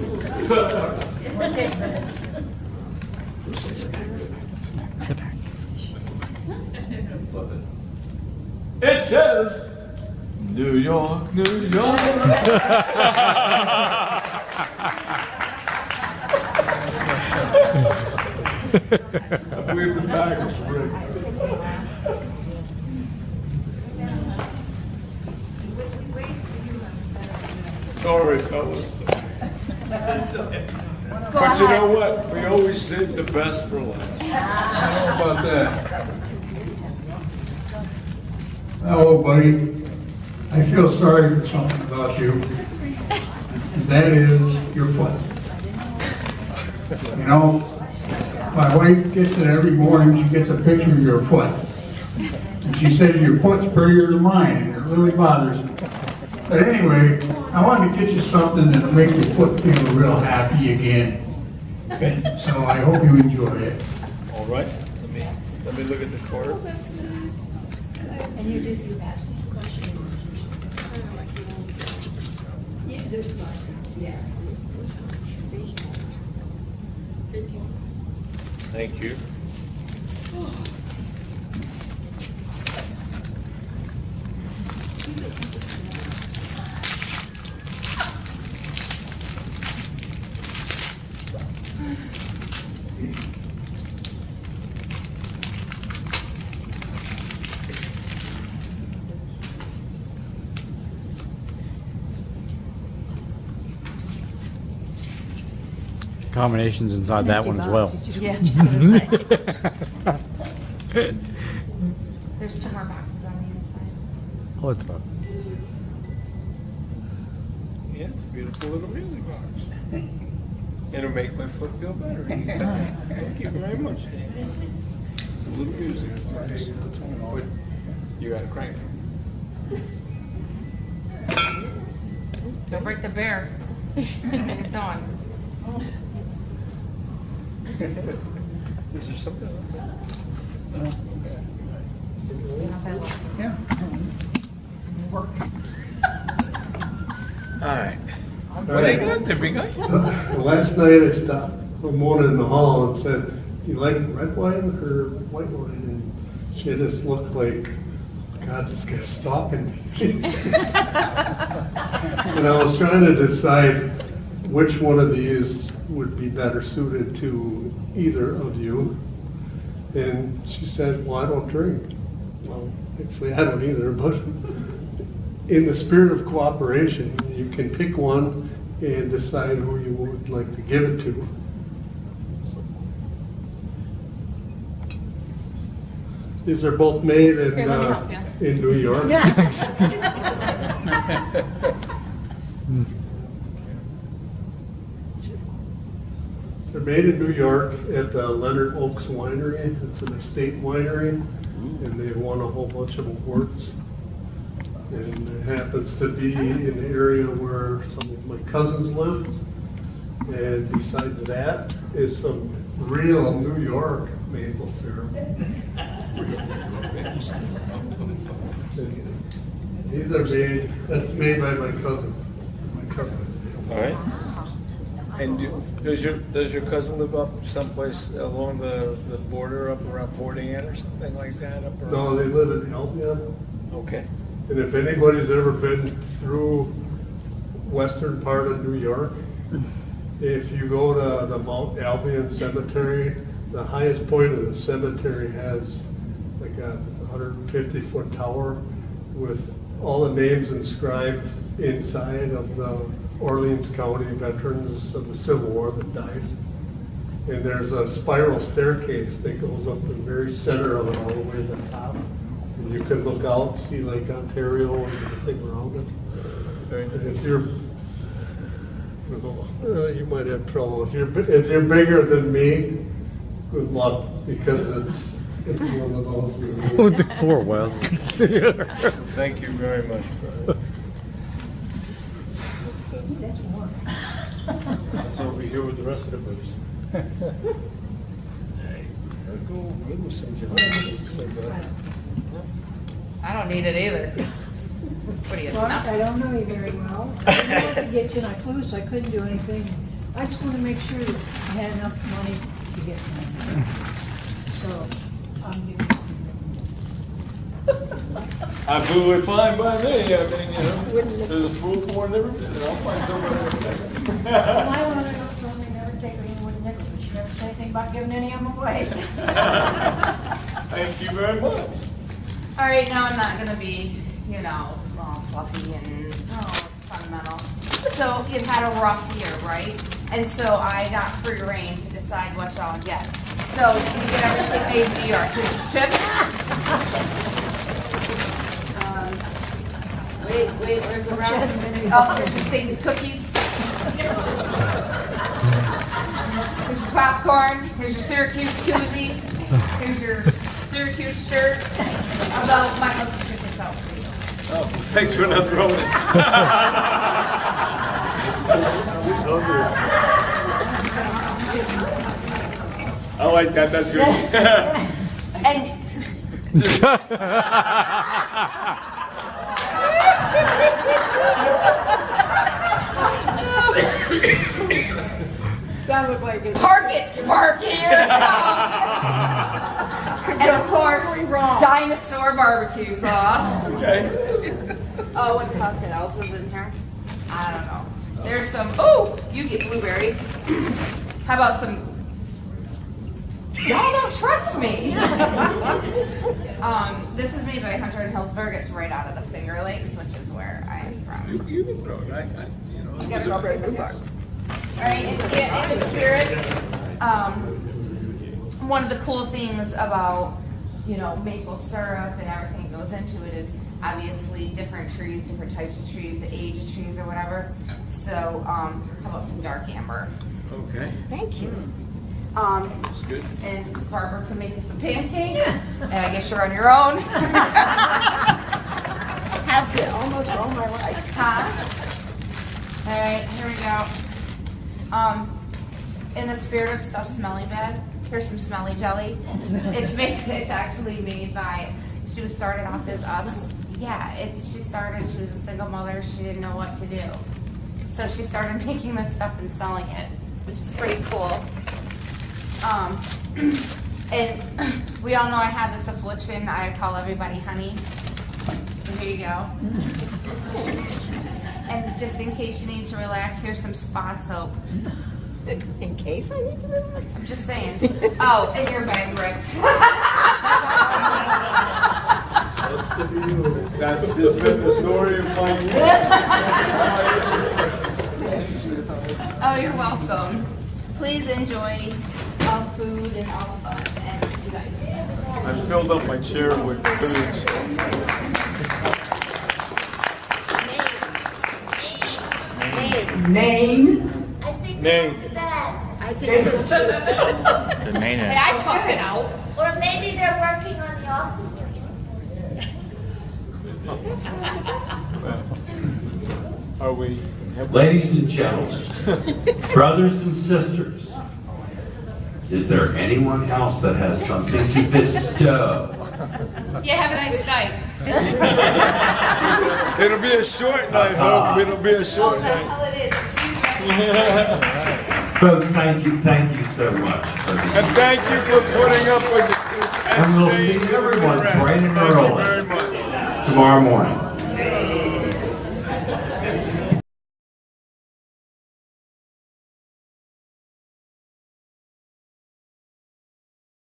It says, New York, New York. We've been back. Sorry, fellas. But you know what? We always save the best for last. How about that? Hello, buddy. I feel sorry for something about you. That is your foot. You know, my wife gets it every morning. She gets a picture of your foot. And she says your foot's prettier than mine, and it really bothers me. But anyway, I wanted to get you something that'll make your foot feel real happy again. Okay, so I hope you enjoy it. All right. Let me look at the card. And you do see that. Thank you. Combinations inside that one as well. Yeah, just gonna say. There's 2 more boxes on the inside. Oh, it's up. Yeah, it's a beautiful little music box. It'll make my foot feel better. Thank you very much, Dan. It's a little music box. But you gotta crank it. Don't break the bear. It's done. Is there something else? Yeah. Work. All right. What do you got there, big guy? Last night I stopped Ramona in the hall and said, "Do you like red wine or white wine?" And she just looked like, God, this guy's stalking me. And I was trying to decide which one of these would be better suited to either of you. And she said, "Well, I don't drink." Well, actually, I don't either, but in the spirit of cooperation, you can pick one and decide who you would like to give it to. These are both made in, Here, let me help you. in New York. They're made in New York at Leonard Oaks Winery. It's an estate winery, and they've won a whole bunch of awards. And it happens to be in the area where some of my cousins live. And besides that is some real New York maple syrup. These are made, that's made by my cousin. All right. And does your cousin live up someplace along the border up around Fort Ann or something like that? Up around? No, they live in Albion. Okay. And if anybody's ever been through western part of New York, if you go to the Mount Albion Cemetery, the highest point of the cemetery has like a 150-foot tower with all the names inscribed inside of the Orleans County veterans of the Civil War that died. And there's a spiral staircase that goes up the very center of it all the way to the top. And you can look out, see Lake Ontario and everything around it. And if you're, you might have trouble. If you're bigger than me, good luck, because it's one of those. Poor Wes. Thank you very much, brother. Let's over here with the rest of the books. I don't need it either. What do you Well, nuts? I don't know you very well. I didn't have to get you, and I flew, so I couldn't do anything. I just want to make sure that I had enough money to get me. So, I'm giving you Absolutely fine by me. I mean, there's a food for and everything. I'll find somewhere. some. My mother told me never take anyone nickels, but she never said anything about giving any of them away. Thank you very much. All right, now I'm not gonna be, all fluffy and fundamental. So you've had a rough year, right? And so I got free reign to decide what y'all get. So you get everything made in New York. There's chips. Wait, where's the rest? Oh, there's your steak and cookies. Here's your popcorn. Here's your Syracuse koozie. Here's your Syracuse shirt. Although my husband took this out for you. Oh, thanks for not throwing it. I like that. That's good. And That looked like it. Target Sparky, here it comes. And of course, dinosaur barbecue sauce. Okay. Oh, and what else is in here? I don't know. There's some. Oh, you get blueberry. How about some? Y'all don't trust me. This is made by Hunter and Hillsburg. It's right out of the Finger Lakes, which is where I am from. You can throw it. You gotta go break the book. All right, in the spirit, one of the cool things about, maple syrup and everything that goes into it is obviously different trees, different types of trees, the age of trees or whatever. So, how about some dark amber? Okay. Thank you. That's good. And Barbara can make you some pancakes, and I guess you're on your own. Have been almost all my life. Huh? All right, here we go. In the spirit of stuff smelly bad, here's some smelly jelly. It's actually made by, she was started off as us. Yeah, she was a single mother, she didn't know what to do. So she started making this stuff and selling it, which is pretty cool. And we all know I have this affliction, I call everybody honey. So here you go. And just in case you need to relax, here's some spa soap. In case I need to relax? I'm just saying. Oh, and your bag ripped. That's just been the story of my Oh, you're welcome. Please enjoy all the food and all the fun. And you guys. I filled up my chair with foods. Name. Name. I think so too. The main Hey, I toughed it out. Or maybe they're working on the office. Are we? Ladies and gentlemen, brothers and sisters, is there anyone else that has something to bestow? Yeah, have a nice night. It'll be a short night, Hope. It'll be a short Oh, night. the hell it is. Excuse me. Folks, thank you so much. And thank you for putting up with this. And we'll see everyone bright and early tomorrow morning.